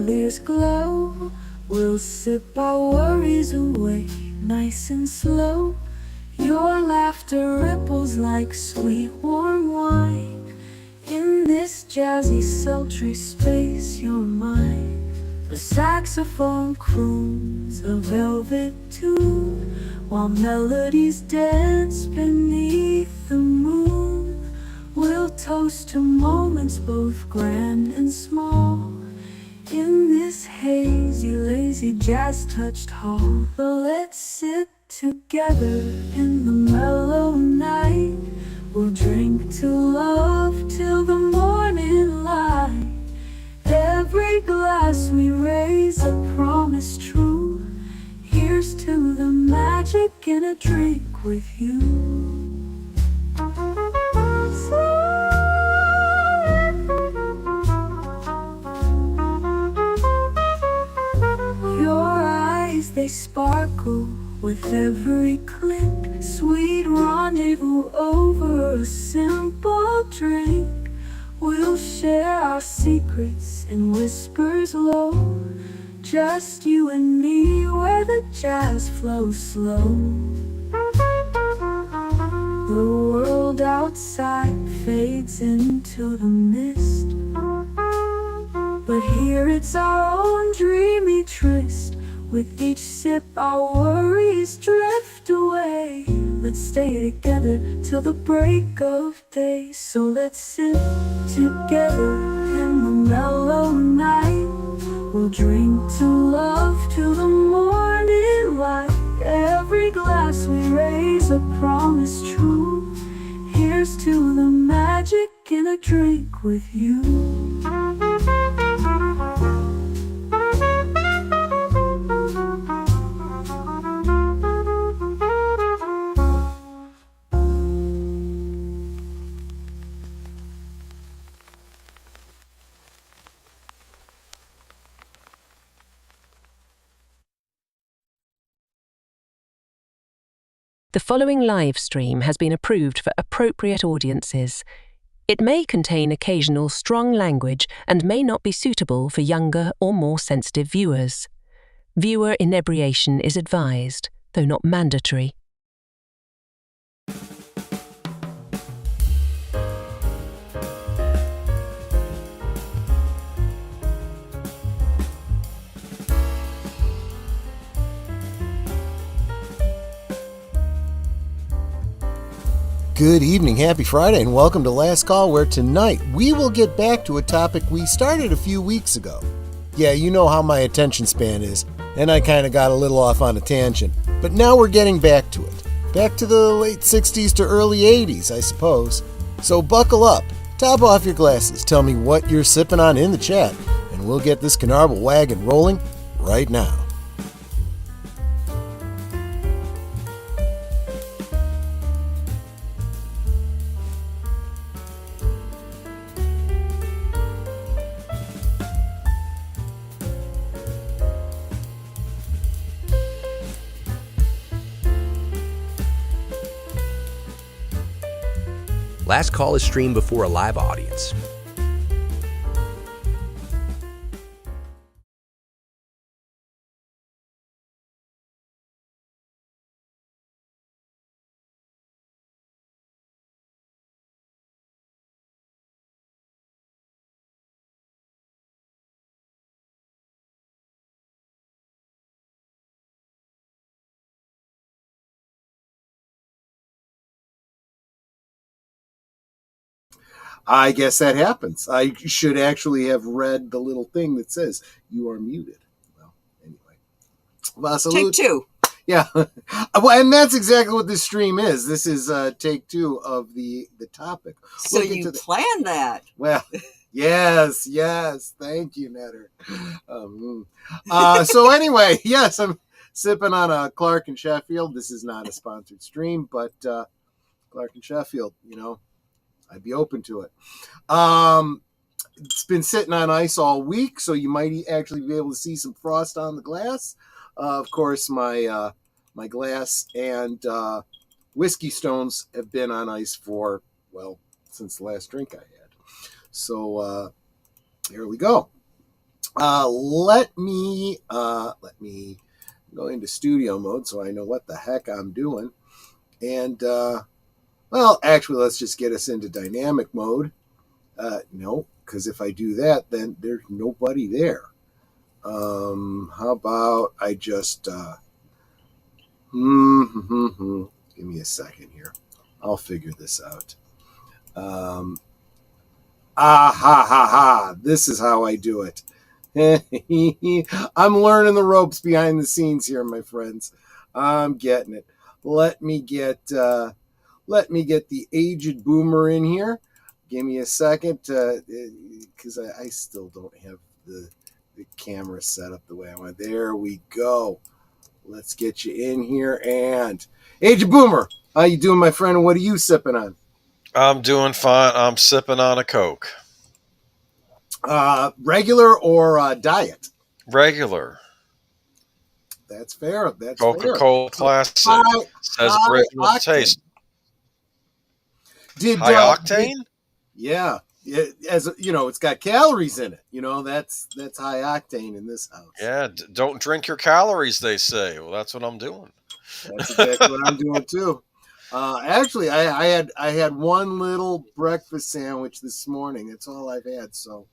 chandeliers glow. We'll sip our worries away, nice and slow. Your laughter ripples like sweet warm wine. In this jazzy sultry space you're mine. The saxophone croons a velvet tune, while melodies dance beneath the moon. We'll toast to moments both grand and small, in this hazy, lazy, jazz-touched hall. But let's sit together in the mellow night. We'll drink to love till the morning light. Every glass we raise a promise true. Here's to the magic in a drink with you. Your eyes, they sparkle with every click. Sweet rendezvous over a simple drink. We'll share our secrets in whispers low, just you and me where the jazz flows slow. The world outside fades into the mist, but here it's our own dreamy tryst. With each sip our worries drift away. Let's stay together till the break of day. So let's sit together in the mellow night. We'll drink to love till the morning light. Every glass we raise a promise true. Here's to the magic in a drink with you. The following live stream has been approved for appropriate audiences. It may contain occasional strong language and may not be suitable for younger or more sensitive viewers. Viewer inebriation is advised, though not mandatory. Good evening, happy Friday, and welcome to Last Call, where tonight we will get back to a topic we started a few weeks ago. Yeah, you know how my attention span is, and I kind of got a little off on a tangent. But now we're getting back to it. Back to the late 60s to early 80s, I suppose. So buckle up, top off your glasses, tell me what you're sipping on in the chat, and we'll get this Canarble Wagon rolling right now. Last Call is streamed before a live audience. I guess that happens. I should actually have read the little thing that says you are muted. Well, anyway. Take two. Yeah. Well, and that's exactly what this stream is. This is take two of the topic. So you planned that. Well, yes. Thank you, Netter. So anyway, yes, I'm sipping on a Clark and Sheffield. This is not a sponsored stream, but Clark and Sheffield, you know, I'd be open to it. It's been sitting on ice all week, so you might actually be able to see some frost on the glass. Of course, my glass and whiskey stones have been on ice for, well, since the last drink I had. So here we go. Let me go into studio mode so I know what the heck I'm doing. And, well, actually, let's just get us into dynamic mode. No, because if I do that, then there's nobody there. How about I just, give me a second here. I'll figure this out. This is how I do it. I'm learning the ropes behind the scenes here, my friends. I'm getting it. Let me get the aged boomer in here. Give me a second, because I still don't have the camera set up the way I want. There we go. Let's get you in here. And aged boomer, how you doing, my friend? And what are you sipping on? I'm doing fine. I'm sipping on a Coke. Regular or diet? Regular. That's fair. That's Coca-Cola Classic. Says original taste. High octane? Yeah. As you know, it's got calories in it. You know, that's high octane in this house. Yeah, don't drink your calories, they say. Well, that's what I'm doing. That's exactly what I'm doing too. Actually, I had one little breakfast sandwich this morning. That's all I've had. So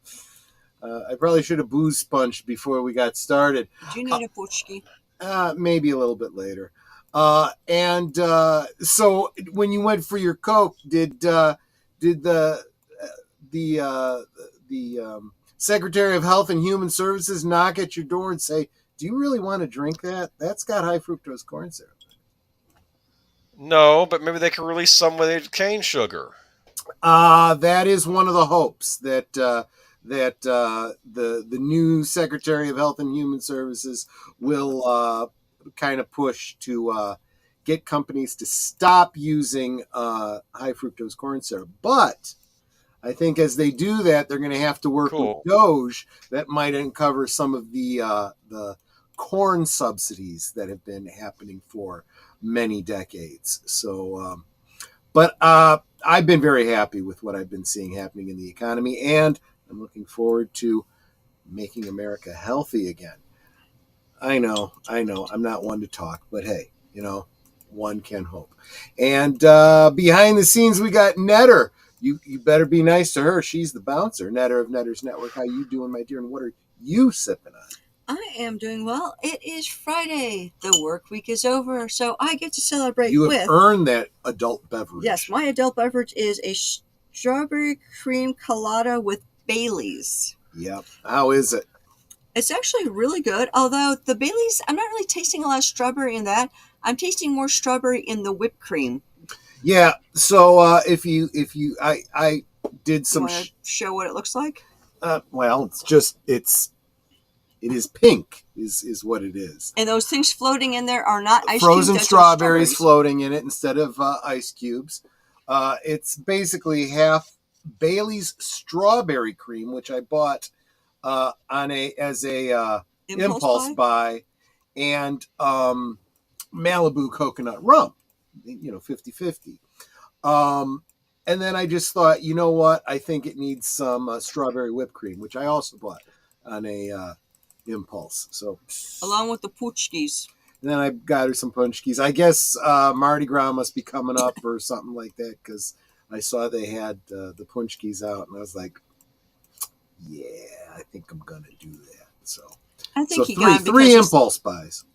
I probably should have booze sponged before we got started. Do you need a puchki? Maybe a little bit later. So when you went for your Coke, did the Secretary of Health and Human Services knock at your door and say, "Do you really want to drink that? That's got high fructose corn syrup." No, but maybe they can release some with cane sugar. That is one of the hopes that the new Secretary of Health and Human Services will kind of push to get companies to stop using high fructose corn syrup. But I think as they do that, they're going to have to work with DOGE that might uncover some of the corn subsidies that have been happening for many decades. So, but I've been very happy with what I've been seeing happening in the economy, and I'm looking forward to making America healthy again. I know, I'm not one to talk, but hey, you know, one can hope. And behind the scenes, we got Netter. You better be nice to her. She's the bouncer, Netter of Netter's Network. How you doing, my dear? And what are you sipping on? I am doing well. It is Friday. The work week is over, so I get to celebrate You have earned that adult beverage. Yes, my adult beverage is a strawberry cream colada with Baileys. Yep. How is it? It's actually really good, although the Baileys, I'm not really tasting a lot of strawberry in that. I'm tasting more strawberry in the whipped cream. Yeah, so I did some... You want to show what it looks like? Well, it is pink, is what it is. And those things floating in there are not ice Frozen cubes. strawberries floating in it instead of ice cubes. It's basically half Bailey's strawberry cream, which I bought as a impulse buy, and Malibu coconut rum, 50-50. And then I just thought, you know what? I think it needs some strawberry whipped cream, which I also bought on a impulse. So along with the puchkis. And then I got her some punchkis. I guess Mardi Gras must be coming up or something like that, because I saw they had the punchkis out, and I was like, yeah, I think I'm gonna do that. So I think he got three impulse buys.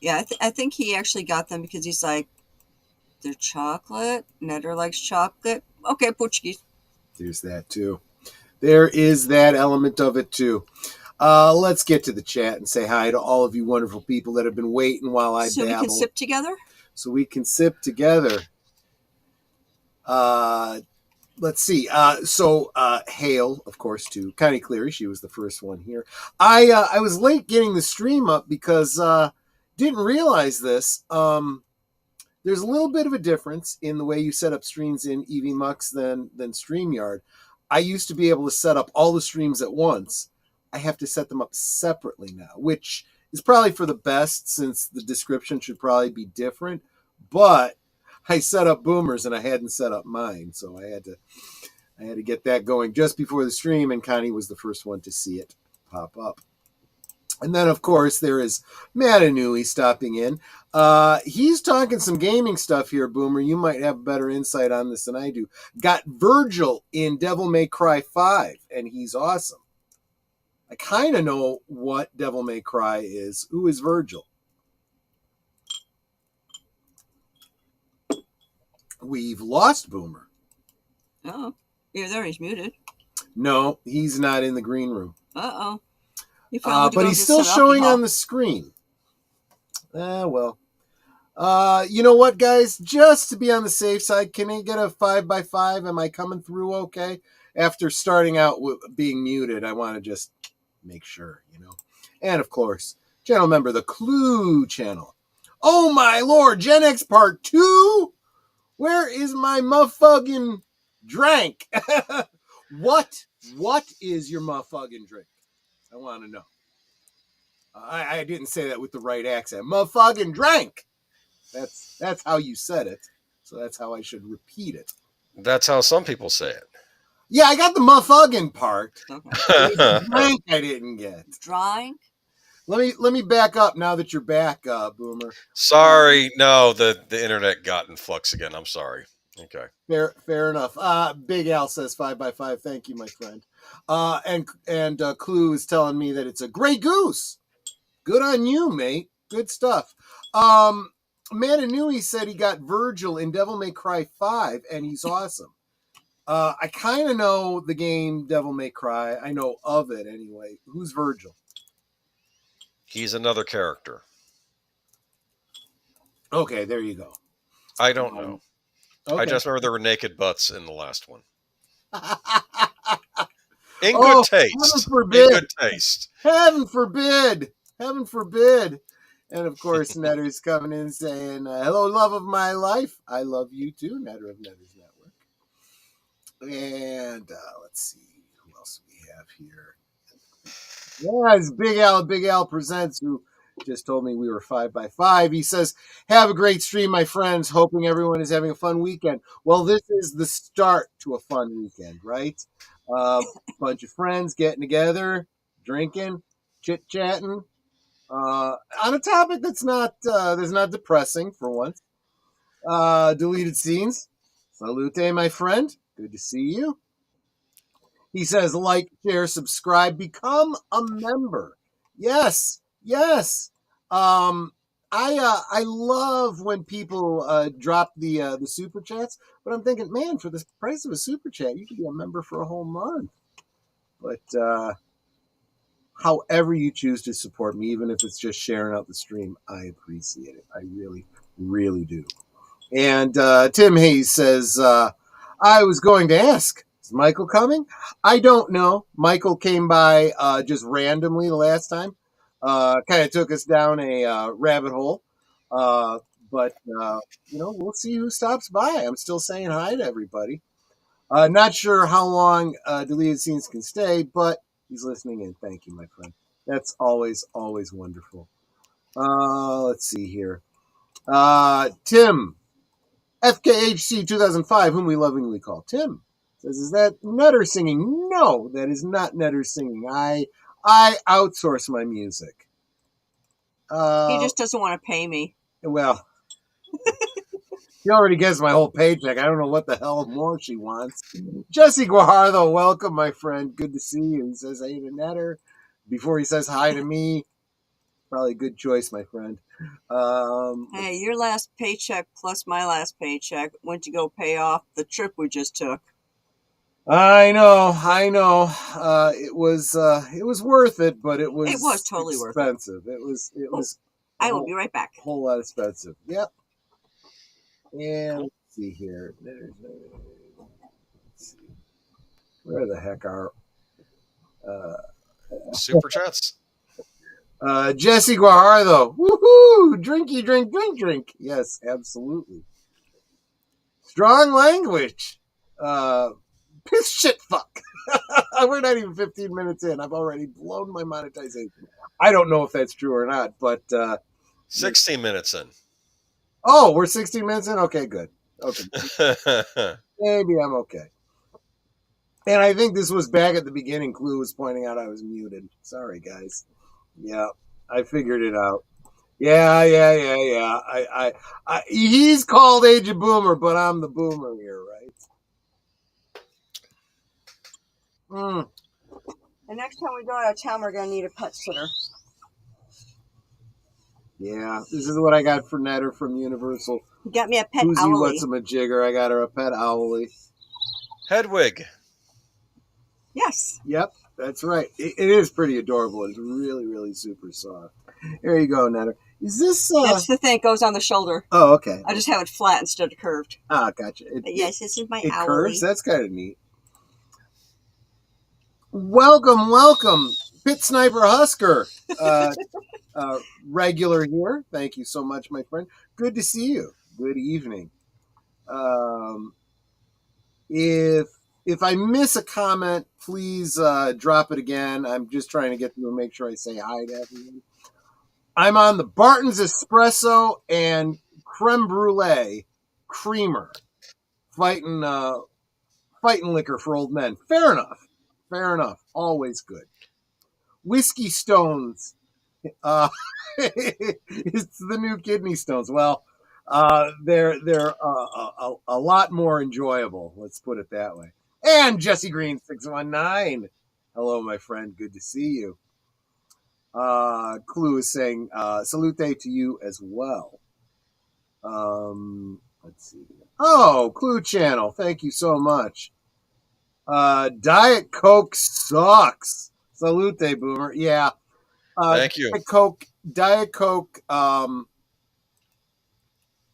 Yeah, I think he actually got them because he's like, they're chocolate. Netter likes chocolate. Okay, puchkis. There's that too. There is that element of it too. Let's get to the chat and say hi to all of you wonderful people that have been waiting while I babble. So we can sip together? So we can sip together. Let's see. Hail, of course, to Connie Cleary. She was the first one here. I was late getting the stream up because didn't realize this. There's a little bit of a difference in the way you set up streams in EVMux than StreamYard. I used to be able to set up all the streams at once. I have to set them up separately now, which is probably for the best since the description should probably be different. But I set up Boomers and I hadn't set up mine, so I had to get that going just before the stream, and Connie was the first one to see it pop up. And then, of course, there is Matanui stopping in. He's talking some gaming stuff here, Boomer. You might have better insight on this than I do. Got Virgil in Devil May Cry 5, and he's awesome. I kind of know what Devil May Cry is. Who is Virgil? We've lost Boomer. Oh, yeah, there he's muted. No, he's not in the green room. Uh-oh. But he's still showing on the screen. Well. You know what, guys? Just to be on the safe side, can I get a 5x5? Am I coming through okay? After starting out with being muted, I want to just make sure, you know. And, of course, channel member, the Clue channel. Oh, my Lord, Gen X Part 2? Where is my motherfucking drink? What is your motherfucking drink? I want to know. I didn't say that with the right accent. Motherfucking drink. That's how you said it. So that's how I should repeat it. That's how some people say it. Yeah, I got the motherfucking part. Okay. Drink I didn't get. Drink? Let me back up now that you're back, Boomer. Sorry, no, the internet got in flux again. I'm sorry. Okay. Fair enough. Big Al says 5x5. Thank you, my friend. And Clue is telling me that it's a Grey Goose. Good on you, mate. Good stuff. Matanui said he got Virgil in Devil May Cry 5, and he's awesome. I kind of know the game Devil May Cry. I know of it anyway. Who's Virgil? He's another character. Okay, there you go. I don't know. Okay. I just remember there were naked butts in the last one. In good taste. Heaven forbid. In good taste. Heaven forbid. Heaven forbid. And, of course, Netter's coming in saying, hello, love of my life. I love you, too, Netter of Netter's Network. And let's see. Who else do we have here? Yeah, it's Big Al Presents, who just told me we were 5x5. He says, have a great stream, my friends. Hoping everyone is having a fun weekend. Well, this is the start to a fun weekend, right? Bunch of friends getting together, drinking, chit-chatting. On a topic that's not depressing for once. Deleted scenes. Salute, my friend. Good to see you. He says, like, share, subscribe, become a member. Yes. I love when people drop the super chats, but I'm thinking, man, for the price of a super chat, you could be a member for a whole month. But however you choose to support me, even if it's just sharing out the stream, I appreciate it. I really, really do. And TimHayes says, I was going to ask, is Michael coming? I don't know. Michael came by just randomly the last time. Kind of took us down a rabbit hole. But we'll see who stops by. I'm still saying hi to everybody. Not sure how long deleted scenes can stay, but he's listening in. Thank you, my friend. That's always, always wonderful. Let's see here. Tim, FKHC 2005, whom we lovingly call Tim, says, is that Netter singing? No, that is not Netter singing. I outsource my music. He just doesn't want to pay me. Well, she already gets my whole paycheck. I don't know what the hell more she wants. Jesse Guajardo, welcome, my friend. Good to see you. He says, hey to Netter. Before he says hi to me, probably a good choice, my friend. Hey, your last paycheck plus my last paycheck went to go pay off the trip we just took. I know. It was worth it, but it was totally expensive. worth it. It was. I will be right back. A whole lot expensive. Yep. And let's see here. Let's see. Where the heck are super chats? Jesse Guajardo. Woohoo! Drinky drink. Yes, absolutely. Strong language. Piss shit fuck. We're not even 15 minutes in. I've already blown my monetization. I don't know if that's true or not, but 16 minutes in. Oh, we're 16 minutes in? Okay, good. Okay. Maybe I'm okay. And I think this was back at the beginning. Clue was pointing out I was muted. Sorry, guys. Yeah, I figured it out. Yeah. He's called Age of Boomer, but I'm the boomer here, right? The next time we go out of town, we're going to need a pet sitter. Yeah, this is what I got for Netter from Universal. You got me a pet Who's owlie. what's a majigger? I got her a pet owlie. Hedwig. Yes. Yep, that's right. It is pretty adorable. It's really, really super soft. There you go, Netter. Is this... That's the thing. It goes on the shoulder. Oh, okay. I just have it flat instead of curved. Ah, gotcha. Yes, this is my it owlie. curves? That's kind of neat. Welcome, PitsnipeHusker. Regular here. Thank you so much, my friend. Good to see you. Good evening. If I miss a comment, please drop it again. I'm just trying to get through and make sure I say hi to everyone. I'm on the Barton's Espresso and Creme Brulee Creamer. Fighting liquor for old men. Fair enough. Always good. Whiskey Stones. It's the new kidney stones. Well, they're a lot more enjoyable. Let's put it that way. And Jesse Green 619. Hello, my friend. Good to see you. Clue is saying salute to you as well. Let's see. Oh, Clue Channel. Thank you so much. Diet Coke sucks. Salute, Boomer. Yeah. Thank you. Diet Coke.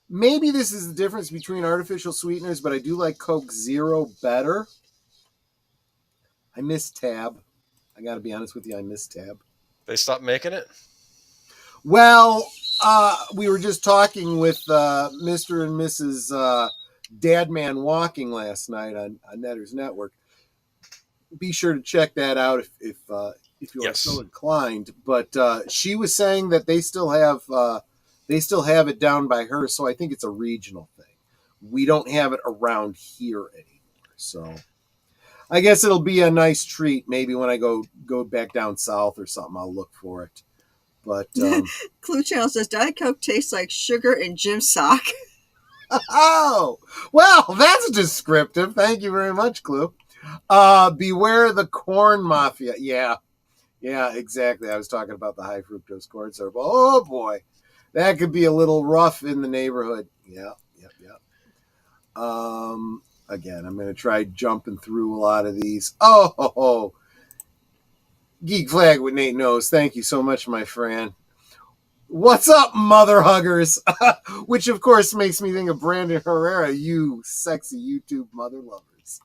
Maybe this is the difference between artificial sweeteners, but I do like Coke Zero better. I miss Tab. I got to be honest with you. I miss Tab. They stopped making it? Well, we were just talking with Mr. and Mrs. Dadman Walking last night on Netter's Network. Be sure to check that out if you are so inclined. But she was saying that they still have it down by her, so I think it's a regional thing. We don't have it around here anymore, so I guess it'll be a nice treat. Maybe when I go back down south or something, I'll look for it. But Clue Channel says Diet Coke tastes like sugar and gym sock. Oh, well, that's descriptive. Thank you very much, Clue. Beware the corn mafia. Yeah, exactly. I was talking about the high fructose corn syrup. Oh boy, that could be a little rough in the neighborhood. Yeah. Again, I'm going to try jumping through a lot of these. Oh, Geek Flag with Nate Knows. Thank you so much, my friend. What's up, mother huggers? Which, of course, makes me think of Brandon Herrera, you sexy YouTube mother lovers.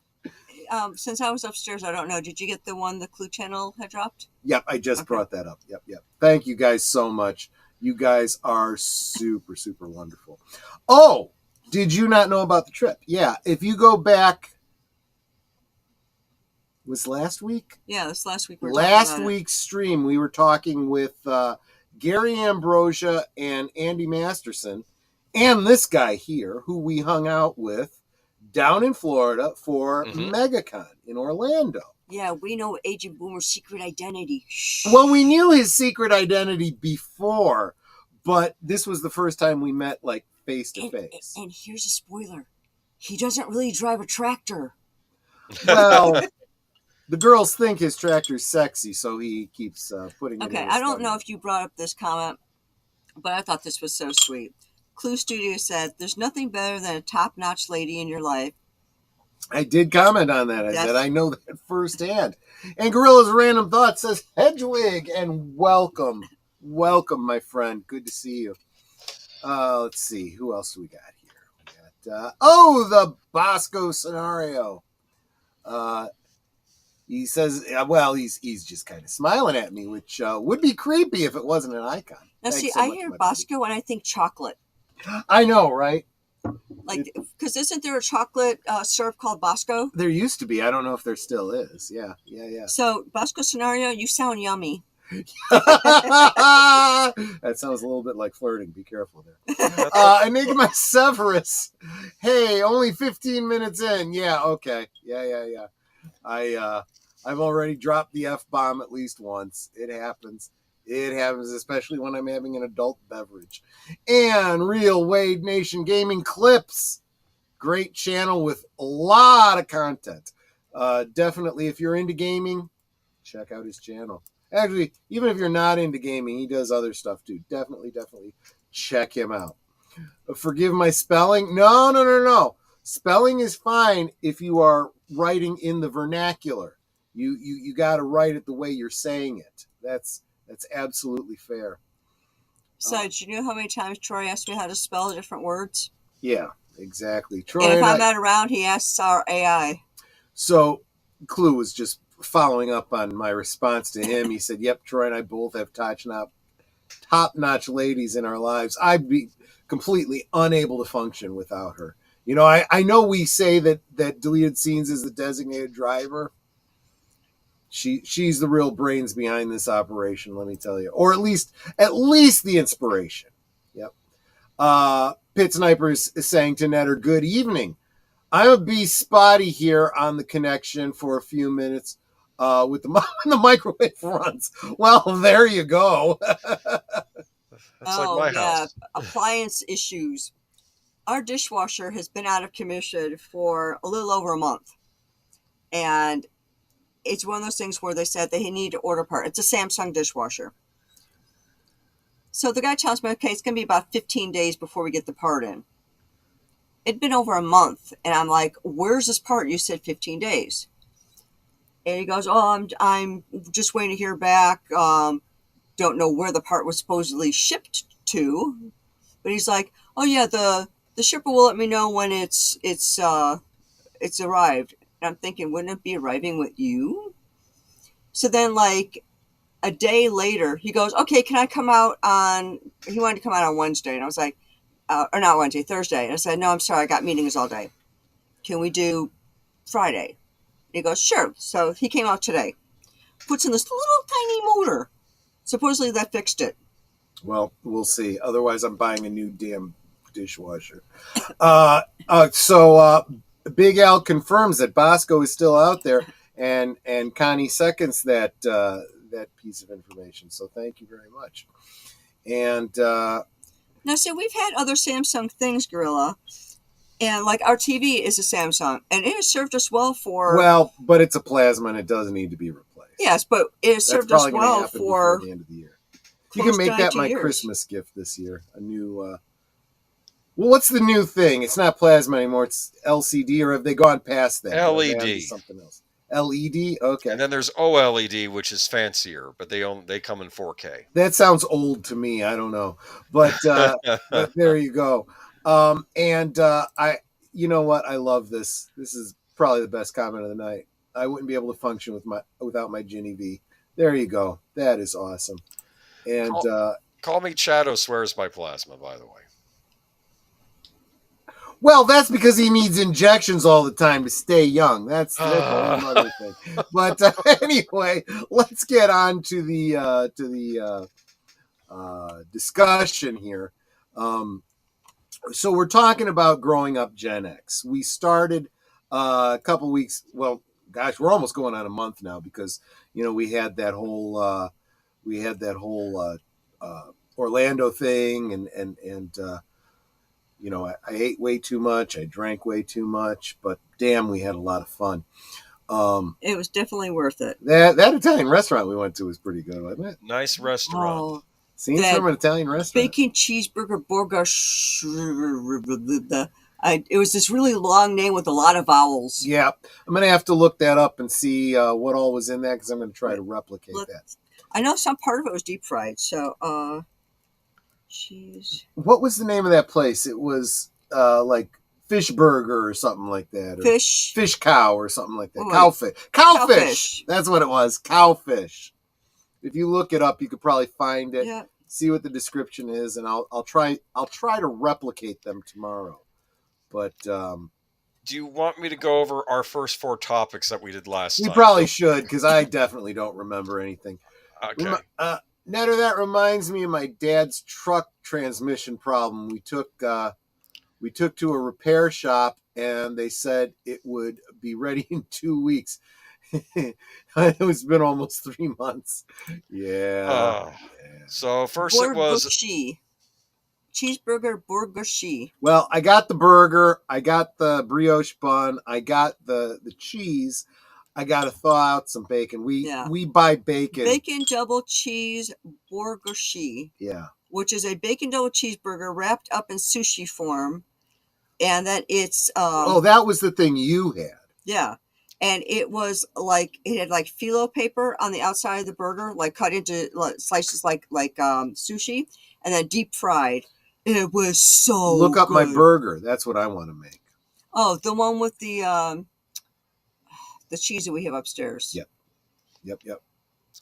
Since I was upstairs, I don't know. Did you get the one the Clue Channel had dropped? Yep, I just brought that up. Yep. Thank you guys so much. You guys are super, super wonderful. Oh, did you not know about the trip? Yeah, if you go back, was last week? Yeah, this last week. Last week's stream, we were talking with Gary Ambrosia and Andy Masterson and this guy here who we hung out with down in Florida for MegaCon in Orlando. Yeah, we know Agent Boomer's secret identity. Shh. Well, we knew his secret identity before, but this was the first time we met, like, face to face. And here's a spoiler. He doesn't really drive a tractor. Well, the girls think his tractor's sexy, so he keeps putting it in. Okay, I don't know if you brought up this comment, but I thought this was so sweet. CluuStudio said, there's nothing better than a top-notch lady in your life. I did comment on that. I said, I know that firsthand. And Gorilla's Random Thoughts says, Hedwig, and welcome. Welcome, my friend. Good to see you. Let's see. Who else do we got here? We got, the Bosco scenario. He says, well, he's just kind of smiling at me, which would be creepy if it wasn't an icon. Now, see, I hear Bosco and I think chocolate. I know, right? Like, because isn't there a chocolate syrup called Bosco? There used to be. I don't know if there still is. Yeah. So, Bosco scenario, you sound yummy. That sounds a little bit like flirting. Be careful there. Enigma Severus. Hey, only 15 minutes in. Yeah, okay. Yeah. I've already dropped the F-bomb at least once. It happens. It happens, especially when I'm having an adult beverage. And Real Wade Nation Gaming Clips. Great channel with a lot of content. Definitely, if you're into gaming, check out his channel. Actually, even if you're not into gaming, he does other stuff too. Definitely check him out. Forgive my spelling? No. Spelling is fine if you are writing in the vernacular. You got to write it the way you're saying it. That's absolutely fair. So, do you know how many times Troy asked me how to spell different words? Yeah, exactly. Troy, and if I'm not around, he asks our AI. So, Clue was just following up on my response to him. He said, "Yep, Troy and I both have top-notch ladies in our lives. I'd be completely unable to function without her. You know, I know we say that deleted scenes is the designated driver. She's the real brains behind this operation, let me tell you, or at least the inspiration." Yep. PitsnipeHusker is saying to Netter, "Good evening. I'm a be spotty here on the connection for a few minutes with the microwave runs." Well, there you go. That's like my house. Appliance issues. Our dishwasher has been out of commission for a little over a month. And it's one of those things where they said they need to order part. It's a Samsung dishwasher. So the guy tells me, okay, it's going to be about 15 days before we get the part in. It'd been over a month. And I'm like, where's this part? You said 15 days. And he goes, oh, I'm just waiting to hear back. Don't know where the part was supposedly shipped to. But he's like, oh, yeah, the shipper will let me know when it's arrived. And I'm thinking, wouldn't it be arriving with you? So then, like, a day later, he goes, okay, can I come out he wanted to come out on Wednesday. And I was like, or not Wednesday, Thursday. And I said, no, I'm sorry, I got meetings all day. Can we do Friday? And he goes, sure. So he came out today. Puts in this little tiny motor. Supposedly that fixed it. Well, we'll see. Otherwise, I'm buying a new damn dishwasher. So Big Al confirms that Bosco is still out there, and Connie seconds that piece of information. So thank you very much. And now, see, we've had other Samsung things, Gorilla, and like our TV is a Samsung, and it has served us well for. Well, but it's a plasma, and it does need to be replaced. Yes, but it has served us well for the end of the year. You can make that my Christmas gift this year. A new. Well, what's the new thing? It's not plasma anymore. It's LCD, or have they gone past that? LED. Something else. LED. Okay. And then there's OLED, which is fancier, but they come in 4K. That sounds old to me. I don't know, but there you go. You know what? I love this. This is probably the best comment of the night. I wouldn't be able to function without my Ginny V. There you go. That is awesome. And call me Shadow swears by plasma, by the way. Well, that's because he needs injections all the time to stay young. That's a whole other thing. But anyway, let's get on to the discussion here. So we're talking about growing up Gen X. We started a couple weeks. Well, gosh, we're almost going on a month now because we had that whole Orlando thing, and I ate way too much. I drank way too much, but damn, we had a lot of fun. It was definitely worth it. That Italian restaurant we went to was pretty good, wasn't it? Nice restaurant. Oh, Scenes from an Italian restaurant. Bacon cheeseburger burger. It was this really long name with a lot of vowels. Yeah, I'm going to have to look that up and see what all was in that because I'm going to try to replicate that. I know some part of it was deep fried, so cheese. What was the name of that place? It was like Fish Burger or something like that. Or Fish Cow or something like that. Cowfish. That's what it was. Cowfish. If you look it up, you could probably find it. Yeah. See what the description is, and I'll try to replicate them tomorrow. But do you want me to go over our first 4 topics that we did last time? You probably should, because I definitely don't remember anything. Okay. Netter, that reminds me of my dad's truck transmission problem. We took to a repair shop, and they said it would be ready in 2 weeks. It's been almost 3 months. Yeah. So first it was Burgushi. Cheeseburger Burgushi. Well, I got the burger. I got the brioche bun. I got the cheese. I got to thaw out some bacon. We buy bacon. Bacon double cheese Burgushi. Yeah. Which is a bacon double cheeseburger wrapped up in sushi form. And then it's... that was the thing you had. Yeah. And it was like, it had like phyllo paper on the outside of the burger, like cut into slices like sushi, and then deep fried. It was so Look up good. my burger. That's what I want to make. Oh, the one with the cheese that we have upstairs. Yep.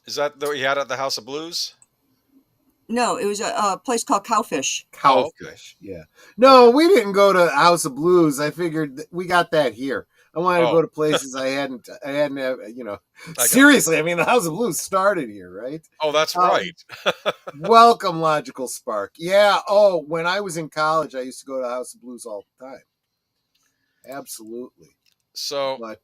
Is that what you had at the House of Blues? No, it was a place called Cowfish. Cowfish, yeah. No, we didn't go to House of Blues. I figured we got that here. I wanted to go to places I hadn't, seriously, I mean, the House of Blues started here, right? Oh, that's right. Welcome, Logical Spark. Yeah. Oh, when I was in college, I used to go to House of Blues all the time. Absolutely. So, but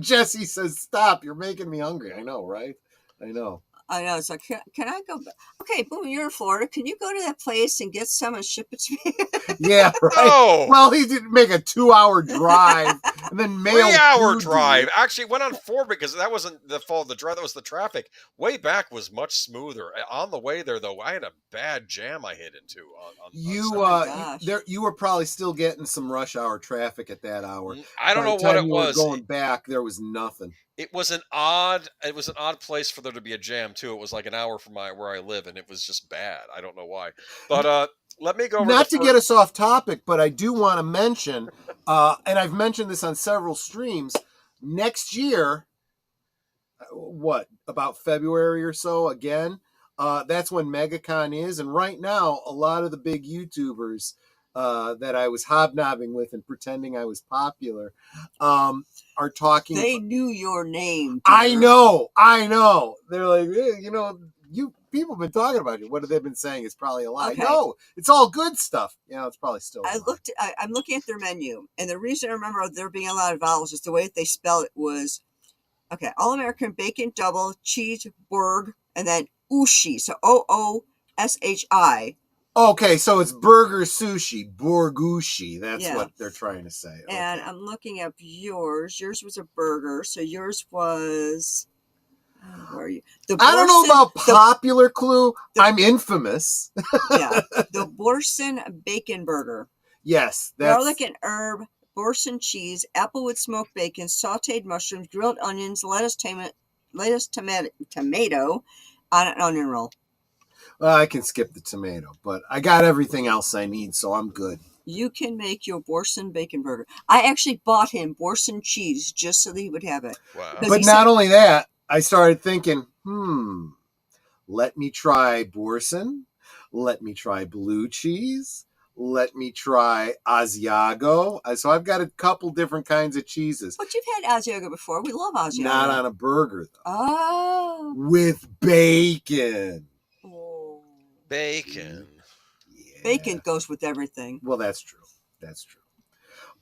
Jesse says, "Stop! You're making me hungry." I know, right? I know. It's like, can I go back? Okay, boom, you're in Florida. Can you go to that place and get some and ship it to me? Yeah, right. Oh. Well, he didn't make a 2-hour drive and then mail 3-hour drive. Actually, went on 4 because that wasn't the fault of the drive. That was the traffic. Way back was much smoother. On the way there, though, I had a bad jam I hit into. You were probably still getting some rush hour traffic at that hour. I don't know what it was. Going back, there was nothing. It was an odd place for there to be a jam too. It was like an hour from where I live, and it was just bad. I don't know why. But let me go over. Not to get us off topic, but I do want to mention, and I've mentioned this on several streams. Next year, about February or so again, that's when MegaCon is, and right now a lot of the big YouTubers that I was hobnobbing with and pretending I was popular are talking. They knew your name. Dear. I know. They're like, hey, you people have been talking about you. What have they been saying? It's probably a lie. Okay. No, it's all good stuff. It's probably still. I'm looking at their menu, and the reason I remember there being a lot of vowels is the way that they spelled it was, All American Bacon Double Cheeseburger, and then Ushi, so OOSHI. Okay, so it's burger sushi, burgushi. That's what they're trying to say. Okay. And I'm looking up yours. Yours was a burger, so yours was. Where are you? I don't know about popular, Clue. I'm infamous. The Borson Bacon Burger. Yes, garlic and herb, Borson cheese, applewood smoked bacon, sautéed mushrooms, grilled onions, lettuce, tomato on an onion roll. Well, I can skip the tomato, but I got everything else I need, so I'm good. You can make your Borson bacon burger. I actually bought him Borson cheese just so that he would have it. Wow. But not only that, I started thinking, let me try Borson, let me try blue cheese, let me try Asiago. So I've got a couple different kinds of cheeses. But you've had Asiago before. We love Asiago. Not on a burger, though. Oh. With bacon. Bacon. Yeah. Bacon goes with everything. Well, that's true.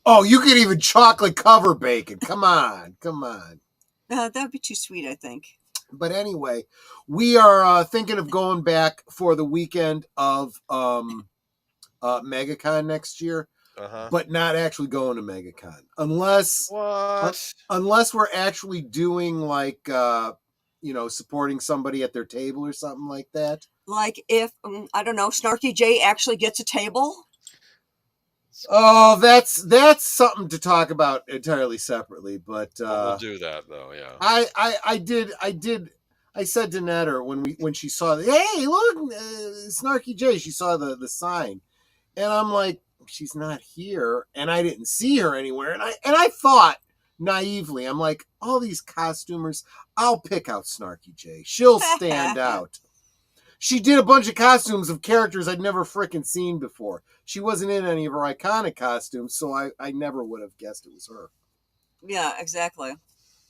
Oh, you could even chocolate cover bacon. Come on. That would be too sweet, I think. But anyway, we are thinking of going back for the weekend of MegaCon next year, but not actually going to MegaCon unless we're actually doing like supporting somebody at their table or something like that. Like if I don't know, Snarky J actually gets a table. Oh, that's something to talk about entirely separately. But we'll do that though. Yeah. I did. I said to Netter when she saw hey, look, Snarky J. She saw the sign, and I'm like, she's not here, and I didn't see her anywhere, and I thought naively, I'm like, all these costumers, I'll pick out Snarky J. She'll stand out. She did a bunch of costumes of characters I'd never frickin' seen before. She wasn't in any of her iconic costumes, so I never would have guessed it was her. Yeah, exactly.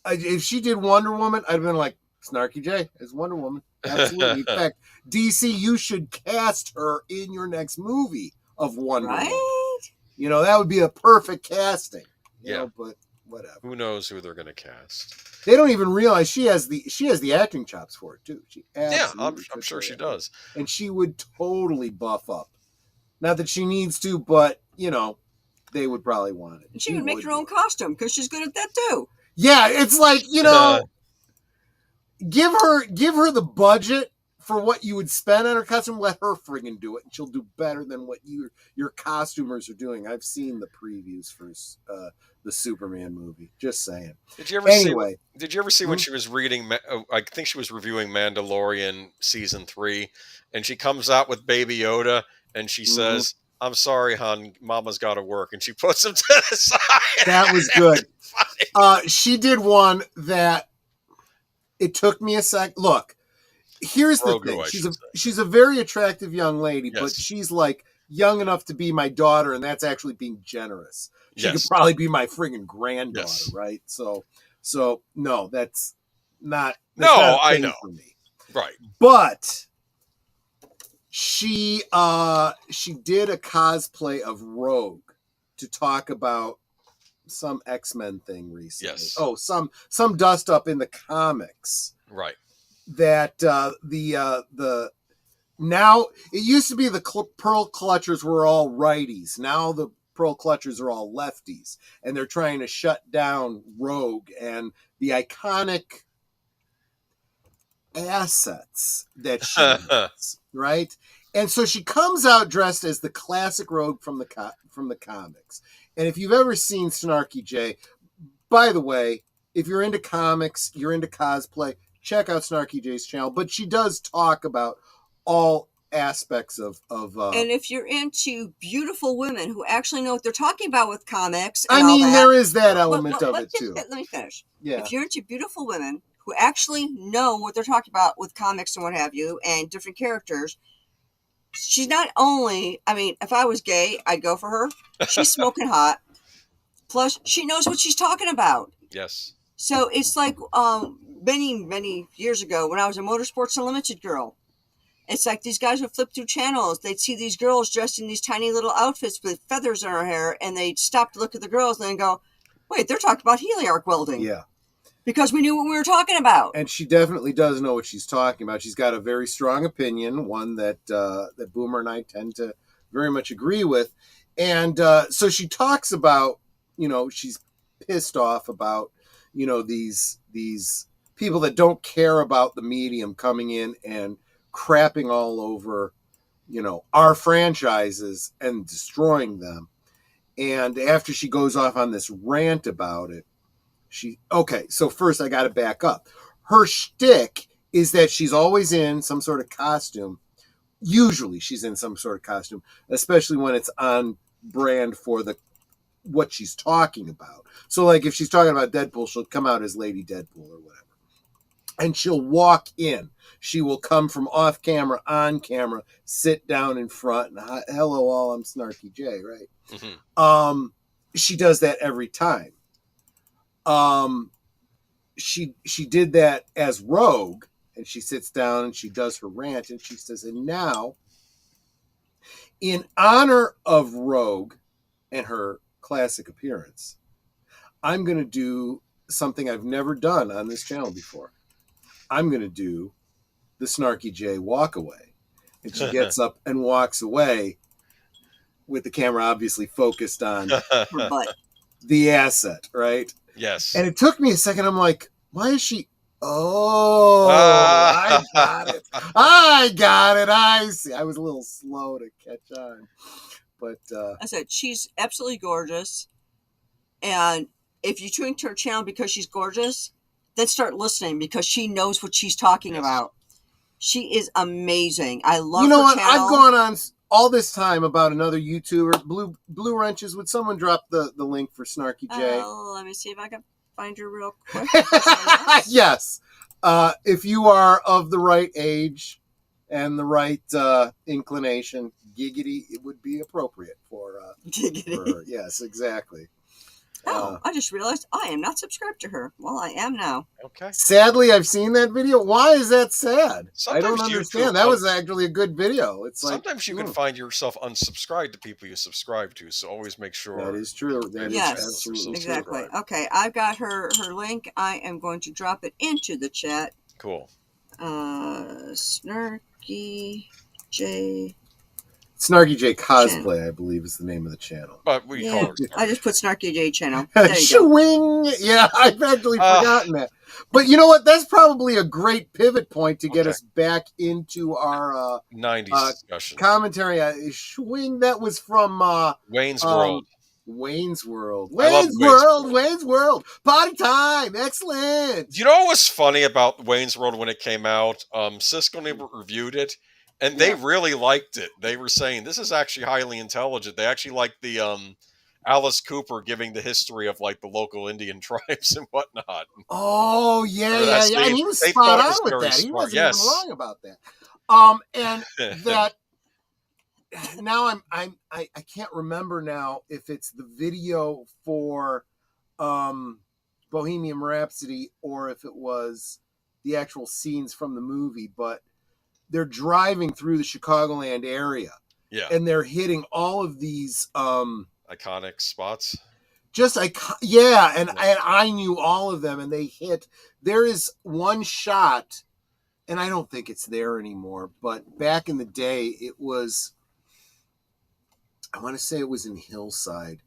If she did Wonder Woman, I'd have been like, Snarky J as Wonder Woman. Absolutely. In fact, DC, you should cast her in your next movie of Wonder Woman. Right? That would be a perfect casting. You know, but whatever. Who knows who they're going to cast? They don't even realize she has the acting chops for it too. She Yeah, absolutely I'm sure she it. does. And she would totally buff up. Not that she needs to, but they would probably want it. And she would make her own costume because she's good at that too. Yeah, it's like, give her the budget for what you would spend on her costume. Let her friggin' do it, and she'll do better than what your costumers are doing. I've seen the previews for the Superman movie. Just saying. Did you ever see when she was reading? I think she was reviewing Mandalorian season 3, and she comes out with Baby Yoda, and she says, "I'm sorry, hon, Mama's got to work," and she puts him to the side. That was good. She did one that it took me a sec. Look, here's the thing. She's a very attractive young lady, but she's like young enough to be my daughter, and that's actually being generous. She could probably be my friggin' granddaughter, right? So no, that's not. I know. For me. Right, but she did a cosplay of Rogue to talk about some X-Men thing recently. Yes. Oh, some dust up in the comics. Right. That the now it used to be the Pearl Clutchers were all righties. Now the Pearl Clutchers are all lefties, and they're trying to shut down Rogue and the iconic assets that she has, right? And so she comes out dressed as the classic Rogue from the comics. And if you've ever seen Snarky J, by the way, if you're into comics, you're into cosplay, check out Snarky J's channel. But she does talk about all aspects of and if you're into beautiful women who actually know what they're talking about with comics, there is that element of it too. Let me finish. Yeah. If you're into beautiful women who actually know what they're talking about with comics and what have you, and different characters, she's not only, if I was gay, I'd go for her. She's smoking hot. Plus, she knows what she's talking about. Yes. So it's like many, many years ago when I was a Motorsports Unlimited girl. It's like these guys would flip through channels. They'd see these girls dressed in these tiny little outfits with feathers in her hair, and they'd stop to look at the girls and then go, wait, they're talking about heliarc welding. Yeah. Because we knew what we were talking about. And she definitely does know what she's talking about. She's got a very strong opinion, one that Boomer and I tend to very much agree with. And so she talks about, she's pissed off about, these people that don't care about the medium coming in and crapping all over, our franchises and destroying them. And after she goes off on this rant about it, so first I got to back up. Her shtick is that she's always in some sort of costume. Usually she's in some sort of costume, especially when it's on brand for what she's talking about. So like if she's talking about Deadpool, she'll come out as Lady Deadpool or whatever. And she'll walk in. She will come from off camera, on camera, sit down in front, and hello all, I'm Snarky J, right? Mm-hmm. She does that every time. She did that as Rogue, and she sits down and she does her rant, and she says, and now, in honor of Rogue and her classic appearance, I'm going to do something I've never done on this channel before. I'm going to do the Snarky J walk away. And she gets up and walks away with the camera obviously focused on her butt, the asset, right? Yes. And it took me a second. I'm like, why is she? Oh, I got it. I see. I was a little slow to catch on. But I said, she's absolutely gorgeous. And if you tune to her channel because she's gorgeous, then start listening because she knows what she's talking about. She is amazing. I love her what? channel. I've gone on all this time about another YouTuber, Blue Wrenches. Would someone drop the link for Snarky J? Let me see if I can find her real quick. Yes. If you are of the right age and the right inclination, giggity, it would be appropriate for her. Yes, exactly. I just realized I am not subscribed to her. Well, I am now. Okay. Sadly, I've seen that video. Why is that sad? I don't Sometimes understand. YouTube- That was actually a good video. It's like Sometimes you can find yourself unsubscribed to people you subscribe to, so always make sure. that is true. That is Yes, absolutely exactly. true. Okay, I've got her link. I am going to drop it into the chat. Cool. Snarky J. Snarky J Cosplay, I believe, is the name of the channel. But we call her. I just put Snarky J channel. There you go. Shwing! Yeah, I've actually forgotten that. But you know what? That's probably a great pivot point to get us back into our 90s discussion. Commentary. Shwing, that was from Wayne's World. Wayne's World. Wayne's World. Party time. Excellent. You know what was funny about Wayne's World when it came out? Cisco and Ebert reviewed it, and they really liked it. They were saying this is actually highly intelligent. They actually liked the Alice Cooper giving the history of like the local Indian tribes and whatnot. Oh yeah. And he was spot on with that. He wasn't even wrong about that. And that now I can't remember now if it's the video for Bohemian Rhapsody or if it was the actual scenes from the movie, but they're driving through the Chicagoland area. Yeah. And they're hitting all of these iconic spots. And I knew all of them, and they hit. There is one shot, and I don't think it's there anymore, but back in the day, it was, I want to say it was in Hillside.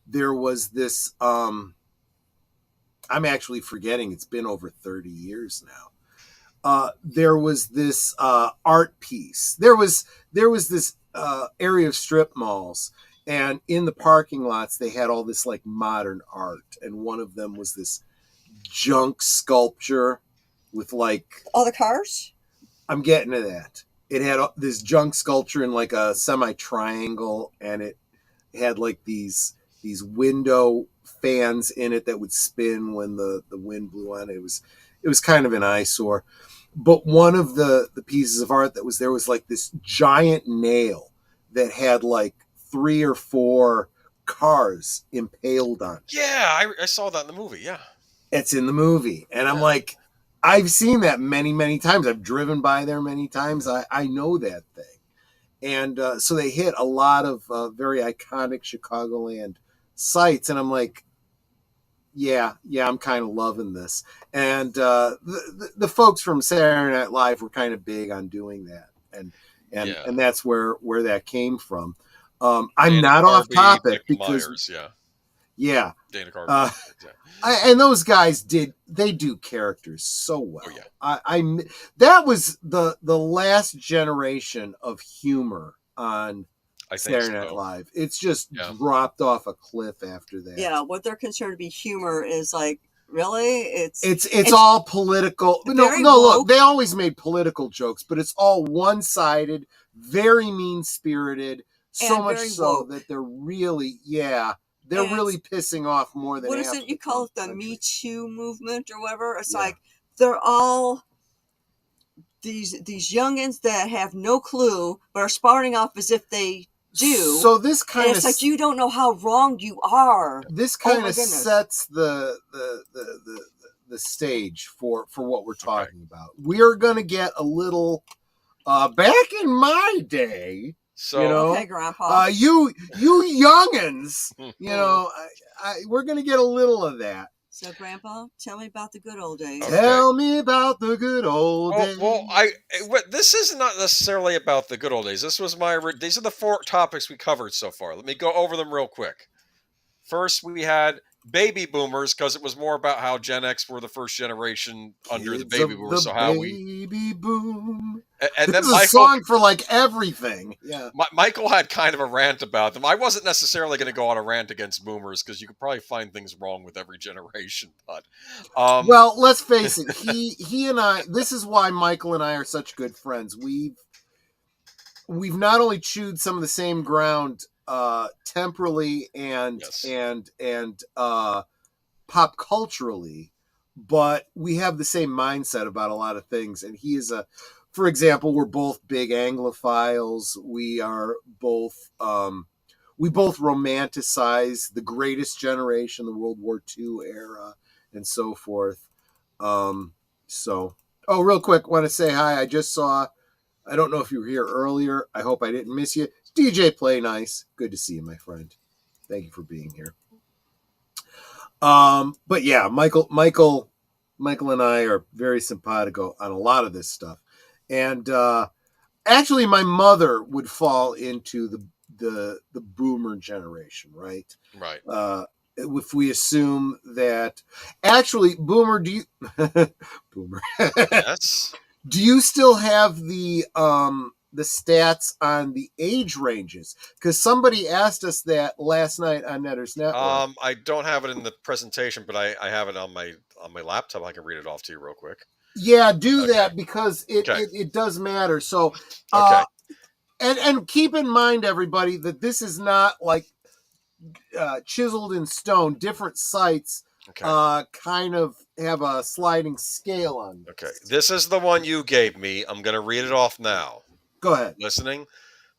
There was this, I'm actually forgetting, it's been over 30 years now. There was this art piece. There was this area of strip malls, and in the parking lots they had all this like modern art, and one of them was this junk sculpture with like all the cars. I'm getting to that. It had this junk sculpture in like a semi-triangle, and it had like these window fans in it that would spin when the wind blew on it. It was kind of an eyesore. But one of the pieces of art that was there was like this giant nail that had like 3 or 4 cars impaled on it. Yeah, I saw that in the movie, yeah. It's in the movie. And I'm like, I've seen that many, many times. I've driven by there many times. I know that thing. And so they hit a lot of very iconic Chicagoland sites. And I'm like, yeah, I'm kind of loving this. And the folks from Saturday Night Live were kind of big on doing that. And that's where that came from. I'm Dana not Carvey, off topic Nick because Myers, Dana Carvey. and those guys do characters so well. Oh, yeah. I that was the last generation of humor on Saturday Night Live. It's just dropped off a cliff after that. Yeah, what they're considered to be humor is like, really? It's all political. No, look, they always made political jokes, but it's all one-sided, very mean-spirited, so much so woke. That they're really, really pissing off more than what is it you call it, the Me Too movement or whatever? It's like they're all these youngins that have no clue but are spouting off as if they do. So this kind of, it's like you don't know how wrong you are. This kind of sets the stage for what we're talking about. We are going to get a little back in my day. So okay, Grandpa. You youngins, we're going to get a little of that. So, Grandpa, tell me about the good old days. Okay. Tell me about the good old days. Well, this is not necessarily about the good old days. This was these are the 4 topics we covered so far. Let me go over them real quick. First, we had baby boomers, because it was more about how Gen X were the first generation under the baby boomers. So how baby boom. And then Michael, a song for like everything. Yeah. Michael had kind of a rant about them. I wasn't necessarily going to go on a rant against boomers because you could probably find things wrong with every generation. But well, let's face it. He and I. This is why Michael and I are such good friends. We've not only chewed some of the same ground temporally and pop culturally, but we have the same mindset about a lot of things. And he is for example, we're both big Anglophiles. We are both we both romanticize the greatest generation, the World War II era, and so forth. Real quick, want to say hi. I just saw, I don't know if you were here earlier. I hope I didn't miss you. DJ Play Nice. Good to see you, my friend. Thank you for being here. But yeah, Michael and I are very simpatico on a lot of this stuff. And actually, my mother would fall into the boomer generation, right? Right. If we assume that, actually, boomer, do you boomer? Yes. Do you still have the stats on the age ranges? Because somebody asked us that last night on Netters Network. I don't have it in the presentation, but I have it on my laptop. I can read it off to you real quick. Yeah, do that, because it does matter. So, and keep in mind, everybody, that this is not like chiseled in stone. Different sites kind of have a sliding scale on this. Okay, this is the one you gave me. I'm going to read it off now. Go ahead. Listening.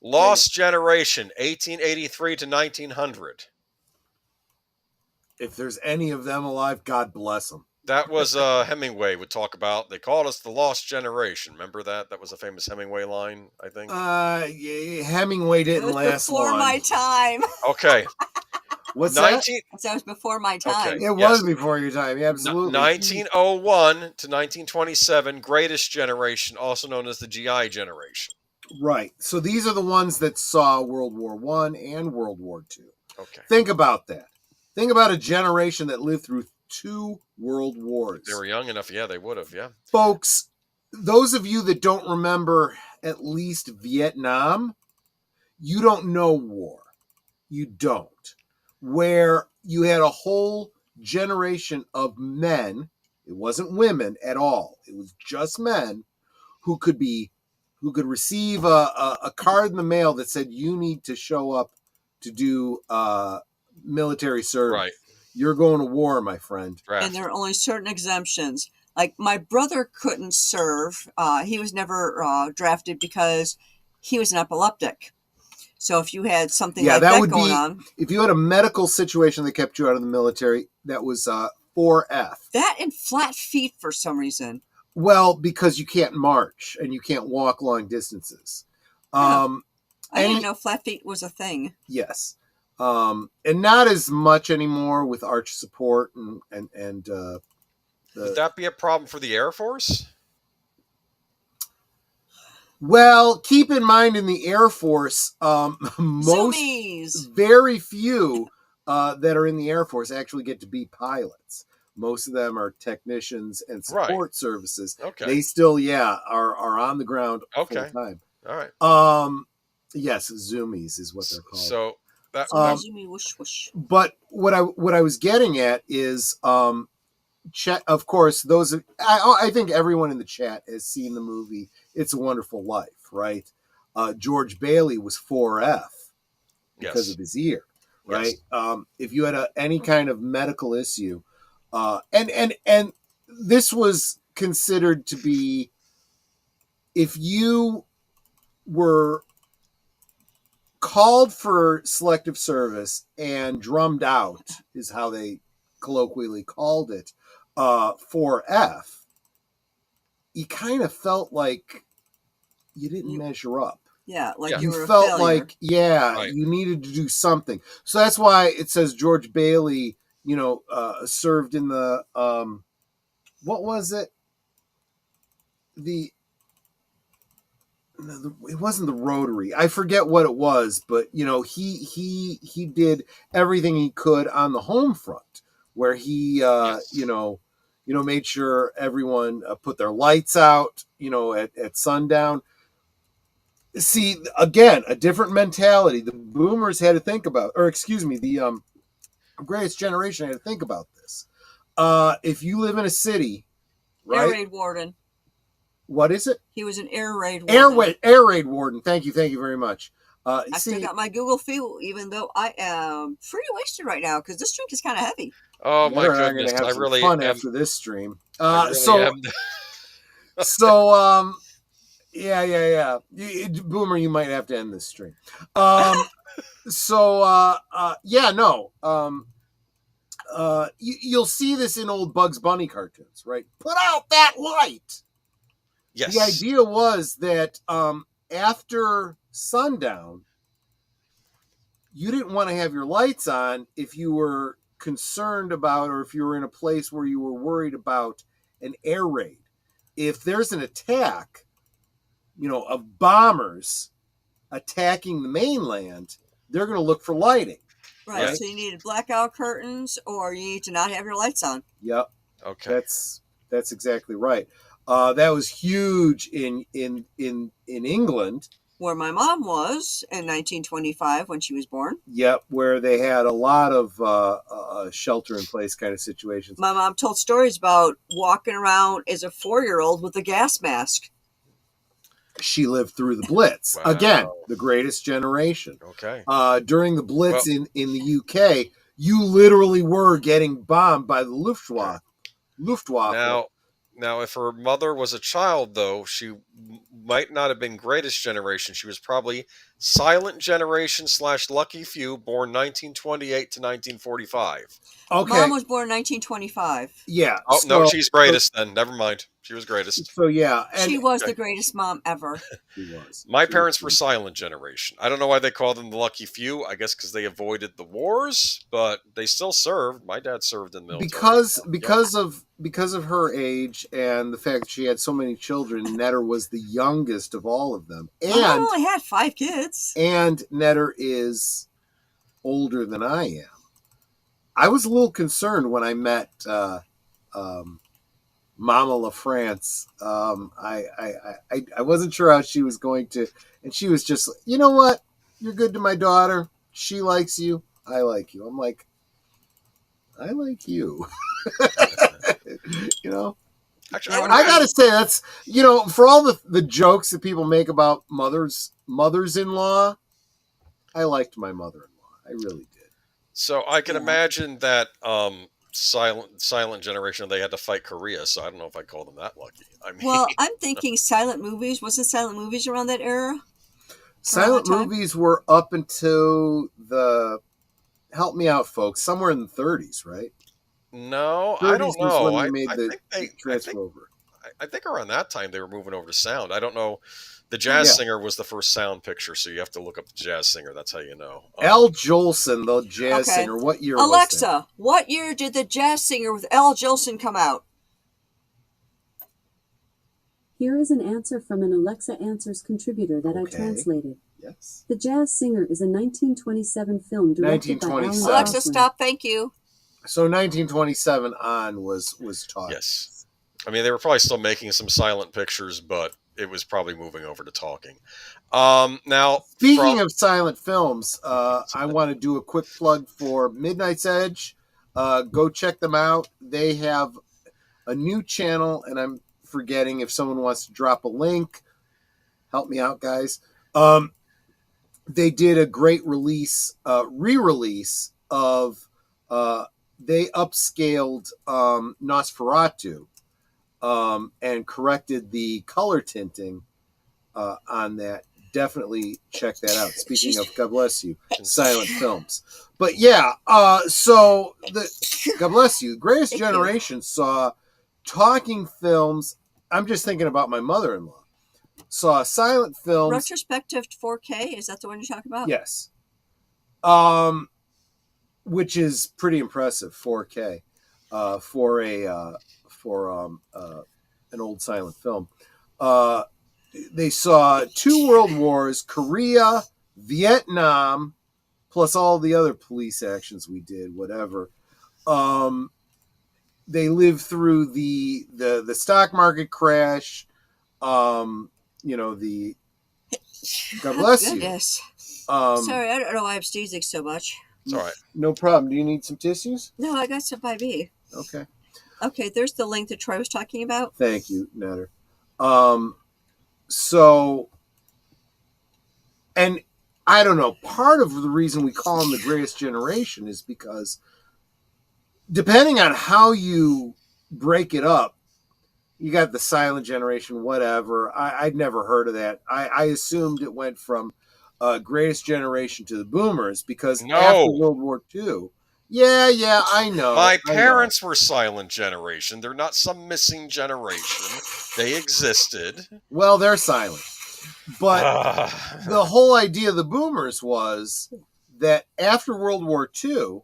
Lost Generation, 1883 to 1900. If there's any of them alive, God bless them. That was Hemingway would talk about. They called us the Lost Generation. Remember that? That was a famous Hemingway line, I think. Yeah, Hemingway didn't last before long. my time. Okay. What's 19... that was before my time. Okay. It was before your time. Yeah, absolutely. 1901 to 1927, Greatest Generation, also known as the GI Generation. Right. So these are the ones that saw World War I and World War II. Okay. Think about that. Think about a generation that lived through 2 world wars. If they were young enough, yeah, they would have, yeah. Folks, those of you that don't remember at least Vietnam, you don't know war. You don't. Where you had a whole generation of men, it wasn't women at all, it was just men who could receive a card in the mail that said you need to show up to do military service. Right. You're going to war, my friend. Draft. And there are only certain exemptions. Like my brother couldn't serve. He was never drafted because he was an epileptic. So if you had something like that would going be, on. If you had a medical situation that kept you out of the military, that was 4F. That and flat feet for some reason. Well, because you can't march and you can't walk long distances. I didn't know flat feet was a thing. Yes. And not as much anymore with arch support and would that be a problem for the Air Force? Well, keep in mind in the Air Force, very few that are in the Air Force actually get to be pilots. Most of them are technicians and support services. Okay. They still, are on the ground full time. All right. Yes, zoomies is what they're called. So that zoomie whoosh whoosh. But what I was getting at is, chat. Of course, I think everyone in the chat has seen the movie It's a Wonderful Life, right? George Bailey was 4F because of his ear, right? Yes. If you had any kind of medical issue, and this was considered to be, if you were called for selective service and drummed out, is how they colloquially called it, 4F, you kind of felt like you didn't measure up. Yeah, like you were felt a failure. like, you needed to do something. So that's why it says George Bailey, served in the, what was it? It wasn't the Rotary. I forget what it was, but he did everything he could on the home front, where he made sure everyone put their lights out, at sundown. See, again, a different mentality. The boomers had to think about, the greatest generation had to think about this. If you live in a city, right? Air raid warden. What is it? He was an air raid warden. Air raid warden. Thank you very much. I still got my Google Fuel, even though I am pretty wasted right now because this drink is kind of heavy. Oh my goodness! I really fun after this stream. Yeah. Boomer, you might have to end this stream. So yeah, no. You'll see this in old Bugs Bunny cartoons, right? Put out that light. Yes. The idea was that after sundown, you didn't want to have your lights on if you were concerned about, or if you were in a place where you were worried about an air raid. If there's an attack, of bombers attacking the mainland, they're going to look for lighting. Right. So you needed blackout curtains, or you need to not have your lights on. Yep. Okay. That's exactly right. That was huge in England, where my mom was in 1925 when she was born. Yep, where they had a lot of shelter-in-place kind of situations. My mom told stories about walking around as a 4-year-old with a gas mask. She lived through the Blitz. Wow. Again, the greatest generation. Okay. During the Blitz in the UK, you literally were getting bombed by the Luftwaffe. Now, if her mother was a child, though, she might not have been greatest generation. She was probably silent generation / lucky few, born 1928 to 1945. Okay. Mom was born in 1925. Yeah. Oh, no, she's greatest then. Never mind. She was greatest. So, yeah. She was the greatest mom ever. She was. My parents were silent generation. I don't know why they call them the lucky few. I guess because they avoided the wars, but they still served. My dad served in the military. Because of her age and the fact that she had so many children, Netter was the youngest of all of them. And I only had 5 kids. And Netter is older than I am. I was a little concerned when I met Mama LaFrance. I wasn't sure how she was going to, and she was just, you know what? You're good to my daughter. She likes you. I like you. I'm like, I like you. Actually, I gotta say, that's, for all the jokes that people make about mothers-in-law, I liked my mother-in-law. I really did. So I can imagine that silent generation, they had to fight Korea, so I don't know if I call them that lucky. Well, I'm thinking silent movies. Wasn't silent movies around that era? Silent movies were up until help me out, folks, somewhere in the 30s, right? No, I don't know. When they made the transfer over. I think around that time they were moving over to sound. I don't know. The Jazz Singer was the first sound picture, so you have to look up the Jazz Singer. That's how you know. Al Jolson, the Jazz Singer. What year was that? Alexa, what year did the Jazz Singer with Al Jolson come out? Here is an answer from an Alexa Answers contributor that I translated. Yes. The Jazz Singer is a 1927 film directed by Alan Alexa, stop. Thank you. So 1927 on was taught. Yes. I mean, they were probably still making some silent pictures, but it was probably moving over to talking. Now, speaking of silent films, I want to do a quick plug for Midnight's Edge. Go check them out. They have a new channel, and I'm forgetting if someone wants to drop a link. Help me out, guys. They did a great re-release of, they upscaled Nosferatu. And corrected the color tinting on that. Definitely check that out. Speaking of, God bless you, silent films. But yeah, so God bless you, Greatest Generation saw talking films. I'm just thinking about my mother-in-law. Saw silent films. Retrospective 4K, is that the one you're talking about? Yes. Which is pretty impressive, 4K, for an old silent film. They saw 2 world wars, Korea, Vietnam, plus all the other police actions we did, whatever. They lived through the stock market crash. The God bless you. Goodness. Sorry, I don't know why I'm sneezing so much. It's all right. No problem. Do you need some tissues? No, I got some by me. Okay. Okay, there's the link that Troy was talking about. Thank you, Natter. So, and I don't know, part of the reason we call them the greatest generation is because depending on how you break it up, you got the silent generation, whatever. I'd never heard of that. I assumed it went from greatest generation to the boomers because No. after World War II. Yeah, I know. My parents were silent generation. They're not some missing generation. They existed. Well, they're silent. But the whole idea of the boomers was that after World War II,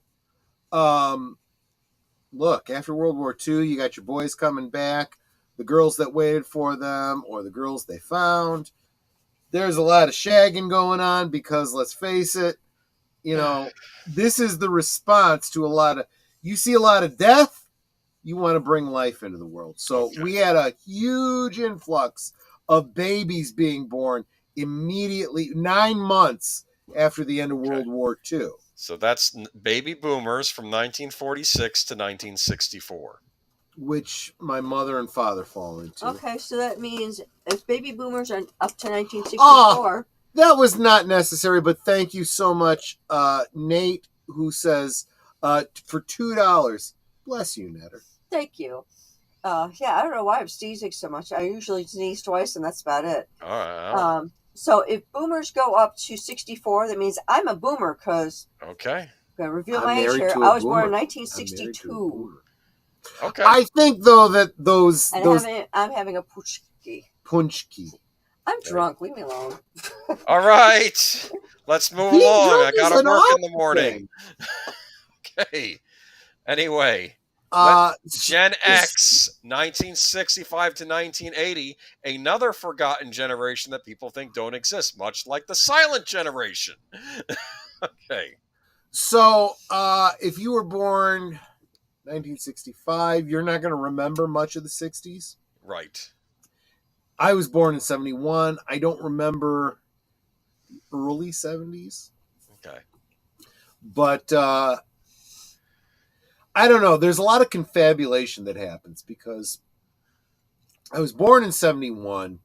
look, after World War II, you got your boys coming back, the girls that waited for them, or the girls they found. There's a lot of shagging going on because, let's face it, this is the response to you see a lot of death, you want to bring life into the world. So we had a huge influx of babies being born immediately 9 months after the end of World War II. So that's baby boomers from 1946 to 1964. Which my mother and father fall into. Okay, so that means if baby boomers are up to 1964... that was not necessary, but thank you so much, Nate, who says, for $2. Bless you, Netter. Thank you. I don't know why I'm sneezing so much. I usually sneeze twice, and that's about it. All right. So if boomers go up to 64, that means I'm a boomer because... Okay. I'm going to reveal I'm my age married here. to a I was boomer. born in I'm 1962. Okay. I think, though, that those... I'm having a punchki. Punchki. I'm drunk. Leave me alone. All right. Let's move Being along. I drunk is got to an work in the awful morning. Okay. Anyway. Gen X, 1965 to 1980, another forgotten generation that people think don't exist, much like the silent generation. Okay. So, if you were born 1965, you're not going to remember much of the 60s. Right. I was born in 71. I don't remember the early 70s. Okay. But I don't know. There's a lot of confabulation that happens because I was born in 71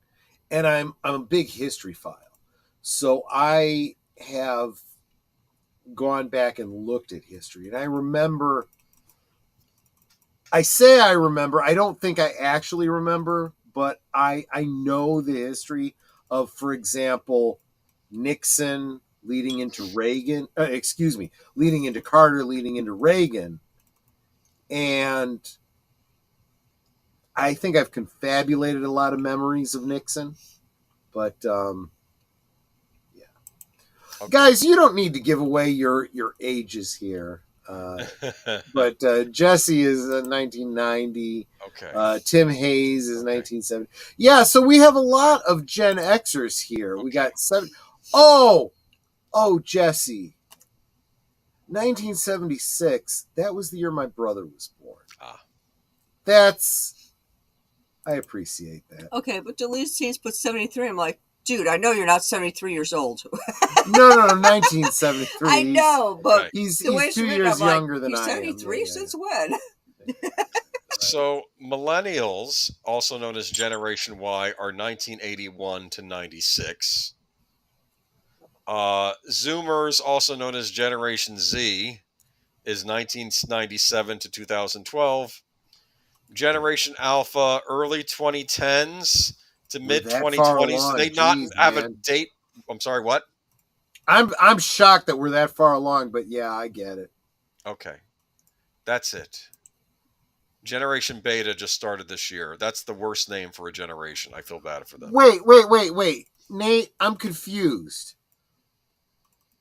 and I'm a big history file. So I have gone back and looked at history, and I remember, I don't think I actually remember, but I know the history of, for example, Nixon leading into Reagan, leading into Carter, leading into Reagan. And I think I've confabulated a lot of memories of Nixon, but yeah. Okay. Guys, you don't need to give away your ages here. But Jesse is 1990. Okay. TimHayes is 1970. Yeah, so we have a lot of Gen Xers here. Okay. We got 7. Oh, Jesse. 1976. That was the year my brother was born. I appreciate that. Okay, but Delete Scenes put 73. I'm like, dude, I know you're not 73 years old. No, 1973. I know, but he's 2 years younger than I am. He's 73 since when? So millennials, also known as Generation Y, are 1981 to 96. Zoomers, also known as Generation Z, is 1997 to 2012. Generation Alpha, early 2010s to mid 2020s. They not have a date. I'm sorry, what? I'm shocked that we're that far along, but yeah, I get it. Okay, that's it. Generation Beta just started this year. That's the worst name for a generation. I feel bad for them. Wait, Nate, I'm confused.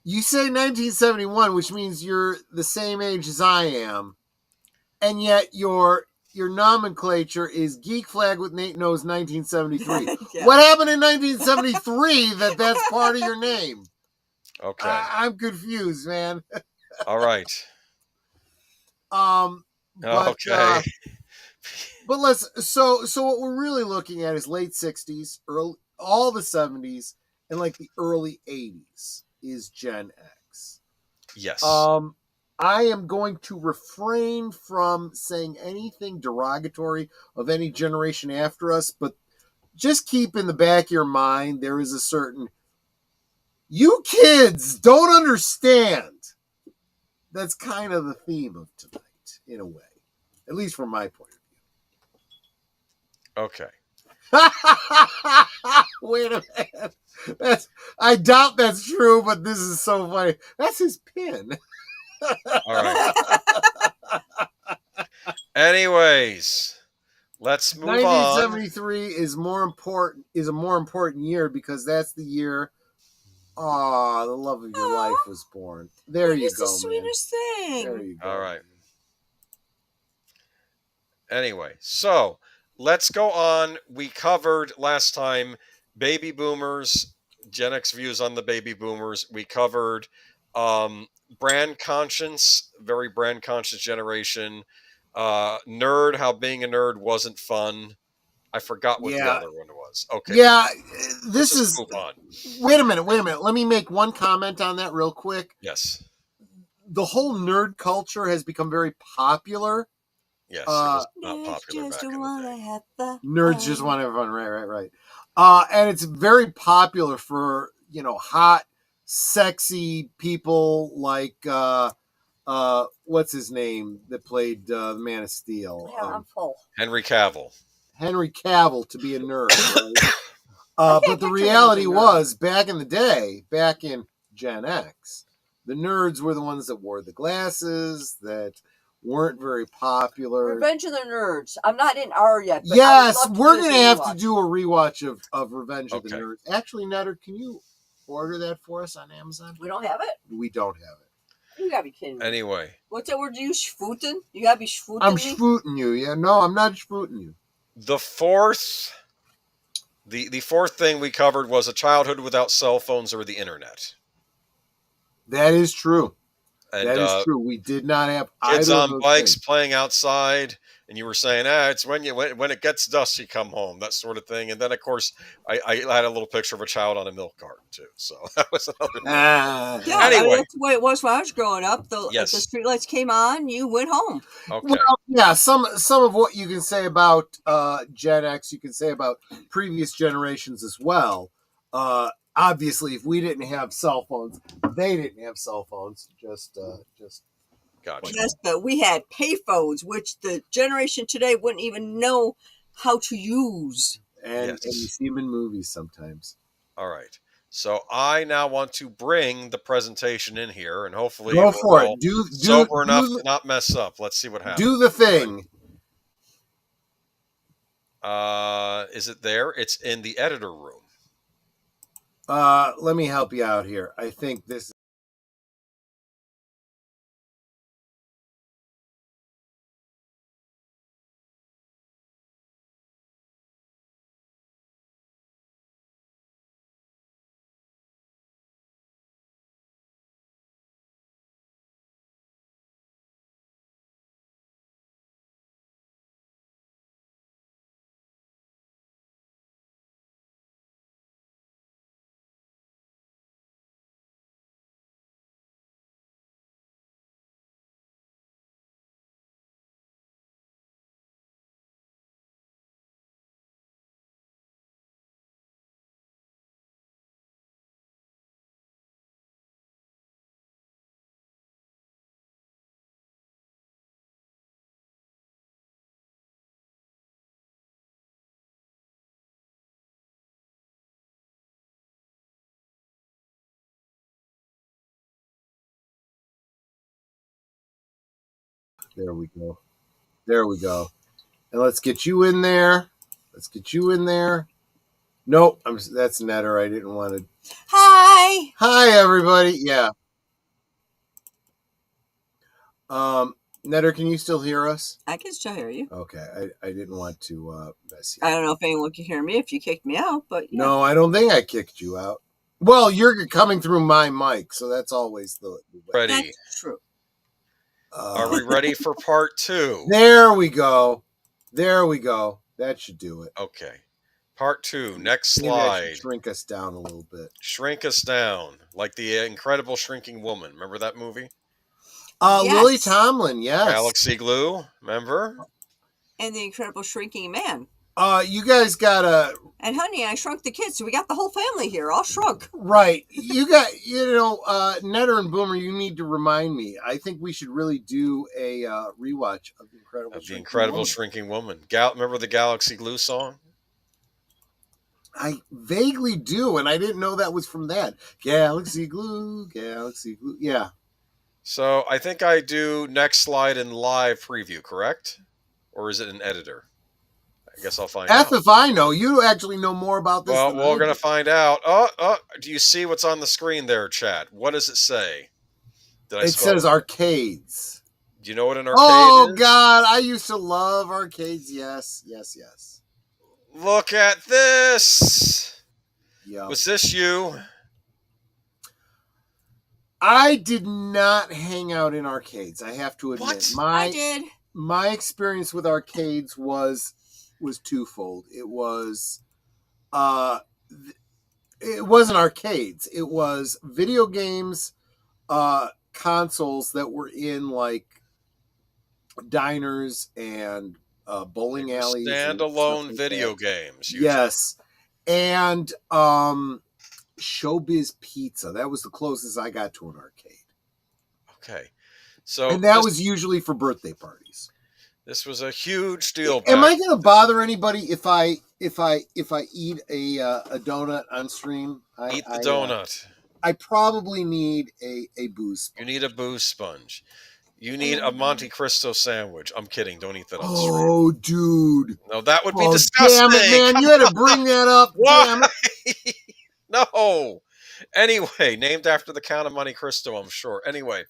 You say 1971, which means you're the same age as I am, and yet your nomenclature is Geek Flag with Nate Knows 1973. Yeah. What happened in 1973 that's part of your name? Okay. I'm confused, man. All right. Okay. But so what we're really looking at is late 60s, all the 70s, and like the early 80s is Gen X. Yes. I am going to refrain from saying anything derogatory of any generation after us, but just keep in the back of your mind, there is a certain, you kids don't understand. That's kind of the theme of tonight, in a way, at least from my point of view. Okay. Wait a minute. I doubt that's true, but this is so funny. That's his pin. All right. Anyways, let's move on. 1973 is a more important year because that's the year the love of your life was born. There you go, It's the sweetest thing. There you go. All right. Anyway, so let's go on. We covered last time baby boomers, Gen X views on the baby boomers. We covered brand conscious, very brand conscious generation. Nerd, how being a nerd wasn't fun. I forgot what the other one was. Okay. Yeah, this is. Move on. Wait a minute. Let me make one comment on that real quick. Yes. The whole nerd culture has become very popular. Yes, it was not popular just back in the day. have fun. Nerds just want to have fun. Right. And it's very popular for, hot, sexy people like, what's his name that played the Man of Steel? Yeah, I'm full. Henry Cavill to be a nerd. Right? But the reality was, back in the day, back in Gen X, the nerds were the ones that wore the glasses, that weren't very popular. Revenge of the Nerds. I'm not in R yet. But yes, we're going to have to do a rewatch of Revenge of the Nerds. Actually, Netter, can you order that for us on Amazon? We don't have it? We don't have it. You got to be kidding me. Anyway. What's that word you use? Schwooten? You got to be schwooten I'm me? schwooten you. Yeah, no, I'm not schwooten you. The fourth thing we covered was a childhood without cell phones or the internet. That is true. And, that is true. We did not have kids either on bikes playing outside, and you were saying, it's when it gets dusk, you come home, that sort of thing. And then, of course, I had a little picture of a child on a milk carton too. So that was another. Anyway, that's the way it was when I was growing up. If the streetlights came on, you went home. Okay. Well, yeah. Some of what you can say about Gen X, you can say about previous generations as well. Obviously, if we didn't have cell phones, they didn't have cell phones. Just gotcha. Yes, but we had payphones, which the generation today wouldn't even know how to use. And you see them in movies sometimes. All right. So I now want to bring the presentation in here, and hopefully go for it. Sober enough to not mess up. Let's see what happens. Do the thing. Is it there? It's in the editor room. Let me help you out here. I think this. There we go. And let's get you in there. Nope, that's Netter. I didn't want to. Hi, everybody. Yeah. Netter, can you still hear us? I can still hear you. Okay, I didn't want to mess you. I don't know if anyone can hear me if you kicked me out, but yeah. No, I don't think I kicked you out. Well, you're coming through my mic, so that's always the way. Ready. That's true. Are we ready for part 2? There we go. That should do it. Okay. Part 2. Next slide. Shrink us down a little bit. Shrink us down. Like the Incredible Shrinking Woman. Remember that movie? Yes. Lily Tomlin, yes. Galaxy Glue, remember? And the Incredible Shrinking Man. You guys gotta. And honey, I shrunk the kids, so we got the whole family here, all shrunk. Right. You got, Netter and Boomer, you need to remind me. I think we should really do a rewatch of the Incredible Shrinking Woman. Remember the Galaxy Glue song? I vaguely do, and I didn't know that was from that. Galaxy Glue. Yeah. So I think I do next slide in live preview, correct? Or is it an editor? I guess I'll find out. If I know. You actually know more about this Well, than we're I going to do. find out. Do you see what's on the screen there, chat? What does it say? Did I It spell says it? arcades. Do you know what an arcade Oh, is? God. I used to love arcades. Yes. Look at this. Yep. Was this you? I did not hang out in arcades. I have to admit. What? I did. My experience with arcades was twofold. It wasn't arcades. It was video games, consoles that were in like diners and bowling alleys. Standalone like video that. games. Yes. And Showbiz Pizza. That was the closest I got to an arcade. Okay. So And that was usually for birthday parties. This was a huge deal. Am I going to bother anybody if I eat a donut on stream? Eat the donut. I probably need a booze sponge. You need a booze sponge. You need a Monte Cristo sandwich. I'm kidding. Don't eat that on stream. Oh, dude. No, that would be disgusting. Damn it, man. You had to bring that up. Why? Damn it. No. Anyway, named after the Count of Monte Cristo, I'm sure. Anyway,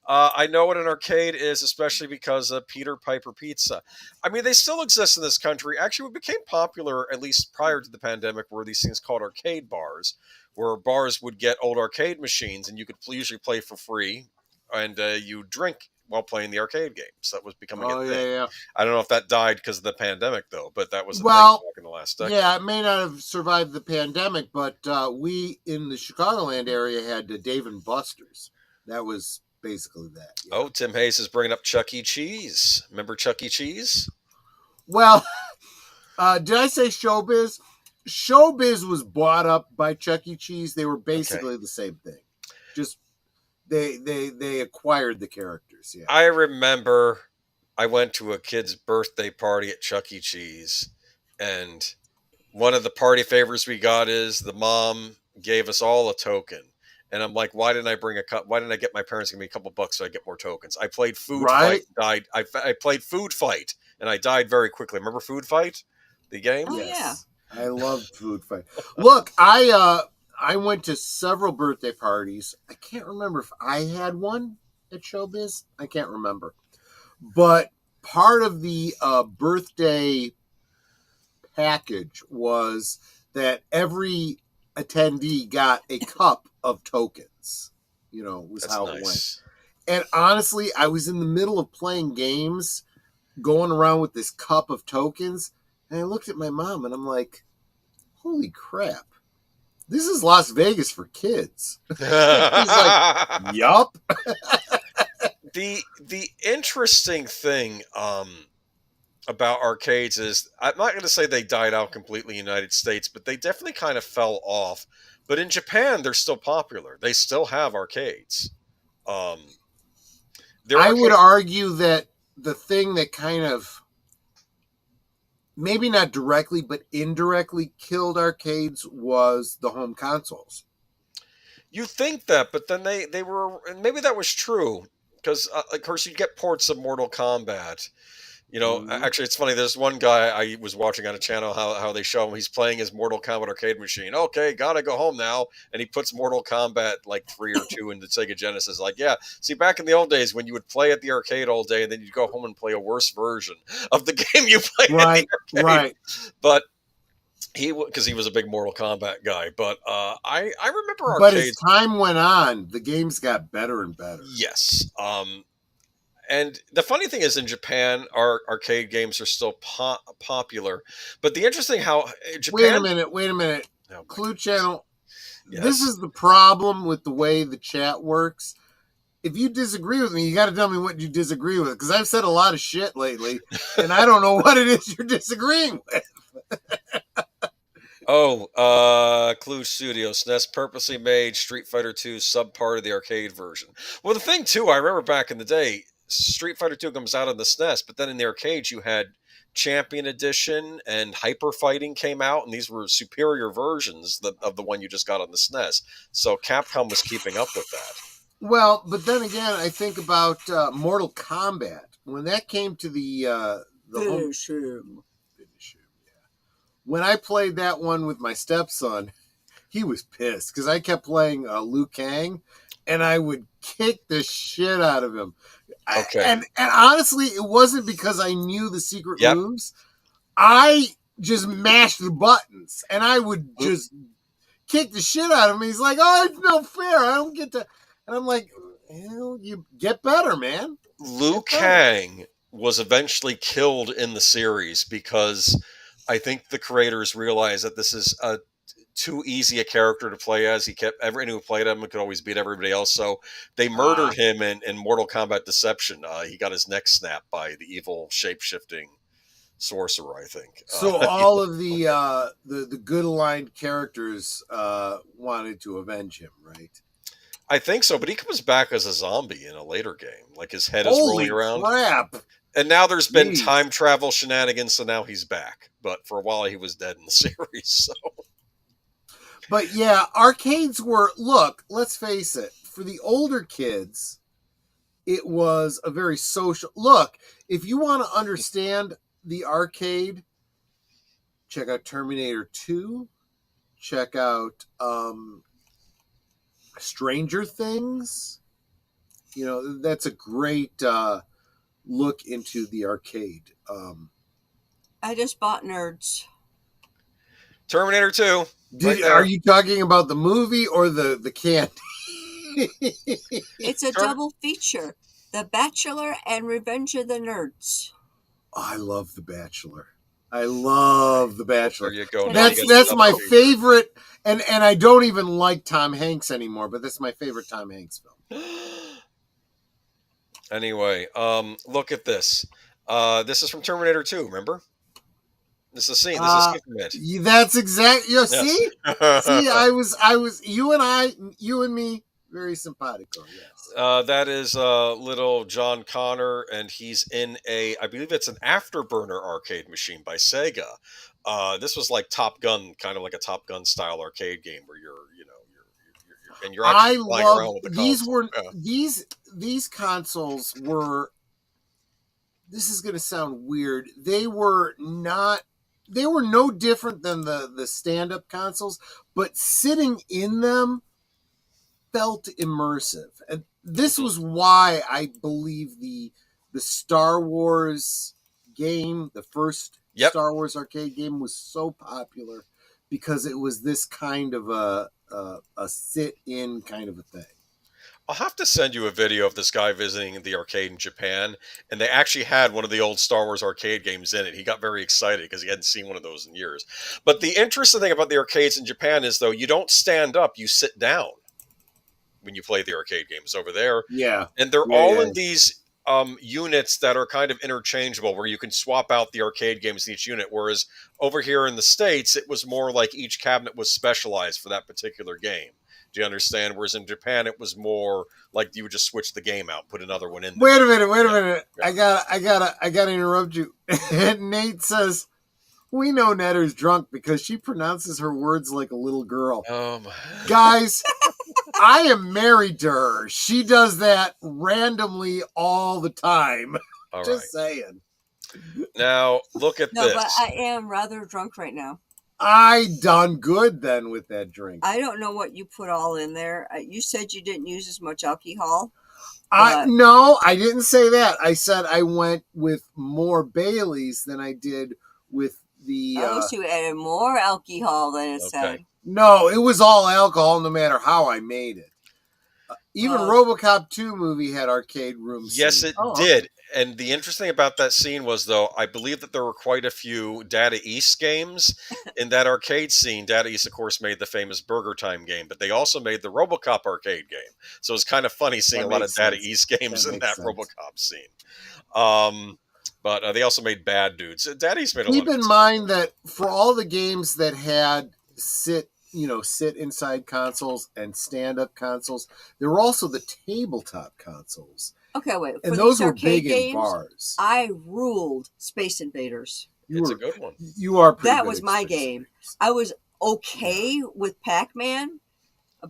I know what an arcade is, especially because of Peter Piper Pizza. I mean, they still exist in this country. Actually, what became popular, at least prior to the pandemic, were these things called arcade bars, where bars would get old arcade machines, and you could usually play for free, and you drink while playing the arcade games. That was becoming a thing. Yeah. I don't know if that died because of the pandemic, though, but that was a thing back in the last decade. Yeah, it may not have survived the pandemic, but we in the Chicagoland area had Dave and Buster's. That was basically that. Yeah. Oh, TimHayes is bringing up Chuck E. Cheese. Remember Chuck E. Cheese? Well, did I say Showbiz? Showbiz was bought up by Chuck E. Cheese. They were basically the same thing. Just they acquired the characters. Yeah. I remember I went to a kid's birthday party at Chuck E. Cheese, and one of the party favors we got is the mom gave us all a token. And I'm like, why didn't I bring a cup? Why didn't I get my parents to give me a couple bucks so I get more tokens? I played Food Fight, died. I played Food Fight, and I died very quickly. Remember Food Fight, the game? Oh, yeah. I love Food Fight. Look, I went to several birthday parties. I can't remember if I had one at Showbiz. I can't remember. But part of the birthday package was that every attendee got a cup of tokens. Was That's how nice. It went. And honestly, I was in the middle of playing games, going around with this cup of tokens, and I looked at my mom and I'm like, holy crap. This is Las Vegas for kids. He's like, yup. The interesting thing about arcades is, I'm not going to say they died out completely in the United States, but they definitely kind of fell off. But in Japan, they're still popular. They still have arcades. I would argue that the thing that kind of, maybe not directly, but indirectly killed arcades was the home consoles. You think that, but then they were, and maybe that was true, because of course you get ports of Mortal Kombat. Actually, it's funny. There's one guy I was watching on a channel how they show him. He's playing his Mortal Kombat arcade machine. Okay, gotta go home now. And he puts Mortal Kombat like 3 or 2 in the Sega Genesis. Like, yeah. See, back in the old days when you would play at the arcade all day and then you'd go home and play a worse version of the game you played at the arcade. Right. But because he was a big Mortal Kombat guy. But I remember arcades. But arcades. as time went on, the games got better and better. Yes. And the funny thing is, in Japan, our arcade games are still popular. But the interesting how Japan... Wait a minute. Oh, Clue Channel. Yes. This is the problem with the way the chat works. If you disagree with me, you got to tell me what you disagree with. Because I've said a lot of shit lately, and I don't know what it is you're disagreeing with. CluuStudio. SNES purposely made Street Fighter 2 sub-part of the arcade version. Well, the thing, too, I remember back in the day, Street Fighter 2 comes out on the SNES, but then in the arcades you had Champion Edition and Hyper Fighting came out, and these were superior versions of the one you just got on the SNES. So Capcom was keeping up with that. Well, but then again, I think about Mortal Kombat. When that came to the home... Finish him. When I played that one with my stepson, he was pissed because I kept playing Liu Kang, and I would kick the shit out of him. Okay. And honestly, it wasn't because I knew the secret Yep. moves. I just mashed the buttons, and I would just kick the shit out of him. He's like, "Oh, it's no fair. I don't get to." And I'm like, "Hell, you get better, man." Liu Kang was eventually killed in the series because I think the creators realized that this is too easy a character to play as. He kept everyone who played him could always beat everybody else, so they murdered him in Mortal Kombat Deception. He got his neck snapped by the evil shape-shifting sorcerer, I think. So all of the good aligned characters wanted to avenge him, right? I think so, but he comes back as a zombie in a later game. Like his head is rolling around. Crap! And now there's been Jeez. time travel shenanigans, so now he's back. But for a while he was dead in the series. So. But yeah, arcades were, look, let's face it, for the older kids, it was a very social. Look, if you want to understand the arcade, check out Terminator 2, check out Stranger Things. You know, that's a great look into the arcade. I just bought Nerds. Terminator 2. Are you talking about the movie or the candy? It's a double feature. The Bachelor and Revenge of the Nerds. Oh, I love The Bachelor. I love The Bachelor. There you go. That's my favorite, and I don't even like Tom Hanks anymore, but that's my favorite Tom Hanks film. Anyway, look at this. This is from Terminator 2, remember? This is a scene. This is That's exactly. Yes. See, I was. You and me, very simpatico. Yes. That is little John Connor, and he's in I believe it's an Afterburner arcade machine by Sega. This was like Top Gun, kind of like a Top Gun style arcade game where you're actually flying around with the console. These consoles were. This is going to sound weird. They were no different than the stand-up consoles, but sitting in them felt immersive. And this was why I believe the Star Wars game, the first Star Wars arcade game, was so popular, because it was this kind of a sit-in kind of a thing. I'll have to send you a video of this guy visiting the arcade in Japan, and they actually had one of the old Star Wars arcade games in it. He got very excited because he hadn't seen one of those in years. But the interesting thing about the arcades in Japan is, though, you don't stand up, you sit down when you play the arcade games over there. Yeah. And they're all in these units that are kind of interchangeable, where you can swap out the arcade games in each unit, whereas over here in the States, it was more like each cabinet was specialized for that particular game. Do you understand? Whereas in Japan, it was more like you would just switch the game out, put another one in there. Wait a minute. Yeah. I gotta interrupt you. Nate says, we know Netter's drunk because she pronounces her words like a little girl. Guys, I am married to her. She does that randomly all the time. All just right. saying. Now, look at this. No, but I am rather drunk right now. I done good then with that drink. I don't know what you put all in there. You said you didn't use as much alcohol. No, I didn't say that. I said I went with more Baileys than I did with the... so you added more alcohol than it said. No, it was all alcohol no matter how I made it. Even RoboCop 2 movie had arcade rooms. Yes, it did. And the interesting thing about that scene was, though, I believe that there were quite a few Data East games in that arcade scene. Data East, of course, made the famous Burger Time game, but they also made the RoboCop arcade game. So it's kind of funny seeing a lot of Data East games in that RoboCop scene. But they also made Bad Dudes. Data East made a lot of... Keep in mind that for all the games that had sit inside consoles and stand-up consoles, there were also the tabletop consoles. Okay, wait. And For those these were arcade big in games, bars. I ruled Space Invaders. It's a good one. You are pretty That good was at my Space game. Invaders. I was okay with Pac-Man,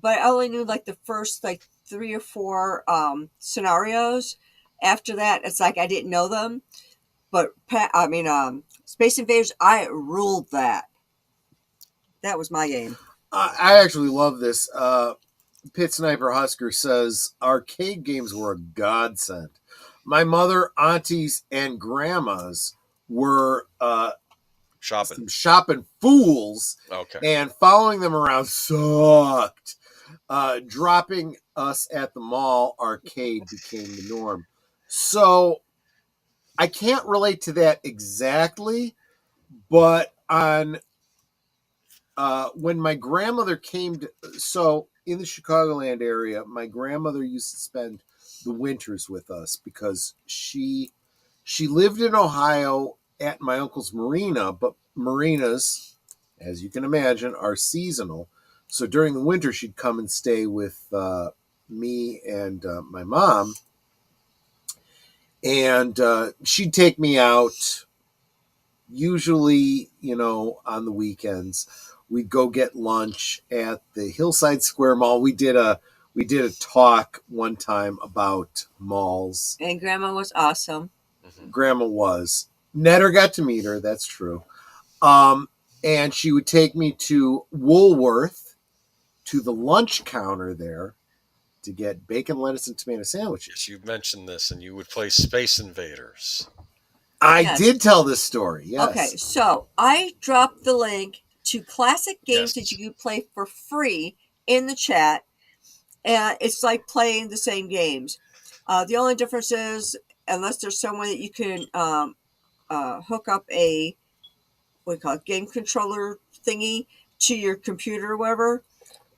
but I only knew like the first like 3 or 4 scenarios. After that, it's like I didn't know them. But Space Invaders, I ruled that. That was my game. I actually love this. PitsnipeHusker says arcade games were a godsend. My mother, aunties, and grandmas were some shopping fools, and following them around sucked. Dropping us at the mall arcade became the norm. So I can't relate to that exactly, but on when my grandmother came to, so in the Chicagoland area, my grandmother used to spend the winters with us because she lived in Ohio at my uncle's marina, but marinas, as you can imagine, are seasonal. So during the winter, she'd come and stay with me and my mom, and she'd take me out. Usually, on the weekends, we'd go get lunch at the Hillside Square Mall. We did a talk one time about malls. And Grandma was awesome. Grandma was. Never got to meet her. That's true. And she would take me to Woolworth, to the lunch counter there, to get bacon, lettuce, and tomato sandwiches. Yes, you mentioned this, and you would play Space Invaders. I did tell this story, yes. Okay, so I dropped the link to classic games that you could play for free in the chat, and it's like playing the same games. The only difference is, unless there's some way that you can hook up a game controller thingy to your computer or whatever,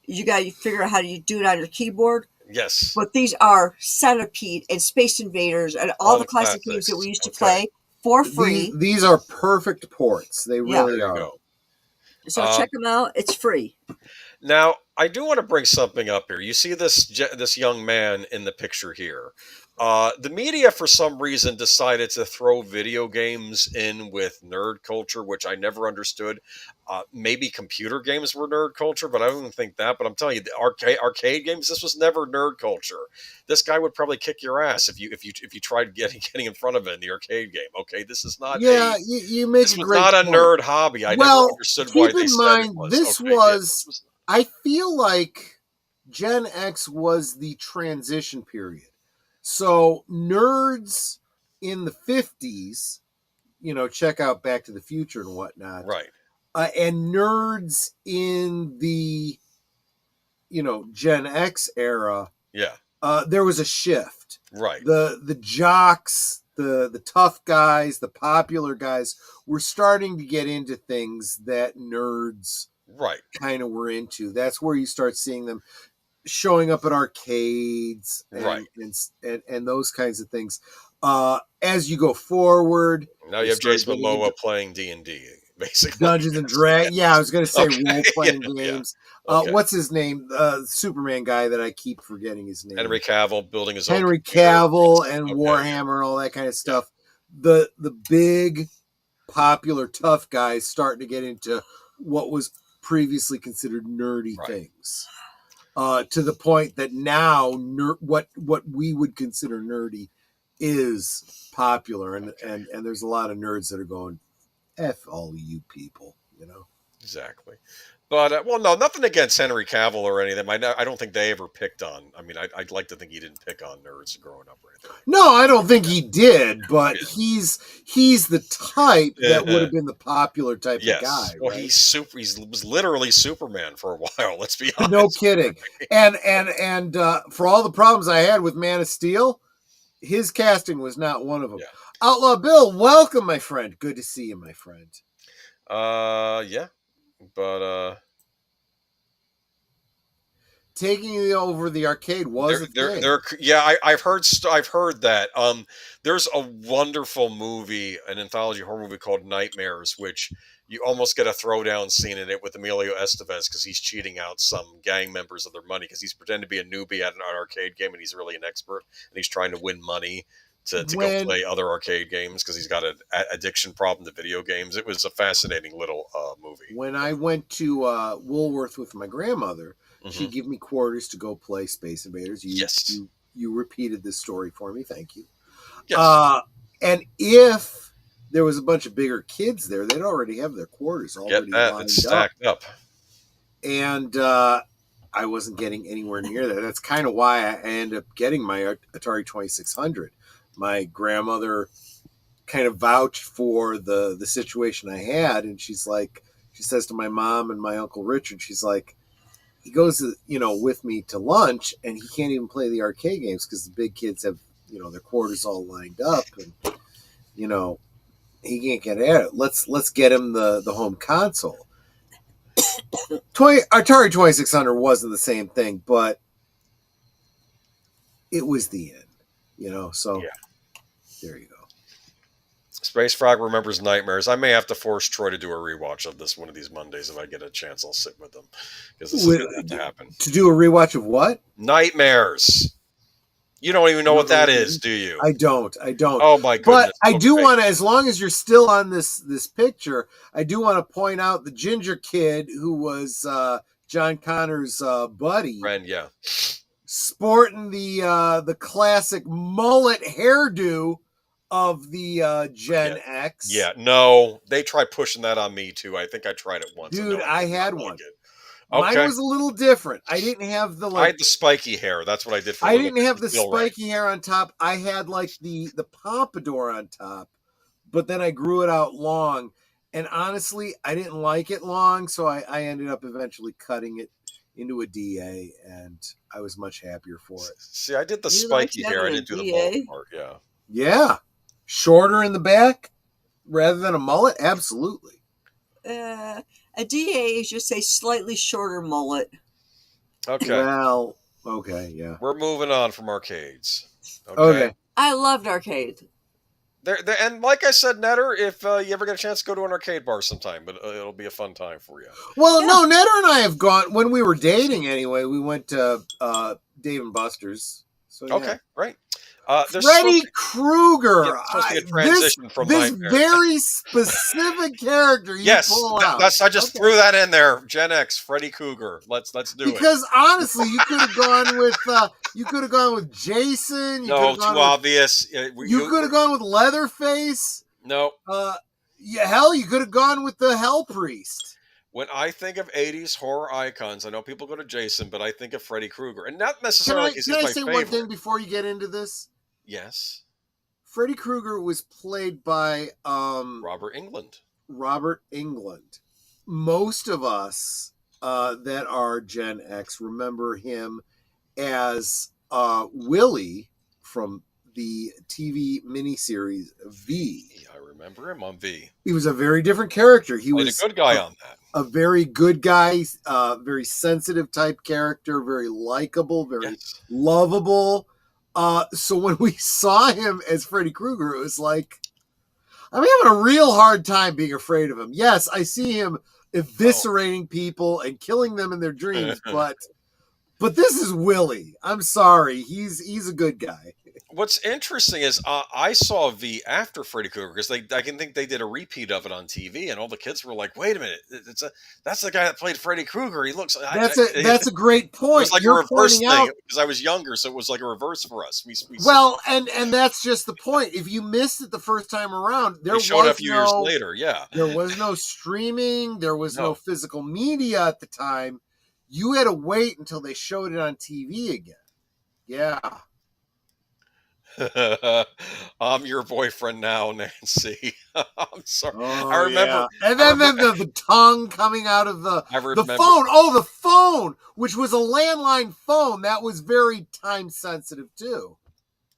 you got to figure out how to do it on your keyboard. Yes. But these are Centipede and Space Invaders and all the classic games that we used to play for free. These are perfect ports. They really are. Go. So check them out. It's free. Now, I do want to bring something up here. You see this young man in the picture here. The media, for some reason, decided to throw video games in with nerd culture, which I never understood. Maybe computer games were nerd culture, but I don't think that. But I'm telling you, the arcade games, this was never nerd culture. This guy would probably kick your ass if you tried getting in front of it in the arcade game. Okay, this is not. Yeah, you make this a was great not point. a nerd hobby. I never understood why they said it was. This was. I feel like Gen X was the transition period. So nerds in the 50s, check out Back to the Future and whatnot. Right. And nerds in the, Gen X era. Yeah. There was a shift. Right. The jocks, the tough guys, the popular guys were starting to get into things that nerds kind of were into. That's where you start seeing them showing up at arcades and those kinds of things. As you go forward, now you have Jason Momoa playing D&D, basically. Dungeons and Dragons. Yeah, I was going to say role-playing games. Yeah. Okay. What's his name? Superman guy that I keep forgetting his name. Henry Cavill building his own. Henry Cavill and Warhammer and all that kind of stuff. Yeah. The big, popular, tough guys starting to get into what was previously considered nerdy things. To the point that now what we would consider nerdy is popular, and there's a lot of nerds that are going, F all you people, Exactly. But, no, nothing against Henry Cavill or any of them. I don't think they ever picked on. I mean, I'd like to think he didn't pick on nerds growing up or anything. No, I don't think he did, but he's the type that would have been the popular type of guy. Well, right? He was literally Superman for a while. Let's be honest. No kidding. And for all the problems I had with Man of Steel, his casting was not one of them. Yeah. Outlaw Bill, welcome, my friend. Good to see you, my friend. Yeah. But taking over the arcade was a thing. Yeah, I've heard that. There's a wonderful movie, an anthology horror movie called Nightmares, which you almost get a throwdown scene in it with Emilio Estevez because he's cheating out some gang members of their money because he's pretending to be a newbie at an arcade game and he's really an expert and he's trying to win money to go play other arcade games because he's got an addiction problem to video games. It was a fascinating little movie. When I went to Woolworth with my grandmother, she'd give me quarters to go play Space Invaders. You repeated this story for me. Thank you. Yes. And if there was a bunch of bigger kids there, they'd already have their quarters already lined stacked up. And I wasn't getting anywhere near that. That's kind of why I ended up getting my Atari 2600. My grandmother kind of vouched for the situation I had, and she says to my mom and my Uncle Richard, she's like, he goes, with me to lunch, and he can't even play the arcade games because the big kids have, their quarters all lined up, and he can't get at it. Let's get him the home console. Atari 2600 wasn't the same thing, but it was the end. So there you go. Space Frog remembers Nightmares. I may have to force Troy to do a rewatch of this one of these Mondays if I get a chance. I'll sit with him because this is going to have to happen. To do a rewatch of what? Nightmares. You don't even know what that is, do you? I don't. Oh my goodness! But I do want to, as long as you're still on this picture, I do want to point out the ginger kid who was John Connor's buddy. Friend, yeah. Sporting the classic mullet hairdo of the Gen X. Yeah, no, they tried pushing that on me too. I think I tried it once. Dude, I had one. Mine was a little different. I didn't have I had the spiky hair. That's what I did for I didn't have the spiky hair on top. I had like the pompadour on top, but then I grew it out long. And honestly, I didn't like it long, so I ended up eventually cutting it into a DA, and I was much happier for it. See, I did the spiky hair. I didn't do the mullet part. Yeah. Yeah. Shorter in the back rather than a mullet? Absolutely. A DA is just a slightly shorter mullet. Okay. Well, okay, yeah. We're moving on from arcades. Okay. I loved arcades. And like I said, Netter, if you ever get a chance, go to an arcade bar sometime, but it'll be a fun time for you. Well, no, Netter and I have gone, when we were dating anyway, we went to Dave & Buster's. So, okay, right. Freddy Krueger. This very specific character you pull out. I just threw that in there. Gen X, Freddy Krueger. Let's do it. Because honestly, you could have gone with Jason. No, too obvious. You could have gone with Leatherface. No. Hell, you could have gone with the Hell Priest. When I think of 80s horror icons, I know people go to Jason, but I think of Freddy Krueger. And not necessarily because he's my favorite. Can I say one thing before you get into this? Yes. Freddy Krueger was played by Robert Englund. Most of us that are Gen X remember him as Willie from the TV miniseries V. I remember him on V. He was a very different character. He was a good guy on that. A very good guy, very sensitive type character, very likable, very lovable. So when we saw him as Freddy Krueger, it was like, I'm having a real hard time being afraid of him. Yes, I see him eviscerating people and killing them in their dreams, but this is Willie. I'm sorry. He's a good guy. What's interesting is I saw V after Freddy Krueger because I can think they did a repeat of it on TV, and all the kids were like, "Wait a minute, that's the guy that played Freddy Krueger. He looks." That's a great point. It was like a reverse thing because I was younger, so it was like a reverse for us. And that's just the point. If you missed it the first time around, there showed up a few years later. Yeah, there was no streaming. There was no physical media at the time. You had to wait until they showed it on TV again. Yeah. I'm your boyfriend now, Nancy. I'm sorry. Oh, I remember. Yeah. And then the tongue coming out of the phone. Oh, the phone, which was a landline phone. That was very time sensitive too.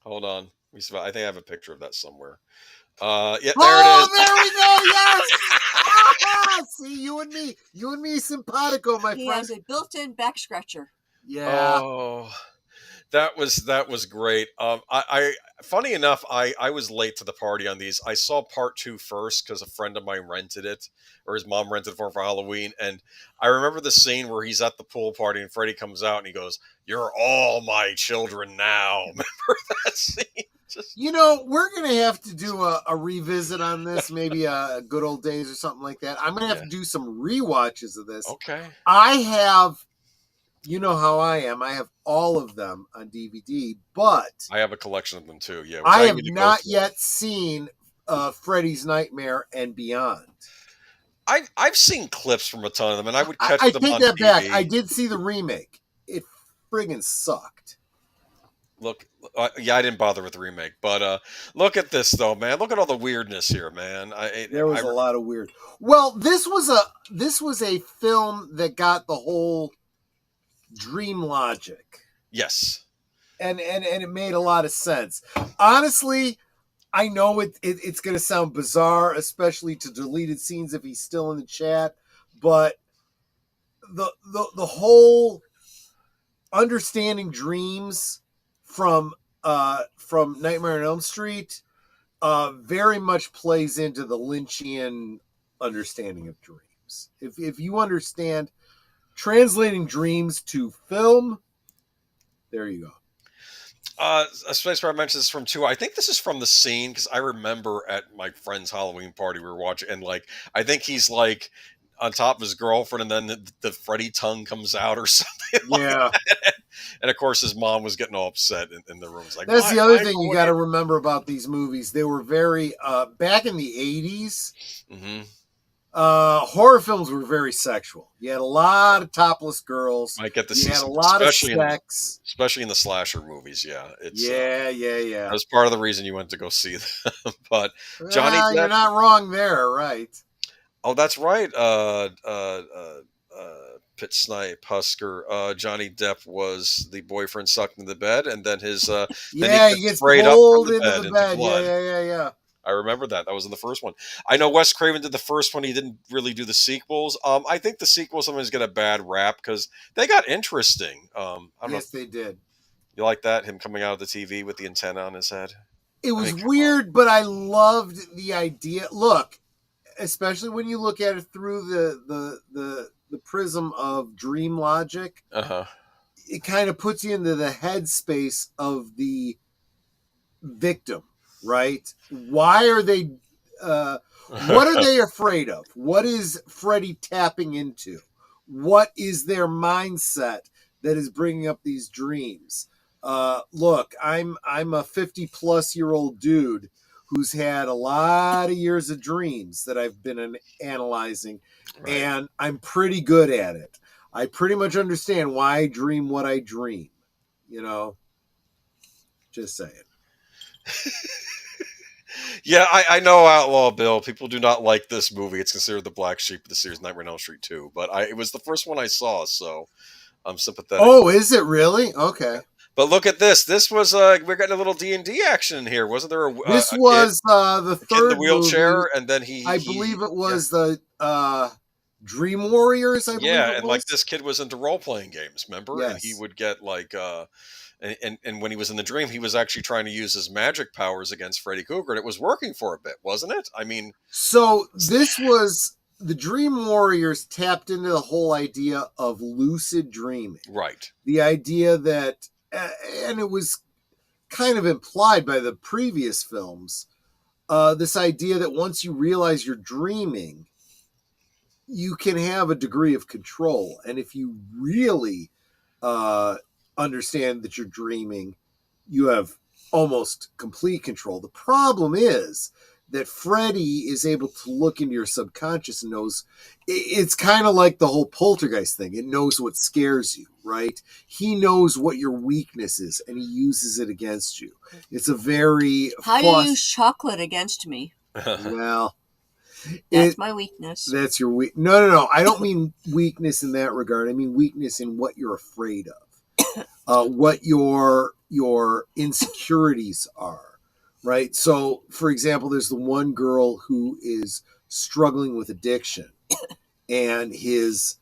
Hold on. I think I have a picture of that somewhere. Yeah, there it is. Oh, there we go. Yes. See, you and me simpatico, my friend. He has a built-in back scratcher. Yeah. Oh, that was great. I funny enough, I was late to the party on these. I saw part two first because a friend of mine rented it, or his mom rented it for Halloween. And I remember the scene where he's at the pool party and Freddie comes out and he goes, "You're all my children now." Remember that scene? Just We're going to have to do a revisit on this, maybe a Good Old Days or something like that. I'm going to have to do some rewatches of this. okay. I have, you know how I am. I have all of them on DVD, but I have a collection of them too. Yeah, which I have need to go not through. yet seen Freddy's Nightmare and Beyond. I've seen clips from a ton of them, and I would catch I them take on that TV. back. I did see the remake. It friggin' sucked. Look, yeah, I didn't bother with the remake, but look at this though, man. Look at all the weirdness here, man. There was a lot of weird. Well, this was a film that got the whole dream logic, yes. and it made a lot of sense. Honestly, I know it's going to sound bizarre, especially to deleted scenes if he's still in the chat, but the whole understanding dreams from Nightmare on Elm Street very much plays into the Lynchian understanding of dreams. If you understand translating dreams to film, there you go. A space where I mentioned this from too. I think this is from the scene because I remember at my friend's Halloween party we were watching, and I think he's on top of his girlfriend, and then the Freddy tongue comes out or something. Yeah. And of course, his mom was getting all upset in the room. That's the other thing you got to remember about these movies. They were very back in the 80s. Mm-hmm. Horror films were very sexual. You had a lot of topless girls. Might get to you see had some, a lot of especially sex, especially in the slasher movies. Yeah, it's yeah. That was part of the reason you went to go see them. But Johnny Depp, you're not wrong there, right? Oh, that's right. PitsnipeHusker. Johnny Depp was the boyfriend sucked in the bed, and then his then he gets sprayed pulled up into the bed. blood. Yeah. I remember that. That was in the first one. I know Wes Craven did the first one. He didn't really do the sequels. I think the sequels sometimes get a bad rap because they got interesting. They did. You like that? Him coming out of the TV with the antenna on his head? It was weird, but I loved the idea. Look, especially when you look at it through the prism of dream logic, it kind of puts you into the headspace of the victim, right? Why are they what are they afraid of? What is Freddy tapping into? What is their mindset that is bringing up these dreams? Look, I'm a 50-plus-year-old dude who's had a lot of years of dreams that I've been analyzing, and I'm pretty good at it. I pretty much understand why I dream what I dream. Just saying. Yeah, I know Outlaw Bill. People do not like this movie. It's considered the black sheep of the series Nightmare on Elm Street 2. But it was the first one I saw, so I'm sympathetic. Oh, is it really? Okay. But look at this. This was we're getting a little D&D action in here. Wasn't there this was the third kid in the wheelchair, movie. And then I believe it was the Dream Warriors, I believe it was. This kid was into role-playing games, remember? Yes. And he would get and when he was in the dream, he was actually trying to use his magic powers against Freddy Krueger, and it was working for a bit, wasn't it? I mean, so this was the Dream Warriors tapped into the whole idea of lucid dreaming, right? The idea that, and it was kind of implied by the previous films, this idea that once you realize you're dreaming, you can have a degree of control, and if you really understand that you're dreaming, you have almost complete control. The problem is that Freddy is able to look into your subconscious and knows. It's kind of like the whole poltergeist thing. It knows what scares you, right? He knows what your weakness is, and he uses it against you. It's a very How do you use chocolate against me? Well, that's my weakness. That's your weak. No. I don't mean weakness in that regard. I mean weakness in what you're afraid of. What your insecurities are, right? So, for example, there's the one girl who is struggling with addiction, and his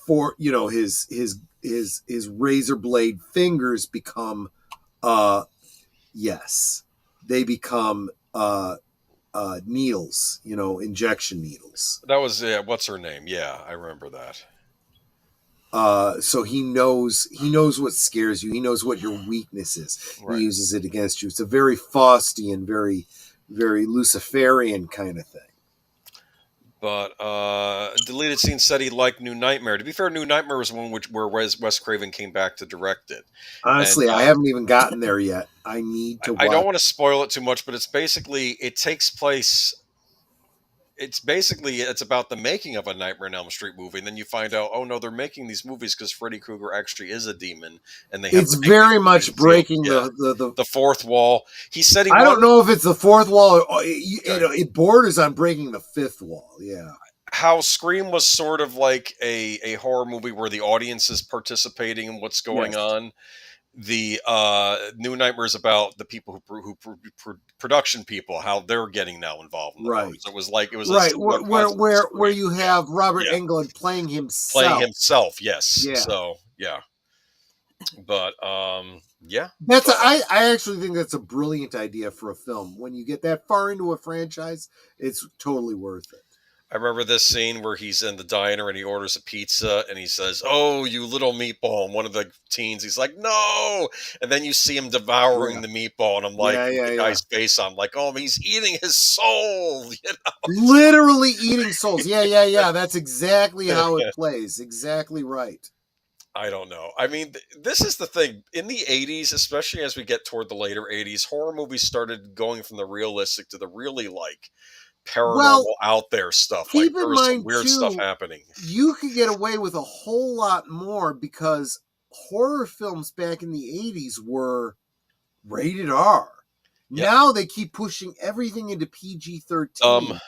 for his razor blade fingers become they become needles, injection needles. That was what's her name? Yeah, I remember that. So he knows what scares you. He knows what your weakness is. Right. He uses it against you. It's a very Faustian, very, very Luciferian kind of thing. But deleted scene said he liked New Nightmare. To be fair, New Nightmare was one where Wes Craven came back to direct it. Honestly, I haven't even gotten there yet. I need to watch. I don't want to spoil it too much, but it takes place. It's about the making of a Nightmare on Elm Street movie, and then you find out, oh no, they're making these movies because Freddy Krueger actually is a demon, and they have it's very much breaking the fourth wall. He said I don't know if it's the fourth wall. Or, it borders on breaking the fifth wall. Yeah. How Scream was sort of like a horror movie where the audience is participating in what's going on. The New Nightmare is about the people who production people, how they're getting now involved in the movies. It was where you have Robert Englund playing himself. Yes. Yeah. So but that's I actually think that's a brilliant idea for a film. When you get that far into a franchise, it's totally worth it. I remember this scene where he's in the diner and he orders a pizza and he says, "Oh, you little meatball." And one of the teens, he's like, "No." And then you see him devouring the meatball. And I'm like, the guy's face, I'm like, oh, he's eating his soul. Literally eating souls. Yeah. That's exactly how it plays. Exactly right. I don't know. I mean, this is the thing. In the 80s, especially as we get toward the later 80s, horror movies started going from the realistic to the really paranormal out there stuff. Keep there in was mind, some weird stuff happening. You could get away with a whole lot more because horror films back in the 80s were rated R. Yep. Now they keep pushing everything into PG-13.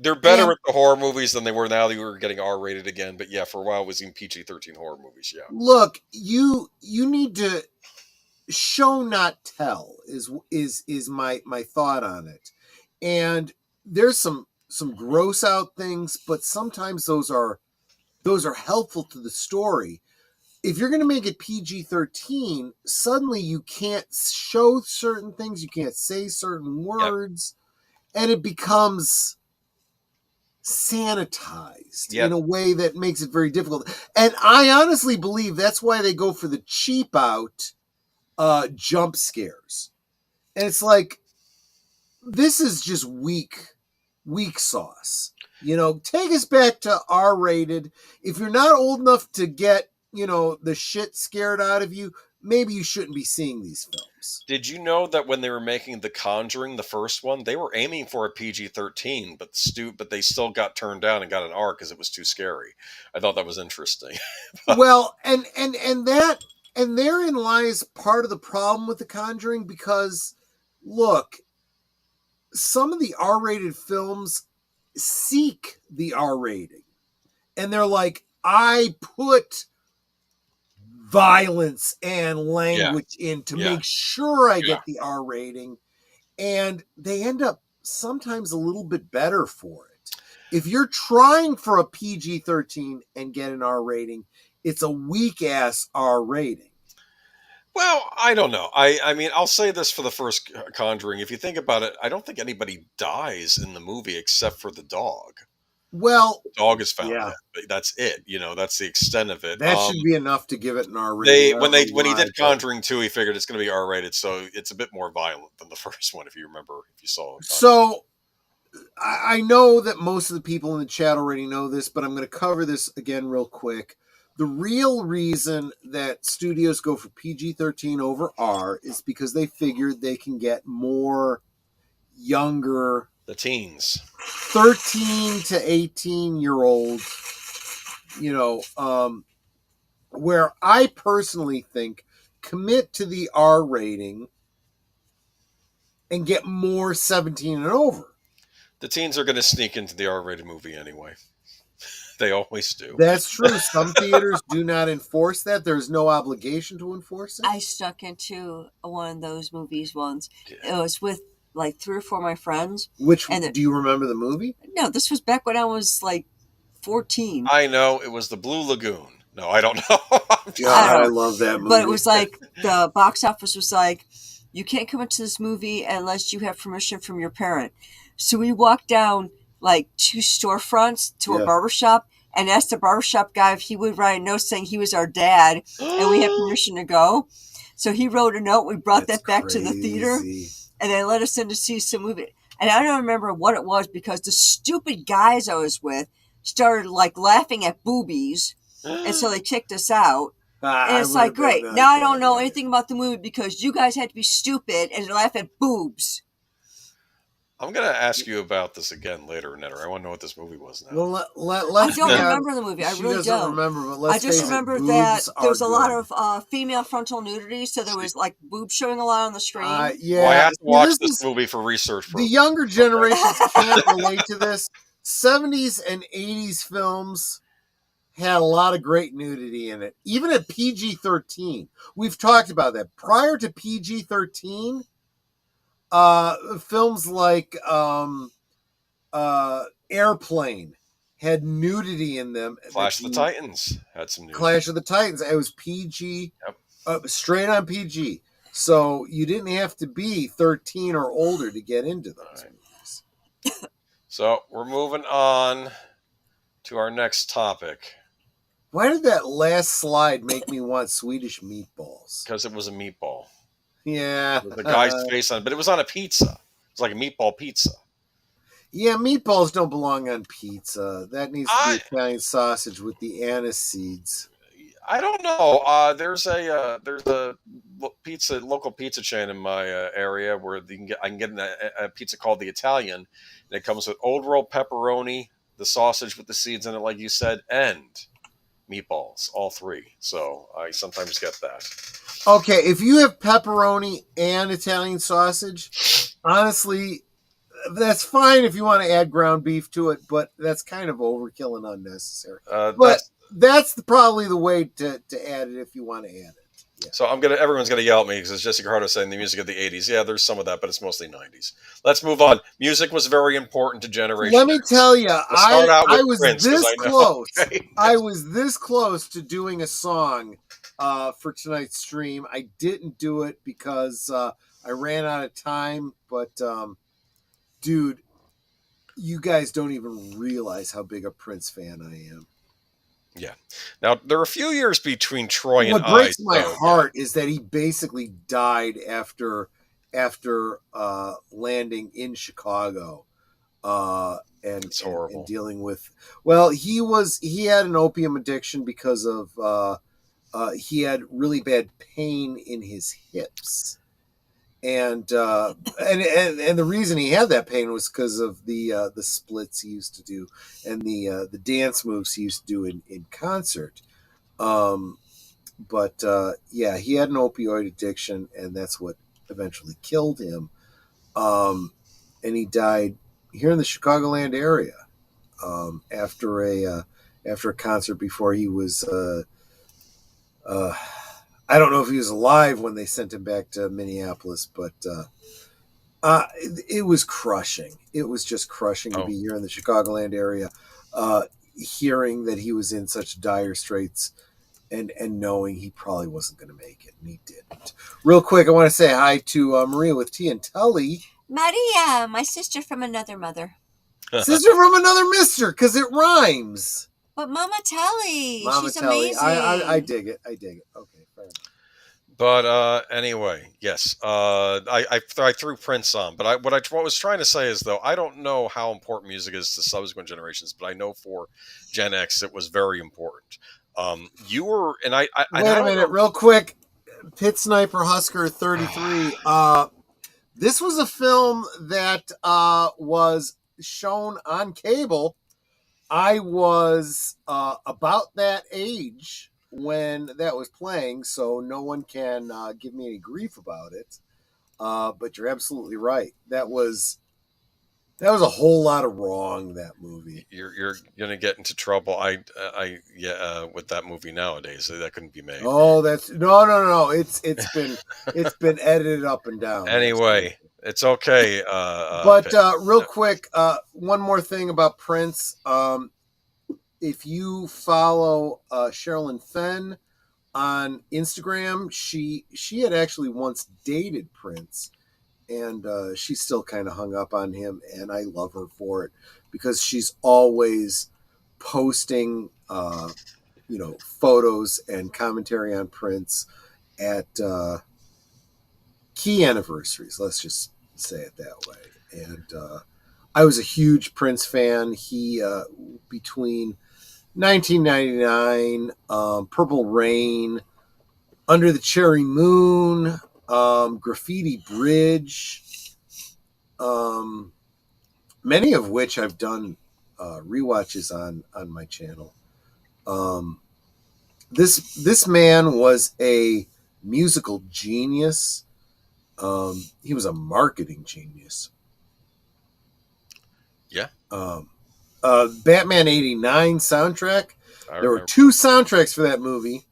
They're better at the horror movies than they were now. They were getting R-rated again, but for a while it was in PG-13 horror movies. Yeah. Look, you need to show not tell is my thought on it, and there's some gross out things, but sometimes those are helpful to the story. If you're going to make it PG-13, suddenly you can't show certain things, you can't say certain words, and it becomes sanitized in a way that makes it very difficult. And I honestly believe that's why they go for the cheap out jump scares. And it's like, this is just weak sauce. Take us back to R-rated. If you're not old enough to get, the shit scared out of you, maybe you shouldn't be seeing these films. Did you know that when they were making The Conjuring, the first one, they were aiming for a PG-13, but they still got turned down and got an R because it was too scary. I thought that was interesting. Well, and therein lies part of the problem with The Conjuring, because look, some of the R-rated films seek the R rating, and they're like, I put violence and language in to make sure I get the R rating, and they end up sometimes a little bit better for it. If you're trying for a PG-13 and get an R rating, it's a weak ass R rating. Well, I don't know. I mean, I'll say this for the first Conjuring. If you think about it, I don't think anybody dies in the movie except for the dog. Well, the dog is found dead. That's it. That's the extent of it. That should be enough to give it an R rating. When he did Conjuring 2, he figured it's going to be R rated, so it's a bit more violent than the first one. If you saw it. So I know that most of the people in the chat already know this, but I'm going to cover this again real quick. The real reason that studios go for PG-13 over R is because they figured they can get more younger, the teens, 13 to 18-year-old, where I personally think commit to the R rating and get more 17 and over. The teens are going to sneak into the R-rated movie anyway. They always do. That's true. Some theaters do not enforce that. There's no obligation to enforce it. I stuck into one of those movies once. It was with 3 or 4 of my friends. Do you remember the movie? No, this was back when I was 14. I know it was the Blue Lagoon. No, I don't know. God, I love that movie. But it was like the box office was like, you can't come into this movie unless you have permission from your parent. So we walked down like 2 storefronts to a barbershop and asked the barbershop guy if he would write a note saying he was our dad and we had permission to go. So he wrote a note. We brought that back to the theater and they let us in to see some movie. And I don't remember what it was because the stupid guys I was with started like laughing at boobies. And so they kicked us out. And it's like, great. Now I don't know anything about the movie because you guys had to be stupid and laugh at boobs. I'm going to ask you about this again later, Netter. I want to know what this movie was now. Well, I don't remember the movie. I really don't. Remember, but let's I just remember that there was a lot of female frontal nudity, so there was like boobs showing a lot on the screen. Yeah, well, I have to watch this movie for research. The younger generations can't relate to this. 70s and 80s films had a lot of great nudity in it, even at PG-13. We've talked about that. Prior to PG-13, films like Airplane had nudity in them. Clash of the Titans had some nudity. Clash of the Titans. It was PG, straight on PG. So you didn't have to be 13 or older to get into those movies. So we're moving on to our next topic. Why did that last slide make me want Swedish meatballs? Because it was a meatball. Yeah. With the guy's face on it. But it was on a pizza. It's like a meatball pizza. Yeah, meatballs don't belong on pizza. That needs to be Italian sausage with the anise seeds. I don't know. There's a local pizza chain in my area where I can get a pizza called the Italian. And it comes with old roll pepperoni, the sausage with the seeds in it, like you said, and meatballs, all 3. So I sometimes get that. Okay, if you have pepperoni and Italian sausage, honestly, that's fine if you want to add ground beef to it, but that's kind of overkill and unnecessary. But that's probably the way to add it if you want to add it. Yeah. So everyone's gonna yell at me because Jessica Hardo saying the music of the 80s. Yeah, there's some of that, but it's mostly 90s. Let's move on. Music was very important to generation. Let me tell you, I was Prince, this close. Okay. I was this close to doing a song for tonight's stream. I didn't do it because I ran out of time. But dude, you guys don't even realize how big a Prince fan I am. Yeah. Now, there are a few years between Troy and What breaks my heart is that he basically died after landing in Chicago and dealing with. Well, he had an opium addiction because of he had really bad pain in his hips. And the reason he had that pain was because of the splits he used to do and the dance moves he used to do in concert. But he had an opioid addiction, and that's what eventually killed him. And he died here in the Chicagoland area after a concert before he was. I don't know if he was alive when they sent him back to Minneapolis, but it was crushing. It was just crushing to be here in the Chicagoland area, hearing that he was in such dire straits and knowing he probably wasn't going to make it, and he didn't. Real quick, I want to say hi to Maria with T and Telly. Maria, my sister from another mother. Sister from another mister, because it rhymes. But Mama Telly, she's Telly. amazing. I dig it. Okay, fair enough. But anyway, yes, I threw Prince on. But what I was trying to say is, though, I don't know how important music is to subsequent generations, but I know for Gen X it was very important. You were, and I wait a minute, real quick. PitsnipeHusker 33. This was a film that was shown on cable. I was about that age when that was playing, so no one can give me any grief about it. But you're absolutely right. That was a whole lot of wrong, that movie. You're gonna get into trouble. With that movie nowadays, that couldn't be made. Oh, that's no. It's been edited up and down. Anyway, it's okay. But real quick, one more thing about Prince. if you follow Sherilyn Fenn on Instagram, she had actually once dated Prince, and she's still kind of hung up on him, and I love her for it because she's always posting photos and commentary on Prince at key anniversaries, let's just say it that way. And I was a huge Prince fan. He between 1999, Purple Rain, Under the Cherry Moon, Graffiti Bridge, many of which I've done rewatches on my channel. This man was a musical genius. He was a marketing genius. Yeah. Batman '89 soundtrack. There were 2 soundtracks for that movie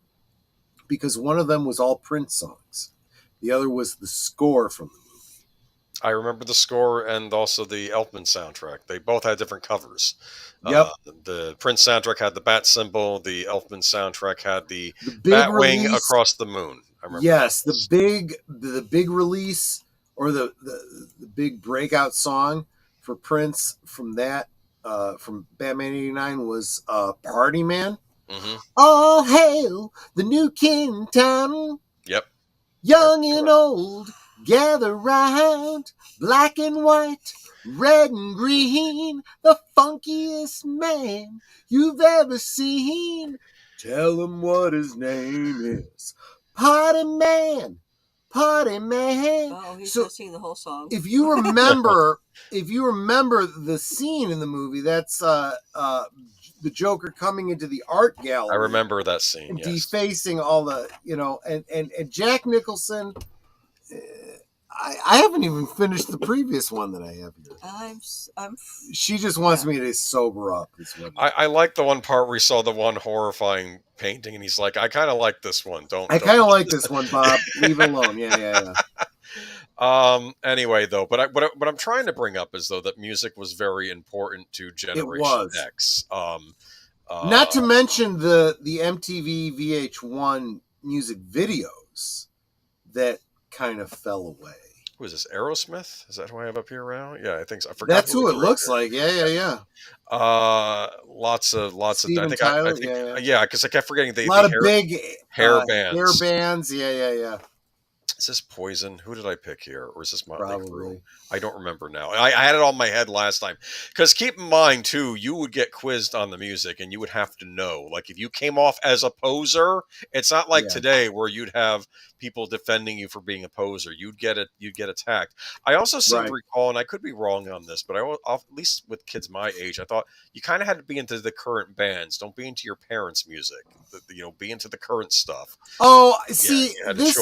because one of them was all Prince songs. The other was the score from the movie. I remember the score and also the Elfman soundtrack. They both had different covers. Yep. The Prince soundtrack had the bat symbol. The Elfman soundtrack had the big bat wing release, across the moon. I remember. Yes, the big release or the big breakout song for Prince from that from Batman '89 was Party Man. Mm-hmm. All hail the new king in town. Yep. Young and old, gather round, black and white, red and green, the funkiest man you've ever seen. Tell him what his name is. Party Man. Party Man. Oh, he's just singing the whole song. If you remember the scene in the movie, that's the Joker coming into the art gallery. I remember that scene. And yes. defacing all the, and Jack Nicholson. I haven't even finished the previous one that I have here. She just wants me to sober up. I like the one part where he saw the one horrifying painting, and he's like, "I kind of like this one. I kind of like this one, Bob. Leave it alone." Yeah. Anyway, though, but what I'm trying to bring up is though that music was very important to Generation X. Not to mention the MTV VH1 music videos that kind of fell away. Who is this? Aerosmith? Is that who I have up here around? Yeah, I think so. I forgot. That's who it looks like. Yeah. Lots of. Steven Tyler, I think, yeah, because I kept forgetting a lot of big hair bands. Hair bands, yeah. Is this Poison? Who did I pick here? Or is this Motley Crue? I don't remember now. I had it on my head last time. Because keep in mind, too, you would get quizzed on the music and you would have to know. Like, if you came off as a poser, it's not like today where you'd have people defending you for being a poser. You'd get attacked. I also seem to recall, and I could be wrong on this, but at least with kids my age, I thought you kind of had to be into the current bands. Don't be into your parents' music. Be into the current stuff. Oh, see, this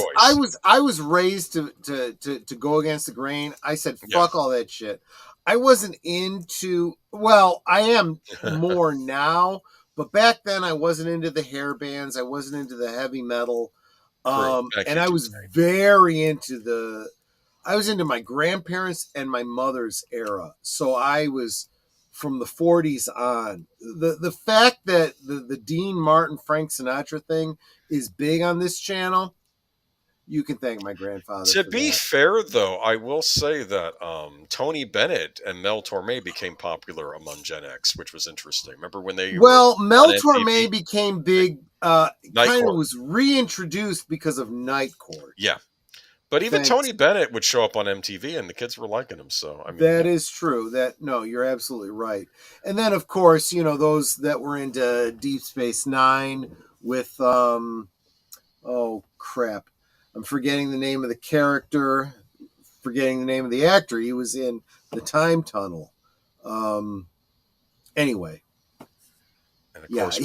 I was raised to go against the grain. I said, fuck all that shit. I wasn't into, well, I am more now, but back then I wasn't into the hair bands. I wasn't into the heavy metal. And I was very into my grandparents and my mother's era. So I was from the 40s on. The fact that the Dean Martin, Frank Sinatra thing is big on this channel, you can thank my grandfather. To be fair, though, I will say that Tony Bennett and Mel Torme became popular among Gen X, which was interesting. Remember when they Mel Torme became big, kind of was reintroduced because of Night Court. Yeah. But even Tony Bennett would show up on MTV and the kids were liking him. So I mean, that is true. You're absolutely right. And then of course, those that were into Deep Space Nine with oh crap. I'm forgetting the name of the character, forgetting the name of the actor. He was in The Time Tunnel. Anyway. And of course,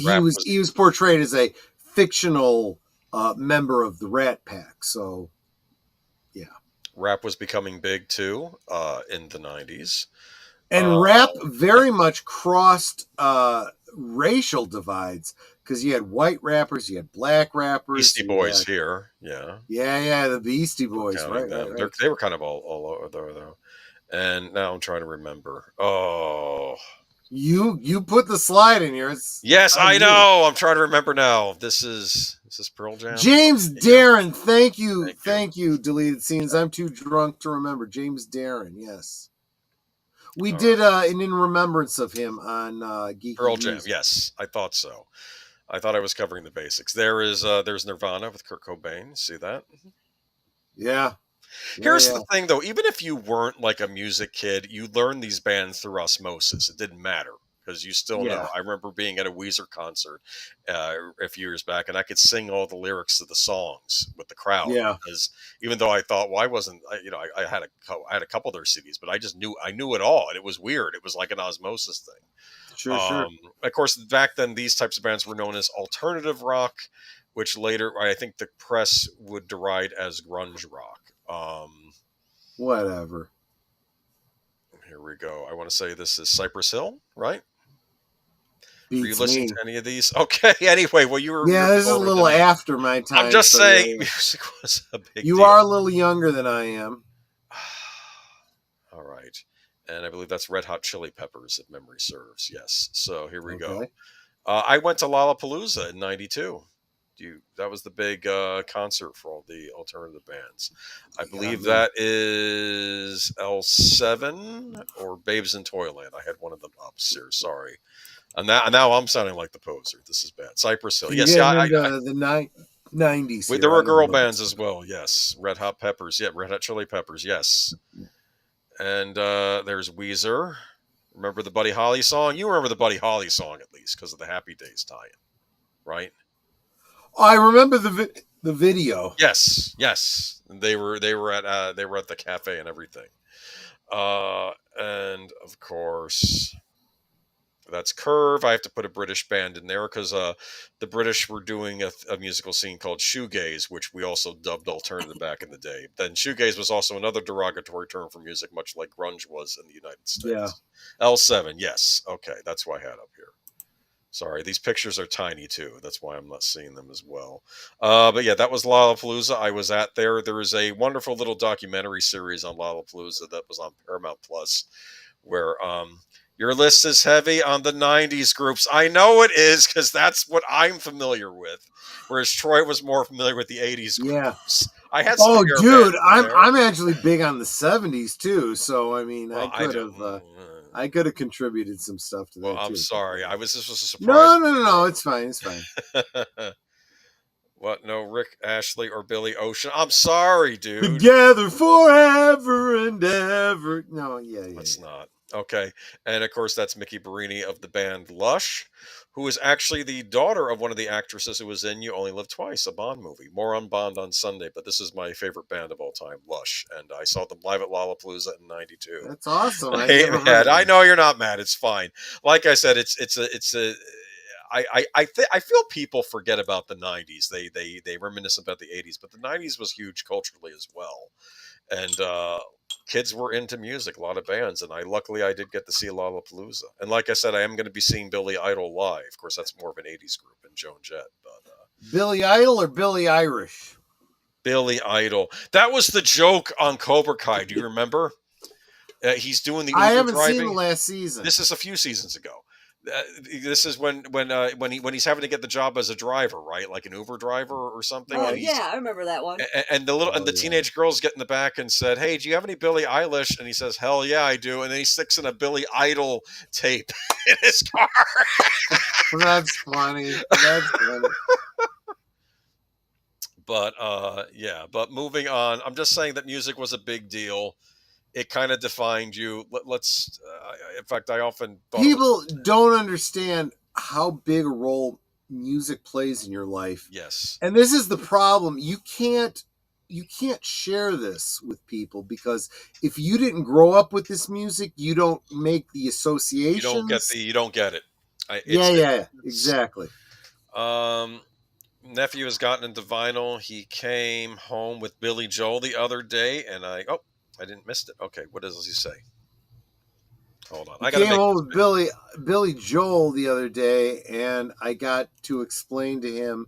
he was portrayed as a fictional member of the Rat Pack. So, yeah. Rap was becoming big too in the 90s. And rap very much crossed racial divides. Because you had white rappers, you had black rappers. Beastie Boys here, yeah. Yeah, the Beastie Boys, right. They were kind of all over there, though. And now I'm trying to remember. Oh, You put the slide in here. Yes, I know. I'm trying to remember now. Is this Pearl Jam? James Darren, thank you. Thank you. Deleted scenes. I'm too drunk to remember. James Darren, yes. We did an in remembrance of him on Geeky Pearl Jam. Music. Yes, I thought so. I thought I was covering the basics. There's Nirvana with Kurt Cobain. See that? Yeah. Here's the thing, though. Even if you weren't like a music kid, you learned these bands through osmosis. It didn't matter because you still know. I remember being at a Weezer concert a few years back, and I could sing all the lyrics to the songs with the crowd. Yeah. Because even though I thought, well, I wasn't, I had a couple of their CDs, but I knew it all, and it was weird. It was like an osmosis thing. Sure. Of course, back then, these types of bands were known as alternative rock, which later I think the press would deride as grunge rock. Whatever. Here we go. I want to say this is Cypress Hill, right? Were you Beats listening me. to any of these? Okay. Anyway, well, you were. Yeah, you're this is a older little than me. after my time. I'm just so saying, yeah. music was a big You deal. are a little younger than I am. All right. And I believe that's Red Hot Chili Peppers, if memory serves. Yes. So here we go. I went to Lollapalooza in '92. That was the big concert for all the alternative bands. I believe that is L7 or Babes in Toyland. I had one of them up here. Sorry. And now I'm sounding like the poser. This is bad. Cypress Hill. Yes, the 90s. There were girl bands as well. Yes. Red Hot Peppers. Yeah, Red Hot Chili Peppers. Yes. And there's Weezer. Remember the Buddy Holly song? You remember the Buddy Holly song at least because of the Happy Days tie-in, right? Oh, I remember the video. Yes. They were at the cafe and everything. And of course, that's Curve. I have to put a British band in there because the British were doing a musical scene called shoegaze, which we also dubbed alternative back in the day. Then shoegaze was also another derogatory term for music, much like grunge was in the United States. Yeah. L7, yes. Okay, that's what I had up here. Sorry, these pictures are tiny too. That's why I'm not seeing them as well. But yeah, that was Lollapalooza. I was at there. There is a wonderful little documentary series on Lollapalooza that was on Paramount Plus, where your list is heavy on the '90s groups. I know it is because that's what I'm familiar with, whereas Troy was more familiar with the '80s groups. Yeah. I had. Oh, dude, I'm actually big on the '70s too. So I mean, well, I could have contributed some stuff to that. Well, I'm too. sorry. This was a surprise. No. It's fine. What? No, Rick Ashley or Billy Ocean? I'm sorry, dude. Together forever and ever. No, yeah. It's not. Okay. And of course, that's Mickey Barini of the band Lush, who is actually the daughter of one of the actresses who was in You Only Live Twice, a Bond movie. More on Bond on Sunday, but this is my favorite band of all time, Lush. And I saw them live at Lollapalooza in '92. That's awesome. I know you're not mad. It's fine. Like I said, I feel people forget about the '90s. They reminisce about the '80s, but the '90s was huge culturally as well. And kids were into music, a lot of bands, and luckily I did get to see Lollapalooza. And like I said, I am going to be seeing Billy Idol live. Of course, that's more of an '80s group and Joan Jett. But Billy Idol or Billy Irish? Billy Idol. That was the joke on Cobra Kai. Do you remember? He's doing the Uber I haven't driving. seen the last season. This is a few seasons ago. This is when he's having to get the job as a driver, right? Like an Uber driver or something. Oh yeah, I remember that one. And the teenage girls get in the back and said, "Hey, do you have any Billie Eilish?" And he says, "Hell yeah, I do." And then he sticks in a Billy Idol tape in his car. That's funny. But But moving on, I'm just saying that music was a big deal. It kind of defined you. In fact, I often people don't understand how big a role music plays in your life. Yes, and this is the problem. You can't share this with people because if you didn't grow up with this music, you don't make the associations. You don't get it. Exactly. Nephew has gotten into vinyl. He came home with Billy Joel the other day, and I didn't miss it. Okay, what does he say? Hold on. I came home with Billy Joel the other day, and I got to explain to him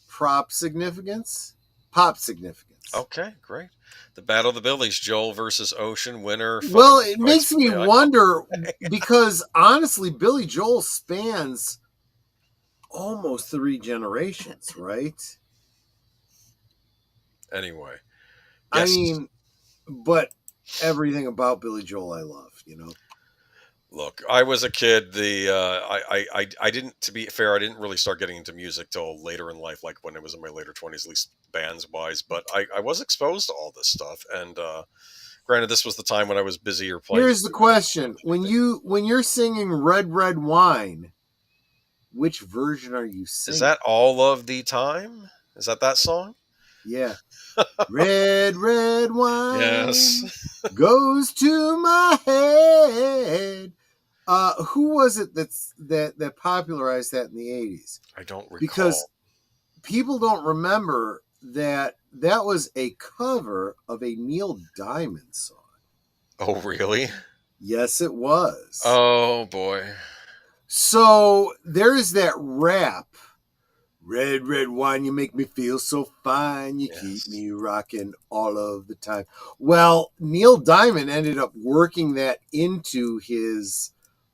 prop significance. pop significance. Okay, great. The Battle of the Billies, Joel versus Ocean, winner. Well, it fights makes for me the icon. wonder because honestly, Billy Joel spans almost 3 generations, right? Anyway, I yes. mean, but everything about Billy Joel I love, you know. Look, I was a kid. I didn't. To be fair, I didn't really start getting into music till later in life, like when I was in my later 20s, at least bands wise. But I was exposed to all this stuff, and granted, this was the time when I was busier playing. Here's the question: when you're singing "Red Red Wine," which version are you singing? Is that All of the Time? Is that song? Yeah. Red red wine Yes. goes to my head. Who was it that popularized that in the 80s? I don't recall. Because people don't remember that was a cover of a Neil Diamond song. Oh, really? Yes, it was. Oh, boy. So there's that rap. Red, red wine, you make me feel so fine. You keep me rocking all of the time. Well, Neil Diamond ended up working that into his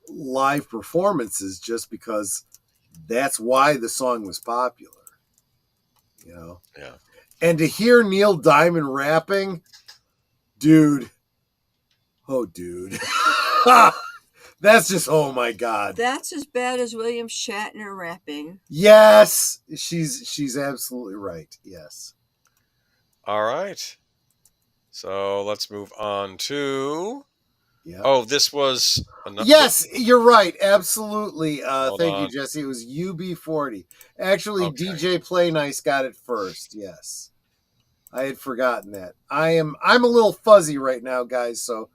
live performances just because that's why the song was popular. You know? Yeah. And to hear Neil Diamond rapping, dude. Oh, dude. That's just, oh my God. That's as bad as William Shatner rapping. Yes, she's absolutely right. Yes. All right. So let's move on to. Yep. Oh, this was another. Yes, you're right. Absolutely. Thank you, on. Jesse. It was UB40. Actually, Okay. DJ Play Nice got it first. Yes. I had forgotten that. I'm a little fuzzy right now, guys, so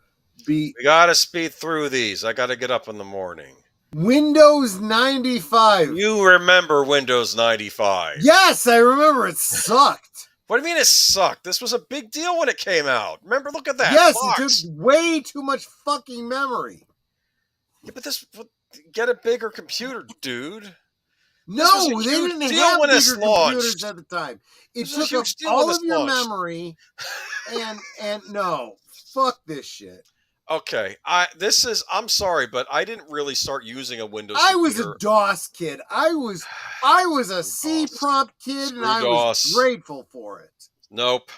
We gotta speed through these. I gotta get up in the morning. Windows 95. You remember Windows 95? Yes, I remember. It sucked. What do you mean it sucked? This was a big deal when it came out. Remember, look at that. Yes, box. it took way too much fucking memory. Yeah, but get a bigger computer, dude. No, they didn't have bigger computers at the time. It took up all of your memory, and no, fuck this shit. Okay, I'm sorry, but I didn't really start using a Windows I computer. was a DOS kid. I was a C prompt kid, and I was grateful for it. Nope.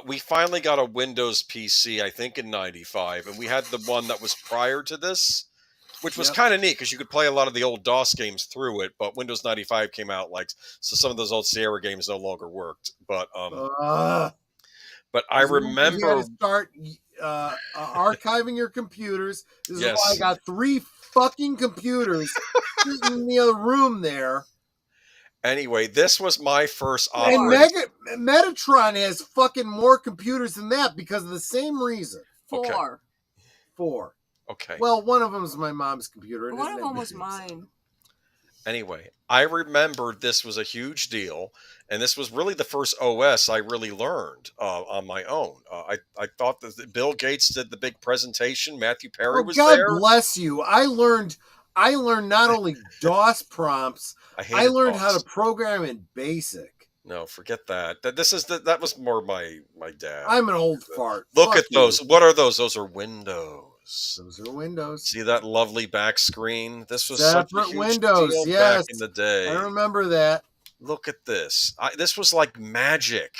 We finally got a Windows PC, I think in 95, and we had the one that was prior to this, which was kind of neat because you could play a lot of the old DOS games through it, but Windows 95 came out, so some of those old Sierra games no longer worked. But I remember you had to start archiving your computers. This is why I got 3 fucking computers in the other room there. Anyway, this was my first operating. And Metatron has fucking more computers than that because of the same reason. 4. 4. Okay. Well, one of them is my mom's computer. And one of them was mine. Anyway, I remembered this was a huge deal, and this was really the first OS I really learned on my own. I thought that Bill Gates did the big presentation. Matthew Perry was there. God bless you. I learned not only DOS prompts, I learned how to program in BASIC. No, forget that. That was more my dad. I'm an old fart. Look at those. What are those? Those are Windows. Those are Windows. See that lovely back screen? This was separate such a huge Windows. deal Yes, back in the day. I remember that. Look at this. This was like magic.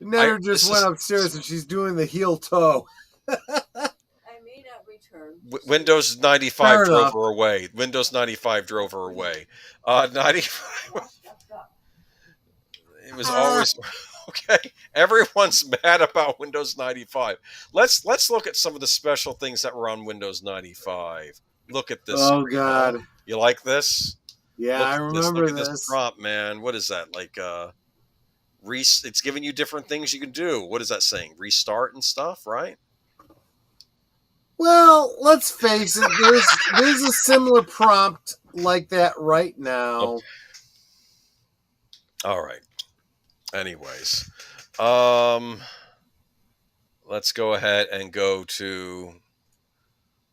Netter just went upstairs and she's doing the heel toe. I may not return. Windows 95 drove her away. Windows 95 drove her away. 95. It was always okay. Everyone's mad about Windows 95. Let's look at some of the special things that were on Windows 95. Look at this. Oh God! You like this? Yeah, I remember this. Look at this prompt, man. What is that? Like it's giving you different things you can do. What is that saying? Restart and stuff, right? Well, let's face it. There's a similar prompt like that right now. Oh. All right. Anyways, let's go ahead and go to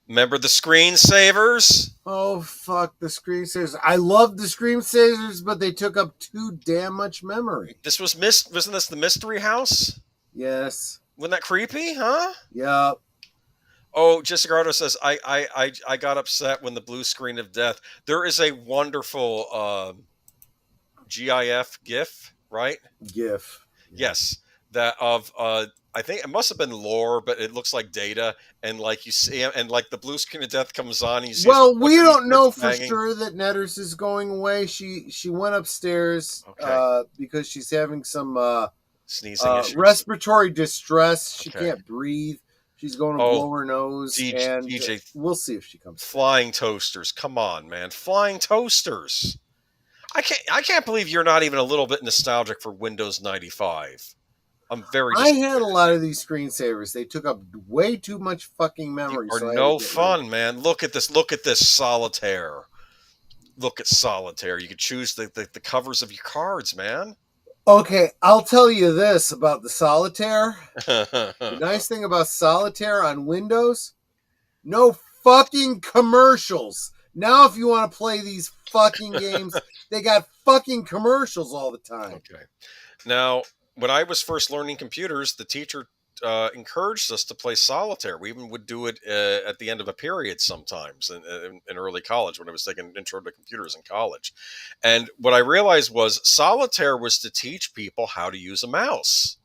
Remember the screensavers? Oh, fuck the screensavers. I love the screensavers, but they took up too damn much memory. This was wasn't this the mystery house? Yes. Wasn't that creepy, huh? Yep. Oh, Jessica Ardo says, I got upset when the blue screen of death. There is a wonderful GIF, right? GIF. Yes. That of I think it must have been lore, but it looks like Data, and like you see him, and like the blue screen of death comes on, and you see. Well, we don't know for sure that Netters is going away. She went upstairs because she's having some sneezing issues. respiratory distress. She can't breathe. She's going to blow her nose, and DJ, we'll see if she comes. Flying toasters, come on, man! Flying toasters. I can't believe you're not even a little bit nostalgic for Windows 95. I'm very. I had a lot of these screensavers. They took up way too much fucking memory. Are no fun, man. Look at this. Look at this Solitaire. Look at Solitaire. You could choose the covers of your cards, man. Okay, I'll tell you this about the Solitaire. The nice thing about Solitaire on Windows, no fucking commercials. Now, if you want to play these fucking games, they got fucking commercials all the time. Okay. Now, when I was first learning computers, the teacher encouraged us to play Solitaire. We even would do it at the end of a period sometimes in early college when I was taking Intro to Computers in college. And what I realized was Solitaire was to teach people how to use a mouse.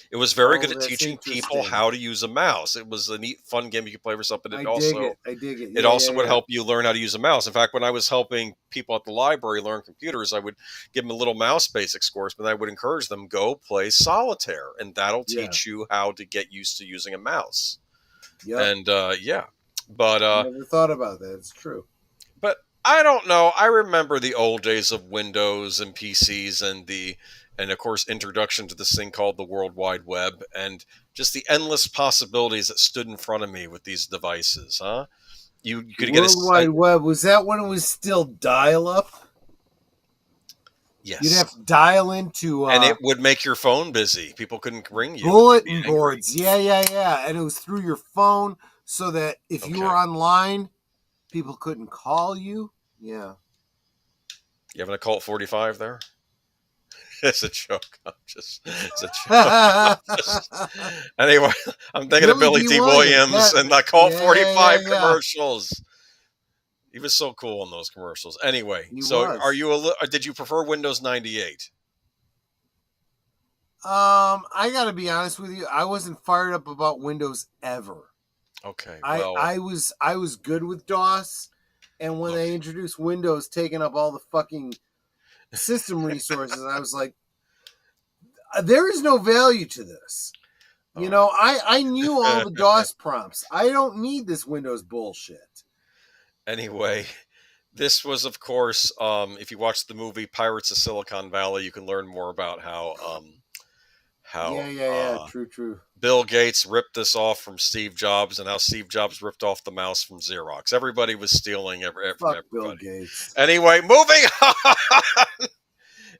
It was very good at teaching people how to use a mouse. It was a neat, fun game you could play for something. I dig it. It also would help you learn how to use a mouse. In fact, when I was helping people at the library learn computers, I would give them a little mouse basics course, but I would encourage them, go play Solitaire, and that'll teach you how to get used to using a mouse. Yep. And but I never thought about that. It's true. But I don't know. I remember the old days of Windows and PCs and of course, introduction to this thing called the World Wide Web, and just the endless possibilities that stood in front of me with these devices, huh? You could get World Wide Web. Was that when it was still dial-up? Yes. You'd have to dial into... and it would make your phone busy. People couldn't ring you. Bulletin boards. Yeah. And it was through your phone, so that if you were online, people couldn't call you. Yeah. You having a Colt 45 there? It's a joke. It's a joke. Anyway, I'm thinking of Billy D. Williams and the Colt 45 commercials. He was so cool in those commercials. Anyway, did you prefer Windows 98? I got to be honest with you. I wasn't fired up about Windows ever. Okay. Well, I was good with DOS, and when they introduced Windows taking up all the fucking system resources, I was like, there is no value to this. You know, I knew all the DOS prompts. I don't need this Windows bullshit. Anyway, this was, of course, if you watch the movie Pirates of Silicon Valley, you can learn more about how true. Bill Gates ripped this off from Steve Jobs, and how Steve Jobs ripped off the mouse from Xerox. Everybody was stealing from everybody. Bill Gates. Anyway, moving on.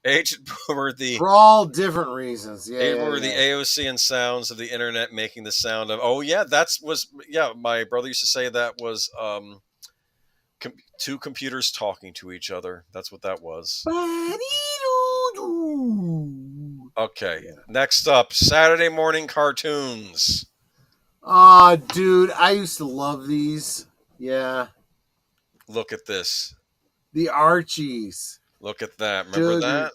Agent Boomer, for all different reasons. The AOC and sounds of the internet making the sound of. My brother used to say that was two computers talking to each other. That's what that was. Okay, next up, Saturday morning cartoons. Dude, I used to love these. Yeah. Look at this. The Archies. Look at that. Remember that?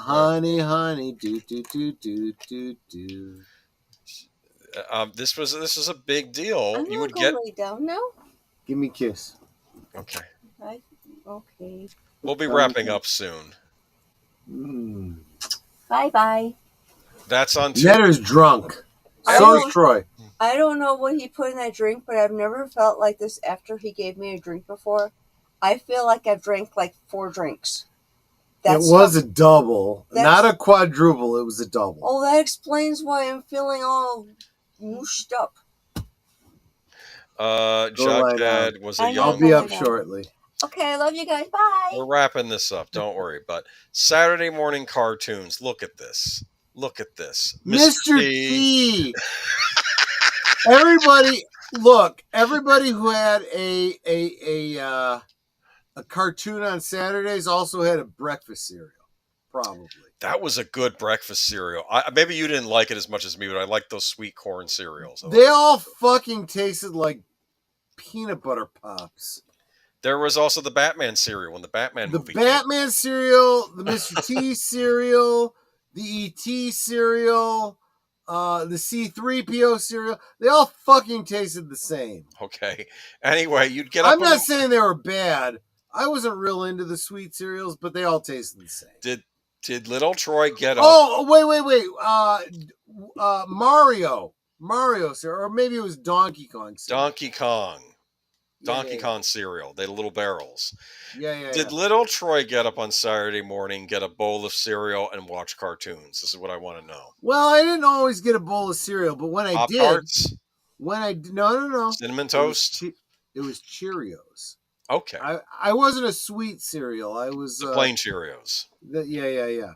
Honey, honey, This was a big deal. You would get lay down now. Give me a kiss. Okay. Okay. We'll be wrapping up soon. Bye. That's on. Netter's drunk. So is Troy. I don't know what he put in that drink, but I've never felt like this after he gave me a drink before. I feel like I've drank like 4 drinks. It was a double, not a quadruple. It was a double. Oh, that explains why I'm feeling all mooshed up. Jugdad was a young... I'll be up shortly. Okay, I love you guys. Bye. We're wrapping this up. Don't worry. But Saturday morning cartoons. Look at this. Look at this. Mr. T. Everybody, look, everybody who had a cartoon on Saturdays also had a breakfast cereal, probably. That was a good breakfast cereal. Maybe you didn't like it as much as me, but I like those sweet corn cereals. They all fucking tasted like peanut butter pops. There was also the Batman cereal when the Batman movie came. Batman cereal, the Mr. T cereal, the E.T. cereal, the C-3PO cereal. They all fucking tasted the same. Okay. Anyway, you'd get up. I'm not saying they were bad. I wasn't real into the sweet cereals, but they all tasted the same. Did little Troy get up? Oh, wait. Mario cereal, or maybe it was Donkey Kong cereal. Donkey Kong cereal. They had little barrels. Yeah. Did little Troy get up on Saturday morning, get a bowl of cereal, and watch cartoons? This is what I want to know. Well, I didn't always get a bowl of cereal, but when I did, Pop-Tarts? No, cinnamon toast. It was Cheerios. Okay. I wasn't a sweet cereal. I was the plain Cheerios. Yeah.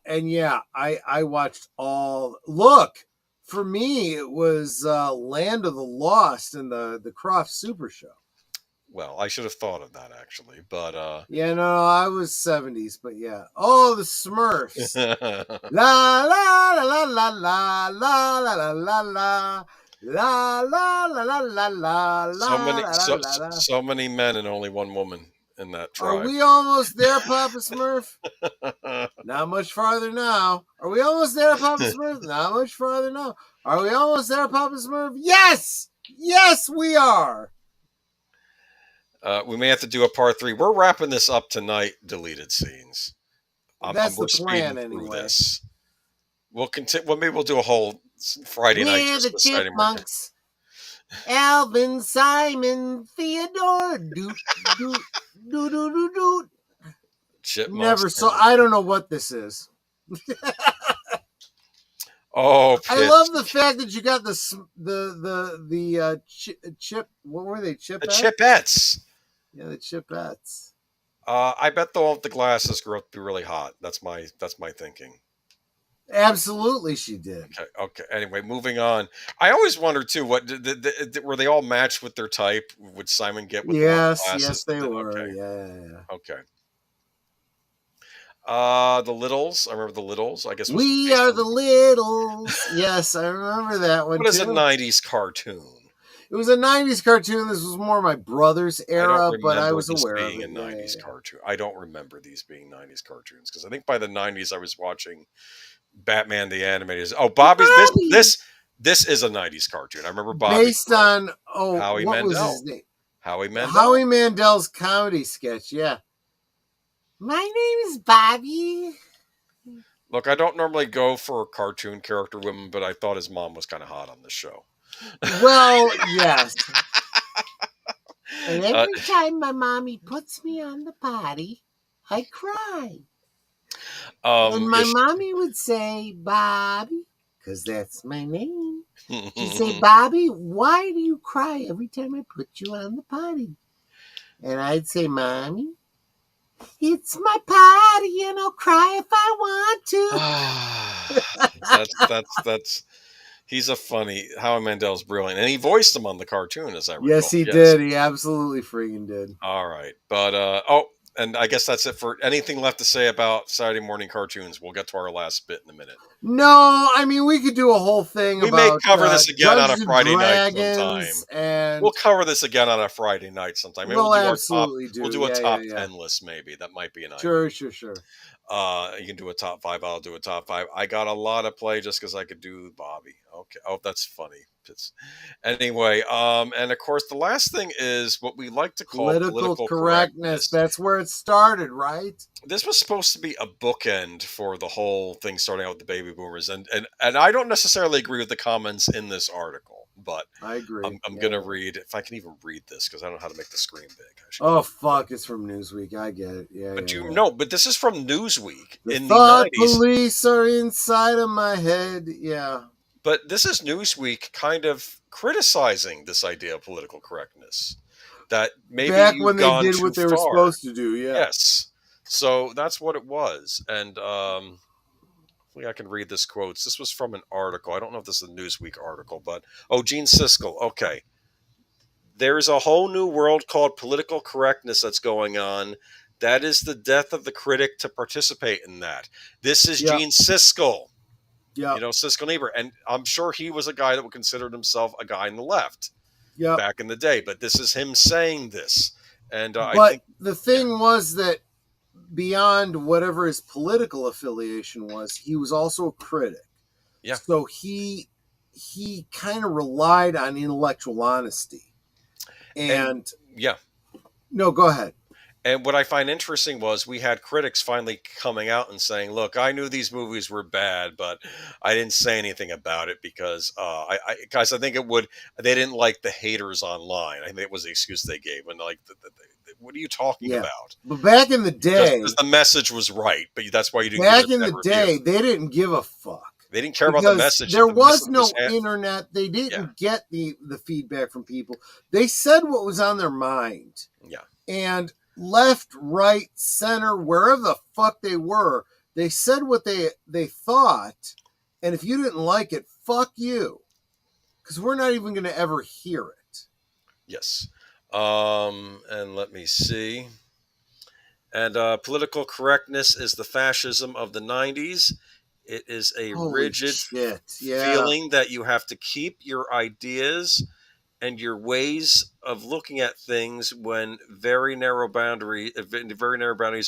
And yeah, I watched all. Look, for me, it was Land of the Lost and the Croft Super Show. Well, I should have thought of that actually, but yeah, no, I was 70s, but yeah. Oh, the Smurfs. La la la la la la la la la la. La la la la la la la. So many men and only one woman in that tribe. Are we almost there, Papa Smurf? Not much farther now. Are we almost there, Papa Smurf? Not much farther now. Are we almost there, Papa Smurf? Yes, we are. We may have to do a part 3. We're wrapping this up tonight. Deleted scenes. That's the plan, anyway. This. We'll continue. Well, maybe we'll do a whole Friday night. We're the Chipmunks. Alvin, Simon, Theodore. Do. Chipmunks. Never saw. I don't know what this is. Oh, I love the fact that you got the chip. What were they? Chipettes. The Chipettes. Yeah, the Chipettes. I bet the glasses grew up to be really hot. That's my thinking. Absolutely, she did. Okay. Anyway, moving on. I always wonder too. What were they all matched with their type? Would Simon get with yes, they were. Okay. Yeah. Okay. The Littles. I remember the Littles. I guess we are the Littles. Yes, I remember that one. What is a '90s cartoon? It was a '90s cartoon. This was more my brother's era, but I was aware of it. A '90s cartoon. I don't remember these being '90s cartoons because I think by the '90s I was watching Batman the Animated. Oh, Bobby. This is a '90s cartoon. I remember Bobby. Based on Howie Mandel. Was his name? Howie Mandel. Howie Mandel's comedy sketch. Yeah. My name is Bobby. Look, I don't normally go for cartoon character women, but I thought his mom was kind of hot on this show. Well, yes. And every time my mommy puts me on the potty, I cry. And my mommy would say, Bobby, because that's my name. She'd say, Bobby, why do you cry every time I put you on the potty? And I'd say, Mommy, it's my potty and I'll cry if I want to. That's he's a funny, Howie Mandel's brilliant. And he voiced him on the cartoon, as I recall. Yes, he did. He absolutely freaking did. All right. But, and I guess that's it for anything left to say about Saturday morning cartoons. We'll get to our last bit in a minute. No, I mean, we could do a whole thing about... We may cover this again on a Friday night sometime. And... We'll cover this again on a Friday night sometime. Maybe we'll absolutely do. We'll do a top 10 list, maybe. That might be an idea. Sure. You can do a top 5. I'll do a top 5. I got a lot of play just because I could do Bobby. Okay. Oh, that's funny. Anyway, and of course, the last thing is what we like to call political correctness. That's where it started, right? This was supposed to be a bookend for the whole thing, starting out with the baby boomers, and I don't necessarily agree with the comments in this article, but I agree. I'm gonna read, if I can even read this, because I don't know how to make the screen big. Oh fuck! It's from Newsweek. I get it. Yeah. But but this is from Newsweek in the 90s. Police are inside of my head. Yeah. But this is Newsweek kind of criticizing this idea of political correctness. That maybe back when they did what they were supposed to do, yeah. Yes. So that's what it was. And hopefully I can read this quotes. This was from an article. I don't know if this is a Newsweek article, but Gene Siskel. Okay. There's a whole new world called political correctness that's going on. That is the death of the critic to participate in that. This is Yep. Gene Siskel. Yeah. You know, Siskel and Ebert. And I'm sure he was a guy that would consider himself a guy in the left back in the day. But this is him saying this. And I think the thing was that beyond whatever his political affiliation was, he was also a critic. Yeah. So he kind of relied on intellectual honesty. And yeah. No, go ahead. And what I find interesting was we had critics finally coming out and saying, look, I knew these movies were bad, but I didn't say anything about it because guys, I think they didn't like the haters online. I think it was the excuse they gave. And like, what are you talking about? But back in the day, the message was right, but that's why you didn't. Back in the day, they didn't give a fuck. They didn't care about the message. There was no internet. They didn't get the feedback from people. They said what was on their mind. Yeah. And left, right, center, wherever the fuck they were, they said what they thought. And if you didn't like it, fuck you. Because we're not even going to ever hear it. Yes. And let me see. And political correctness is the fascism of the 90s. It is a rigid feeling that you have to keep your ideas and your ways of looking at things when very narrow boundaries,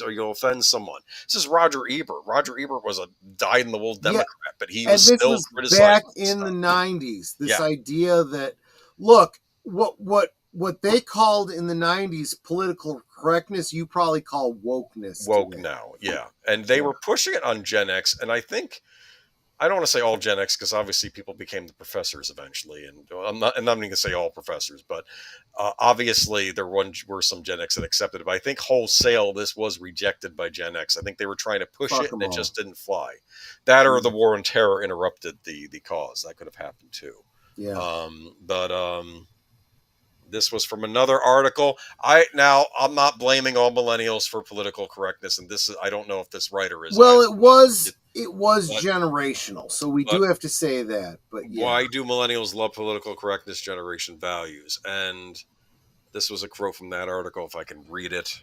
or you'll offend someone. This is Roger Ebert. Roger Ebert was a dyed-in-the-wool Democrat, but he was still criticizing back in the 90s. This idea that, look, what they called in the 90s political correctness, you probably call wokeness. Woke now, yeah. And they were pushing it on Gen X, and I don't want to say all Gen X because obviously people became the professors eventually, and I'm not going to say all professors, but obviously there were some Gen X that accepted it. But I think wholesale this was rejected by Gen X. I think they were trying to push it, and it just didn't fly. That or the war on terror interrupted the cause. That could have happened too. Yeah. This was from another article. I'm not blaming all millennials for political correctness, and I don't know if this writer is. Well, it was generational, so we do have to say that. But why do millennials love political correctness generation values? And this was a quote from that article. If I can read it,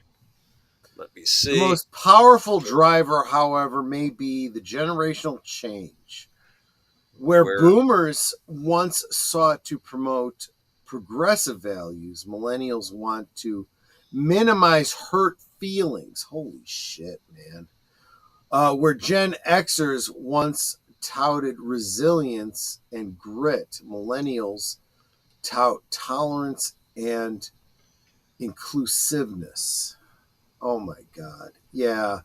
let me see. The most powerful driver, however, may be the generational change, where boomers once sought to promote progressive values, millennials want to minimize hurt feelings. Holy shit, man. Where Gen Xers once touted resilience and grit, millennials tout tolerance and inclusiveness. Oh my God. Yeah.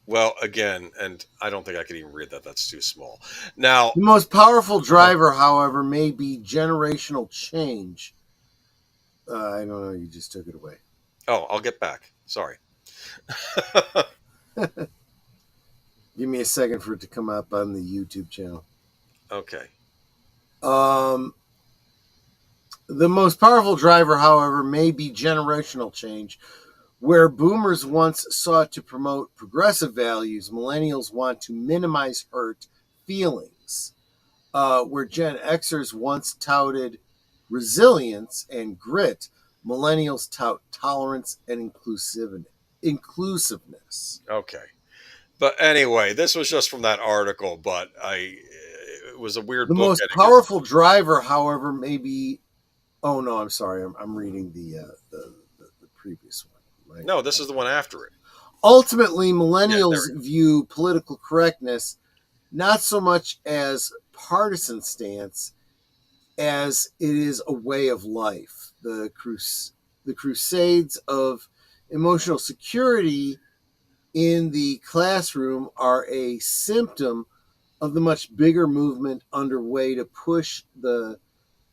Well, again, and I don't think I could even read that. That's too small. Now, the most powerful driver, however, may be generational change. I don't know. You just took it away. Oh, I'll get back. Sorry. Give me a second for it to come up on the YouTube channel. Okay. The most powerful driver, however, may be generational change. Where boomers once sought to promote progressive values, millennials want to minimize hurt feelings. Where Gen Xers once touted resilience and grit, millennials tout tolerance and inclusiveness. Okay. But anyway, this was just from that article, but it was a weird book. The most powerful driver, however, may be... Oh, no, I'm sorry. I'm reading the previous one. Right? No, this is the one after it. Ultimately, millennials view political correctness not so much as partisan stance as it is a way of life. The crusades of emotional security in the classroom are a symptom of the much bigger movement underway to push the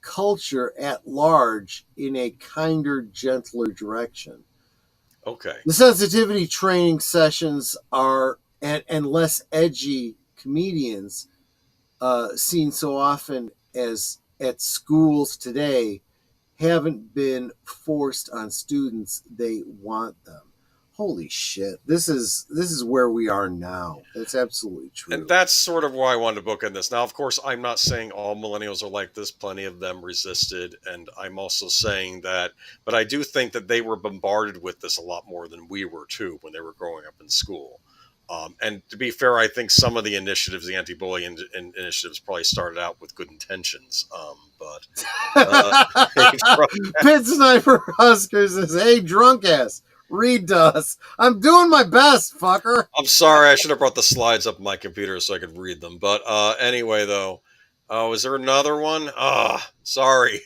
culture at large in a kinder, gentler direction. Okay. The sensitivity training sessions are, and less edgy comedians seen so often as at schools today, haven't been forced on students. They want them. holy shit, this is where we are now. That's absolutely true. And that's sort of why I wanted to book in this. Now, of course, I'm not saying all millennials are like this. Plenty of them resisted. And I'm also saying that, but I do think that they were bombarded with this a lot more than we were, too, when they were growing up in school. And to be fair, I think some of the initiatives, the anti-bullying initiatives, probably started out with good intentions. PitsnipeHusker says, "Hey, drunk ass, read to us. I'm doing my best, fucker." I'm sorry, I should have brought the slides up on my computer so I could read them. But anyway, though, is there another one? Sorry.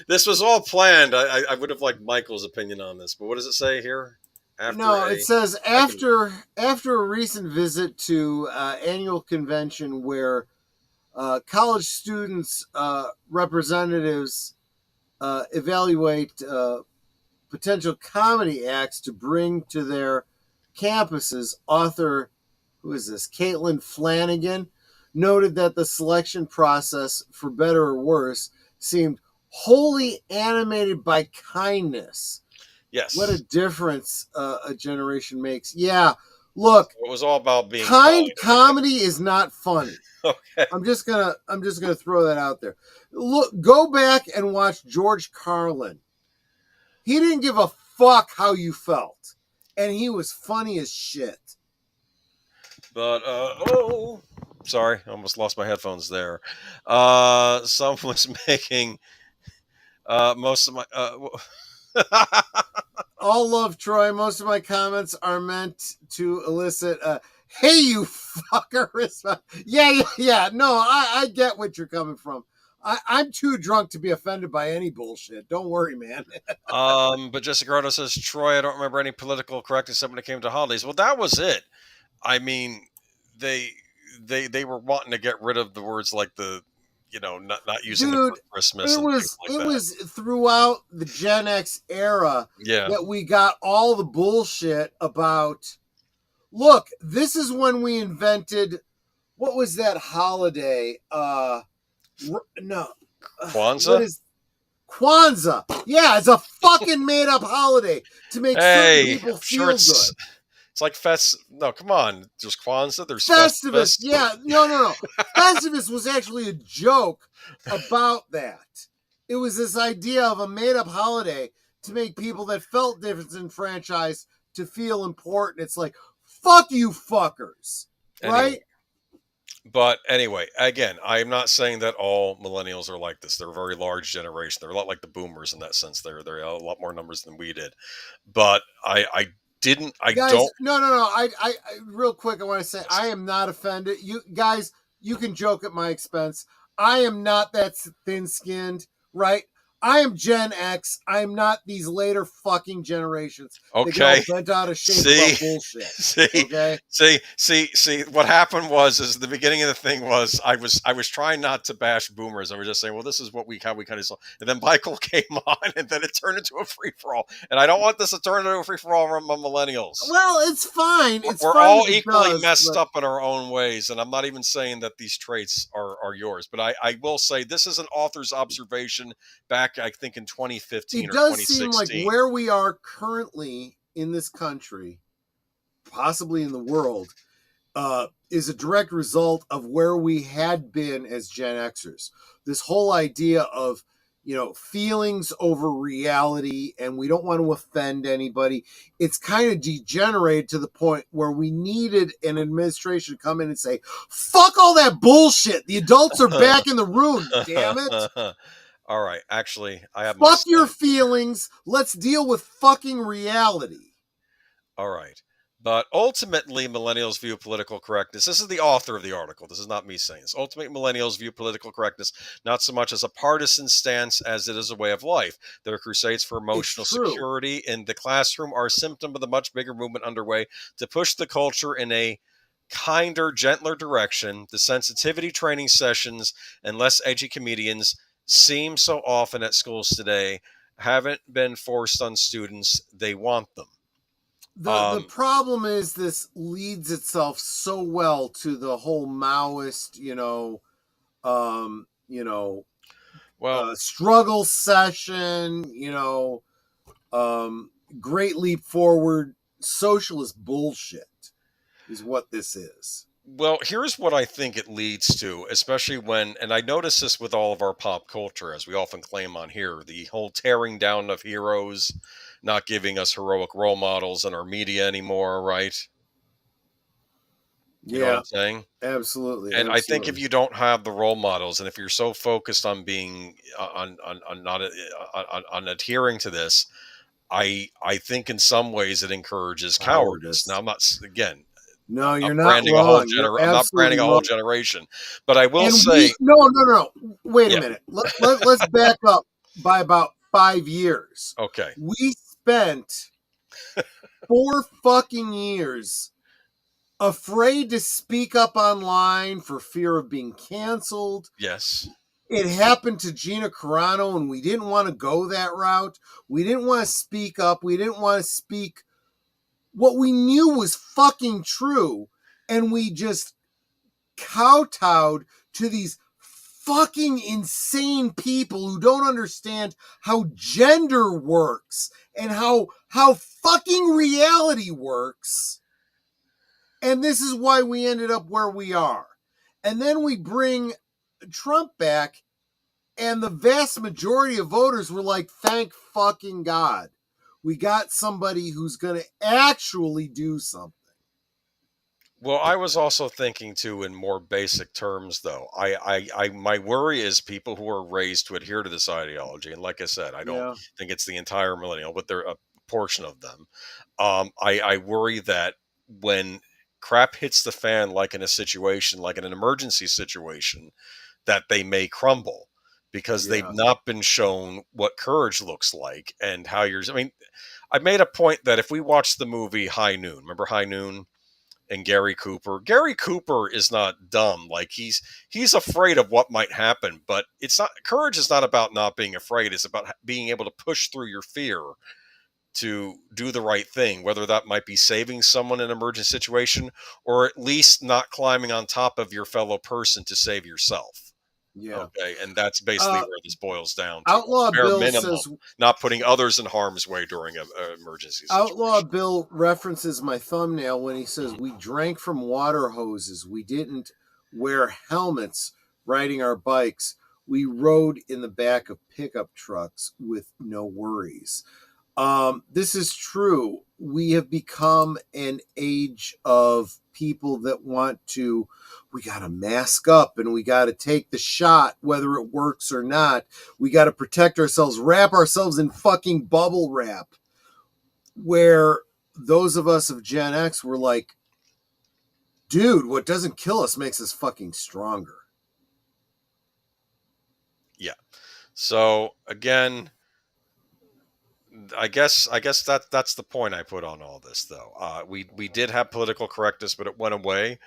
This was all planned. I would have liked Michael's opinion on this, but what does it say here? It says after a recent visit to annual convention where college students representatives evaluate potential comedy acts to bring to their campuses, author, who is this, Caitlin Flanagan, noted that the selection process, for better or worse, seemed wholly animated by kindness. Yes. What a difference a generation makes. Yeah, look, it was all about being kind. Comedy is not funny. Okay. I'm just gonna throw that out there. Look, go back and watch George Carlin. He didn't give a fuck how you felt, and he was funny as shit. But sorry, I almost lost my headphones there. Someone was making most of my all love, Troy. Most of my comments are meant to elicit "Hey, you fucker!" Yeah. No, I get what you're coming from. I'm too drunk to be offended by any bullshit. Don't worry, man. But Jessica Grotto says, "Troy, I don't remember any political correctness when it came to holidays." Well, that was it. I mean, they were wanting to get rid of the words like the, not using the word Christmas. It was throughout the Gen X era that we got all the bullshit about. Look, this is when we invented, what was that holiday? Kwanzaa? Kwanzaa. Yeah, it's a fucking made up holiday to make certain people feel good. It's like No, come on. There's Kwanzaa. There's Festivus. Yeah, no. Festivus was actually a joke about that. It was this idea of a made up holiday to make people that felt disenfranchised to feel important. It's like, fuck you fuckers. Right? But anyway, again, I'm not saying that all millennials are like this. They're a very large generation. They're a lot like the boomers in that sense. They're a lot more numbers than we did. But I real quick, I want to say I am not offended. You guys, you can joke at my expense. I am not that thin-skinned, right? I am Gen X. I'm not these later fucking generations. Okay. They get all bent out of shape about bullshit. See. What happened is the beginning of the thing was I was trying not to bash boomers. I was just saying, well, this is how we kind of saw. And then Michael came on, and then it turned into a free for all. And I don't want this to turn into a free for all from millennials. Well, it's fine. We're all equally messed up in our own ways, and I'm not even saying that these traits are yours. But I will say this is an author's observation back, I think, in 2015 or 2016. It does seem like where we are currently in this country, possibly in the world, is a direct result of where we had been as Gen Xers. This whole idea of, feelings over reality, and we don't want to offend anybody. It's kind of degenerated to the point where we needed an administration to come in and say, fuck all that bullshit. The adults are back in the room, damn it. All right, actually, I have fuck your feelings. Let's deal with fucking reality. All right. But ultimately, millennials view political correctness. This is the author of the article. This is not me saying this. Ultimately, millennials view political correctness not so much as a partisan stance as it is a way of life. Their crusades for emotional security in the classroom are a symptom of the much bigger movement underway to push the culture in a kinder, gentler direction. The sensitivity training sessions and less edgy comedians seem so often at schools today haven't been forced on students. They want them. The problem is this leads itself so well to the whole Maoist, struggle session, Great Leap Forward socialist bullshit is what this is. Well, here's what I think it leads to, especially when, and I notice this with all of our pop culture, as we often claim on here, the whole tearing down of heroes, not giving us heroic role models in our media anymore, right? You know what I'm saying? Absolutely. And I think if you don't have the role models, and if you're so focused on being on not on adhering to this, I think in some ways it encourages cowardice. Now I'm not again. No, you're I'm not branding wrong. I'm not branding a whole generation, but I will say no. Wait a minute. Let's back up by about 5 years. Okay. We spent 4 fucking years afraid to speak up online for fear of being canceled. Yes. It happened to Gina Carano, and we didn't want to go that route. We didn't want to speak up. We didn't want to speak what we knew was fucking true, and we just kowtowed to these fucking insane people who don't understand how gender works and how fucking reality works. And this is why we ended up where we are. And then we bring Trump back, and the vast majority of voters were like, thank fucking God. We got somebody who's going to actually do something. Well, I was also thinking too in more basic terms, though. I my worry is people who are raised to adhere to this ideology, and like I said, I don't think it's the entire millennial, but they're a portion of them. I worry that when crap hits the fan, like in a situation, like in an emergency situation, that they may crumble because they've not been shown what courage looks like and how you're. I mean, I made a point that if we watch the movie High Noon, remember High Noon? And Gary Cooper. Gary Cooper is not dumb. Like he's afraid of what might happen, but it's not. Courage is not about not being afraid. It's about being able to push through your fear to do the right thing, whether that might be saving someone in an emergency situation or at least not climbing on top of your fellow person to save yourself. Yeah. Okay. And that's basically where this boils down to. Outlaw Bare Bill minimum, says not putting others in harm's way during an emergency situation. Outlaw Bill references my thumbnail when he says we drank from water hoses. We didn't wear helmets riding our bikes. We rode in the back of pickup trucks with no worries. This is true. We have become an age of people that want to, we got to mask up and we got to take the shot, whether it works or not. We got to protect ourselves, wrap ourselves in fucking bubble wrap. Where those of us of Gen X were like, dude, what doesn't kill us makes us fucking stronger. Yeah. So again, I guess that's the point I put on all this, though. We did have political correctness, but it went away.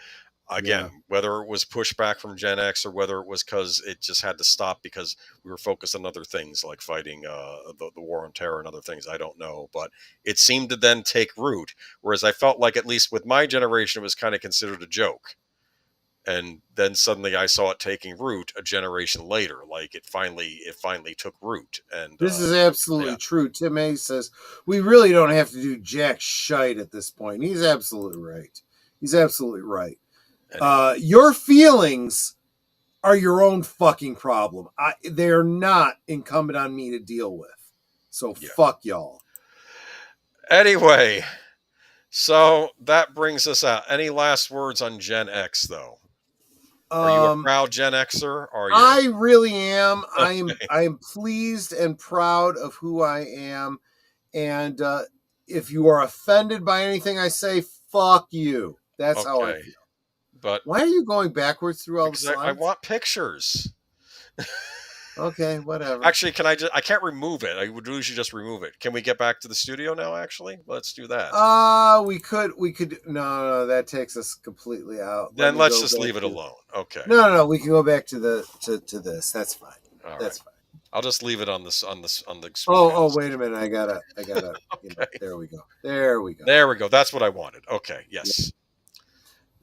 Again, whether it was pushback from Gen X or whether it was because it just had to stop because we were focused on other things like fighting the war on terror and other things, I don't know. But it seemed to then take root, whereas I felt like at least with my generation, it was kind of considered a joke. And then suddenly I saw it taking root a generation later. Like it finally took root. And this is absolutely true. TimHayes says we really don't have to do jack shite at this point. He's absolutely right. He's absolutely right. Your feelings are your own fucking problem. They're not incumbent on me to deal with. So fuck y'all. Anyway, so that brings us out. Any last words on Gen X, though? Are you a proud Gen Xer? Are you? I really am. Okay. I am pleased and proud of who I am. And if you are offended by anything I say, fuck you. That's how I feel. But why are you going backwards through all the slides? I want pictures. Okay, whatever. Actually, I can't remove it. I would usually just remove it. Can we get back to the studio now, actually? Let's do that. We could. No, that takes us completely out. Then let's just leave it alone. Okay. No, we can go back to this. That's fine. That's fine. I'll just leave it on the. Oh, wait a minute. I gotta. Okay. There we go. There we go. That's what I wanted. Okay. Yes.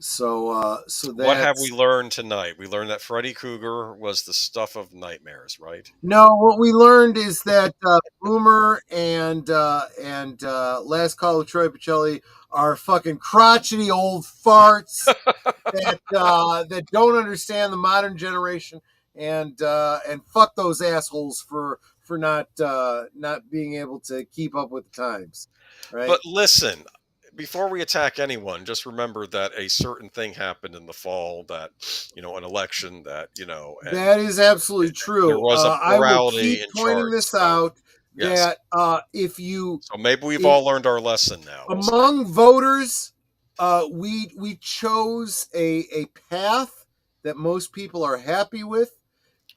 So What have that's we learned tonight? We learned that Freddy Krueger was the stuff of nightmares, right? no. What we learned is that Boomer and Last Call of Troy Pacelli are fucking crotchety old farts that don't understand the modern generation, and fuck those assholes for not being able to keep up with the times, right? But listen, before we attack anyone, just remember that a certain thing happened in the fall, that an election, that and That is absolutely there true. was a I will plurality keep in pointing charge. this So out yes, that if you so maybe we've if, all learned our lesson now. We'll see. among voters, we chose a path that most people are happy with.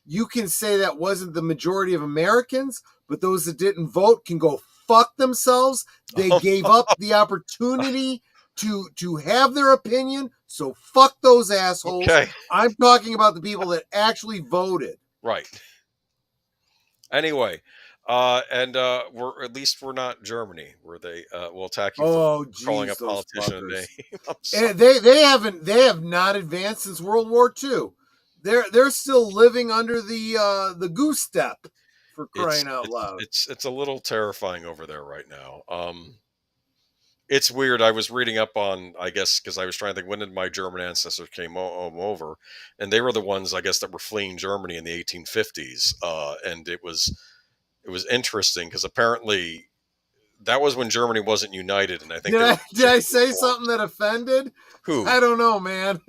You can say that wasn't the majority of Americans, but those that didn't vote can go fuck themselves. They gave up the opportunity to have their opinion, so fuck those assholes. Okay, I'm talking about the people that actually voted. right. Anyway, we're not Germany, where they will attack you for Oh, calling a geez, those politician a fuckers. name. I'm sorry. They have not advanced since World War II. They're still living under the goose step, for crying out loud. It's a little terrifying over there right now. It's weird. I was reading up on, I guess, because I was trying to think, when did my German ancestors came over, and they were the ones, I guess, that were fleeing Germany in the 1850s. And it was interesting because apparently that was when Germany wasn't united, and I think Did I say something that offended? Who? I don't know, man.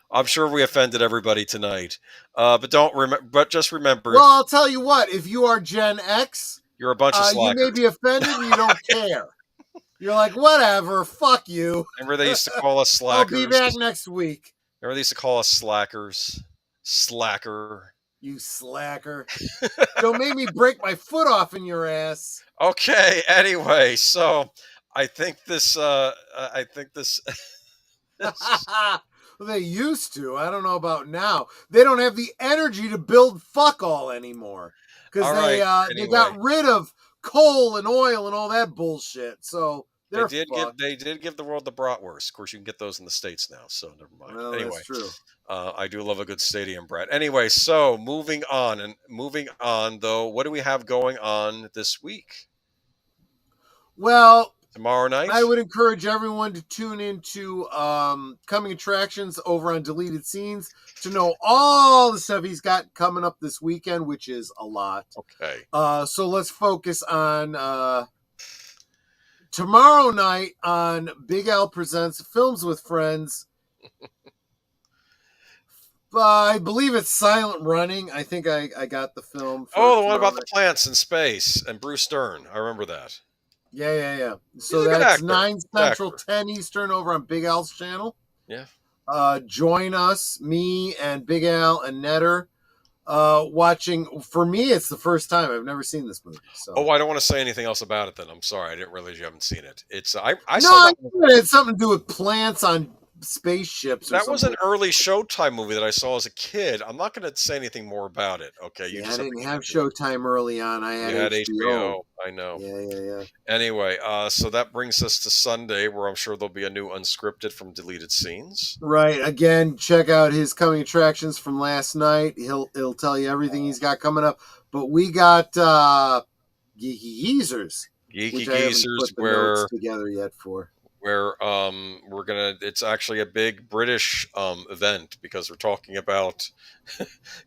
I'm sure we offended everybody tonight, but just remember. Well, I'll tell you what. If you are Gen X, you're a bunch of slackers. You may be offended and you don't care. You're like, whatever, fuck you. Remember they used to call us slackers? I'll be back next week. Remember they used to call us slackers? Slacker. You slacker. Don't make me break my foot off in your ass. Okay, anyway, so I think this Well, they used to. I don't know about now. They don't have the energy to build fuck all anymore. Because they got rid of coal and oil and all that bullshit. So they did give the world the bratwurst. Of course, you can get those in the States now, so never mind. Well, anyway, that's true. I do love a good stadium brat. Anyway, so moving on, though, what do we have going on this week? Well, tomorrow night, I would encourage everyone to tune into coming attractions over on Deleted Scenes to know all the stuff he's got coming up this weekend, which is a lot. Okay. So let's focus on tomorrow night on Big Al Presents Films with Friends. I believe it's Silent Running. I think I got the film. The one about the plants in space and Bruce Stern. I remember that. Yeah. So that's 9 Central, 10 Eastern over on Big Al's channel. Yeah. Join us, me and Big Al and Netter, watching. For me, it's the first time. I've never seen this movie. So. Oh, I don't want to say anything else about it then. I'm sorry. I didn't realize you haven't seen it. It's I no, saw that. It had something to do with plants on spaceships. That was an early Showtime movie that I saw as a kid. I'm not going to say anything more about it. Okay, I didn't have Showtime early on. I had HBO. I know. Yeah. Anyway, so that brings us to Sunday, where I'm sure there'll be a new unscripted from Deleted Scenes. Right. Again, check out his coming attractions from last night. He'll tell you everything he's got coming up. But we got Geeky Geezers. Geeky Geezers, where together yet for. Where it's actually a big British event, because we're talking about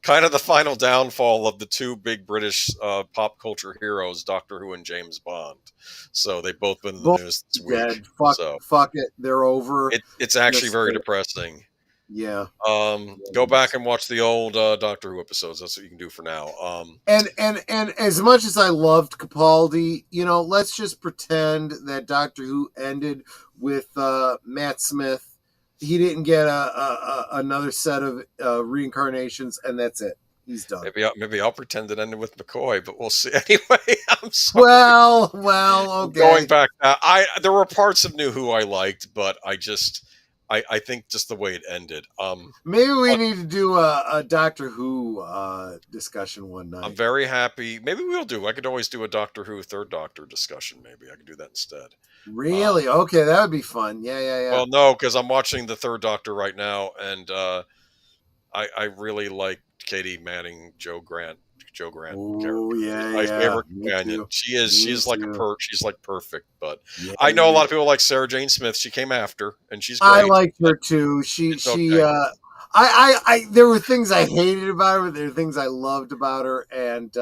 kind of the final downfall of the two big British pop culture heroes, Doctor Who and James Bond. So they've both been in the news this week. Fuck it, they're over. It's actually very depressing. Yeah. Go back and watch the old Doctor Who episodes. That's what you can do for now. And as much as I loved Capaldi, let's just pretend that Doctor Who ended with Matt Smith. He didn't get another set of reincarnations, and that's it. He's done. Maybe I'll pretend it ended with McCoy, but we'll see. Anyway, I'm sorry. Well, okay. Going back, there were parts of New Who I liked, but I I think just the way it ended. Maybe we need to do a Doctor Who discussion one night. I'm very happy. Maybe we'll do. I could always do a Doctor Who Third Doctor discussion. Maybe I could do that instead. Really? Okay, that would be fun. Yeah. Well, no, because I'm watching the Third Doctor right now, and I really like Katie Manning, Joe Grant character. Oh yeah, My favorite Me companion. too. She's like too. She's like perfect. But Yeah, I know a lot of people like Sarah Jane Smith. She came after, and she's great. I liked her too. She okay. I there were things I hated about her, there were things I loved about her, and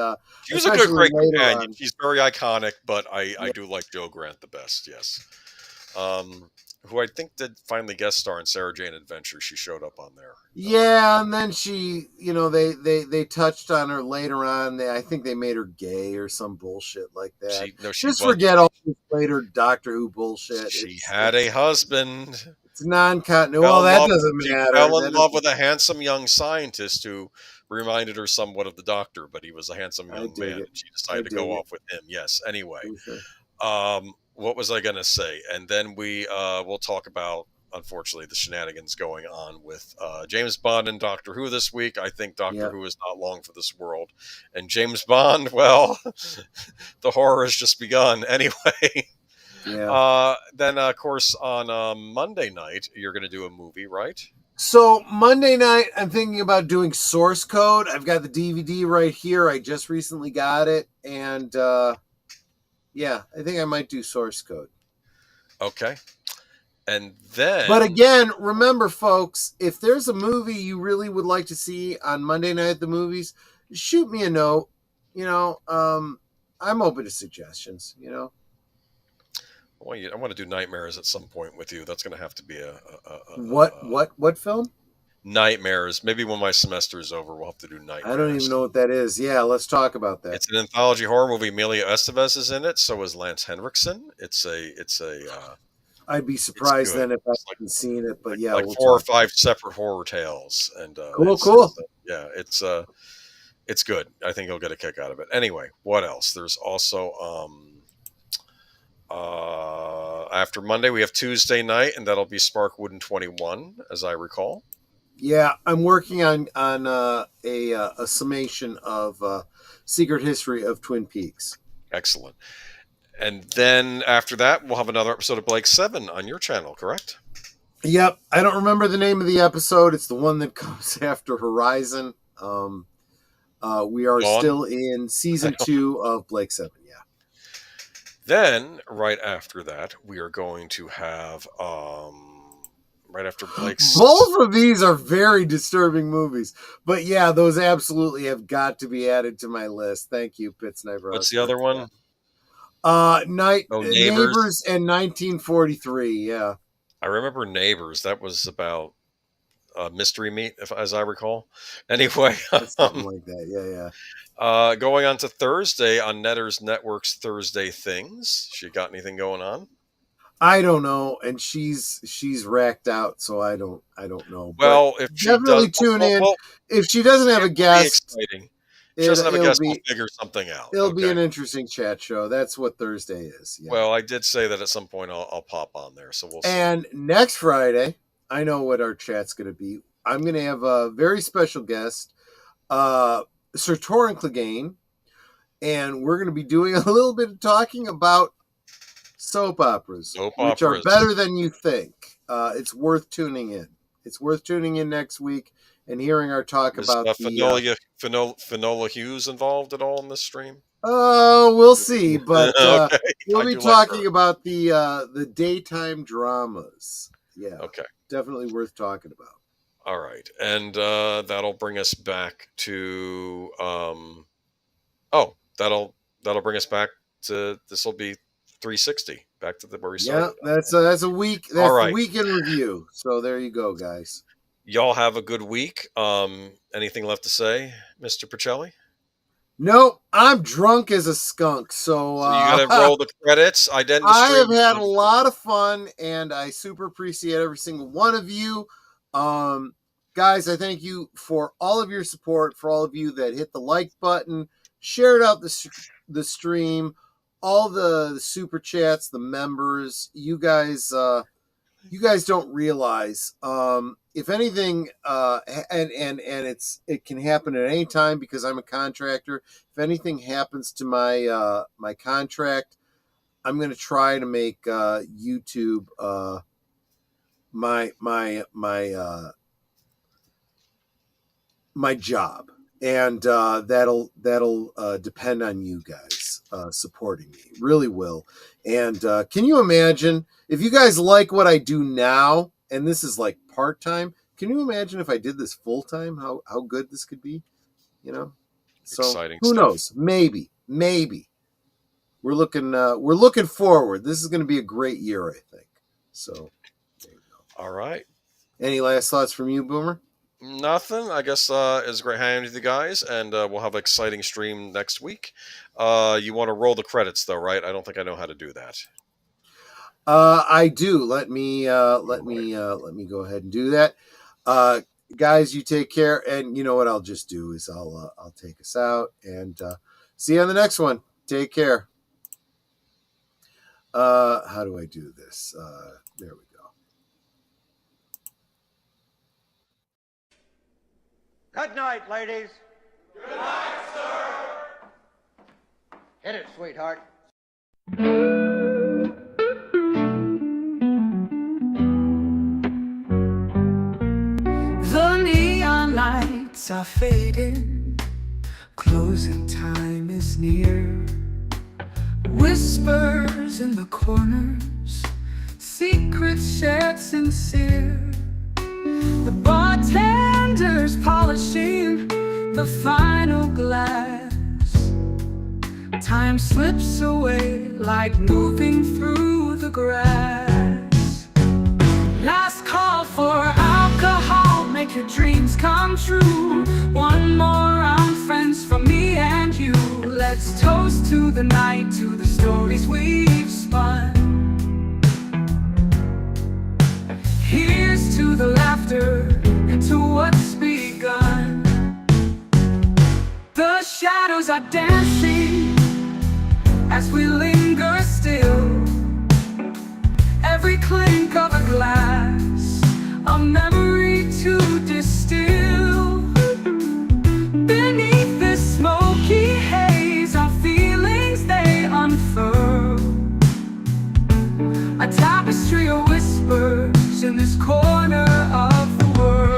She was a good, great companion. On. She's very iconic, but I do like Joe Grant the best. Yes. Who I think did finally guest star in Sarah Jane Adventure. She showed up on there. Yeah, and then she, they touched on her later on. I think they made her gay or some bullshit like that. Just forget all this later Doctor Who bullshit. She had a husband. It's non-continuity. Well, that doesn't matter. She fell in love with a handsome young scientist who reminded her somewhat of the Doctor, but he was a handsome young man. And she decided to go off with him. Yes. Anyway, what was I going to say? And then we'll talk about, unfortunately, the shenanigans going on with James Bond and Doctor Who this week. I think Doctor Who is not long for this world. And James Bond, well, the horror has just begun. Anyway. Yeah. Then, of course, on Monday night, you're going to do a movie, right? So Monday night, I'm thinking about doing Source Code. I've got the DVD right here. I just recently got it. And yeah, I think I might do Source Code. Okay. And then... But again, remember, folks, if there's a movie you really would like to see on Monday night at the movies, shoot me a note. I'm open to suggestions, Well, I want to do Nightmares at some point with you. That's going to have to be what film? Nightmares. Maybe when my semester is over, we'll have to do Nightmares. I don't even know what that is. Yeah, let's talk about that. It's an anthology horror movie. Emilio Estevez is in it. So is Lance Henriksen. It's a. I'd be surprised then if I hadn't seen it, but yeah, like 4 or 5 separate horror tales, and cool. Yeah, it's good. I think you'll get a kick out of it. Anyway, what else? There's also after Monday we have Tuesday night, and that'll be Sparkwood 21, as I recall. Yeah, I'm working on a summation of Secret History of Twin Peaks. Excellent. And then after that, we'll have another episode of Blake 7 on your channel, correct? Yep. I don't remember the name of the episode. It's the one that comes after Horizon. We are still in season 2 of Blake 7. Yeah. Then, right after that, we are going to have... right after Blake's... Both of these are very disturbing movies. But yeah, those absolutely have got to be added to my list. Thank you, PitsnipeHusker. What's the other one? Neighbors and 1943. Yeah. I remember Neighbors. That was about mystery meat, as I recall. Anyway. Something like that. Yeah. Going on to Thursday on Netter's Network's Thursday Things. She got anything going on? I don't know, and she's racked out, so I don't know. Well, but if she definitely tune in. If she doesn't have a guest, exciting. If she doesn't have a guest, we'll figure something out. It'll be an interesting chat show. That's what Thursday is. Yeah. Well, I did say that at some point I'll pop on there, so we'll see. And next Friday, I know what our chat's going to be. I'm going to have a very special guest, Sir Torrin Clegane, and we're going to be doing a little bit of talking about soap operas, which are better than you think. It's worth tuning in. It's worth tuning in next week and hearing our talk about Finola Hughes involved at all in this stream? We'll see, but okay. We'll be talking about the daytime dramas. Yeah. Okay. Definitely worth talking about. All right. And that'll bring us back to that'll bring us back to this will be 360 back to where we started. Yeah, that's a week. That's all right. The week in review. So there you go, guys. Y'all have a good week. Anything left to say, Mr. Pacelli? Nope, I'm drunk as a skunk. So you gotta roll the credits. I have had a lot of fun, and I super appreciate every single one of you. Guys, I thank you for all of your support, for all of you that hit the like button, shared out the stream, all the super chats, the members. You guys you guys don't realize, if anything, and it can happen at any time because I'm a contractor. If anything happens to my my contract, I'm going to try to make YouTube my job, and that'll depend on you guys supporting me. It really will. And can you imagine if you guys like what I do now, and this is like part-time, can you imagine if I did this full-time, how good this could be? You know, so Exciting who stuff. knows? Maybe we're looking forward. This is going to be a great year, I think. So there you go. All right. Any last thoughts from you, Boomer? Nothing. I guess it's great hanging with you guys, and we'll have an exciting stream next week. You want to roll the credits, though, right? I don't think I know how to do that. I do. Let me go ahead and do that. Guys, you take care, and you know what I'll just do is I'll take us out, and see you on the next one. Take care. How do I do this? There we go. Good night, ladies. Good night, sir. Hit it, sweetheart. The neon lights are fading, closing time is near. Whispers in the corners, secrets shared sincere. The bartender's polishing the final glass. Time slips away like moving through the grass. Last call for alcohol, make your dreams come true. One more round, friends, from me and you. Let's toast to the night, to the stories we've spun. Here's to the laughter and to what's begun. The shadows are dancing as we linger still. Every clink of a glass, a memory to distill. Beneath this smoky haze, our feelings they unfurl. A tapestry of whispers in this corner of the world.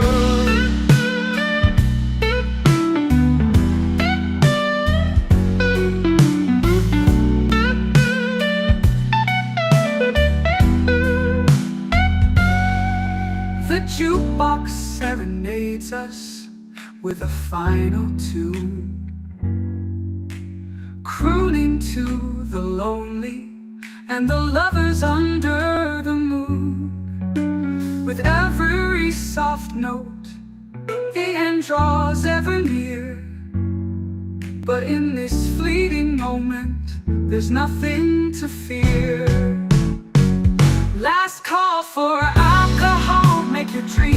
The jukebox serenades us with a final tune, crooning to the lonely and the lovers under the moon. With every soft note, the end draws ever near. But in this fleeting moment, there's nothing to fear. Last call for alcohol, make your dreams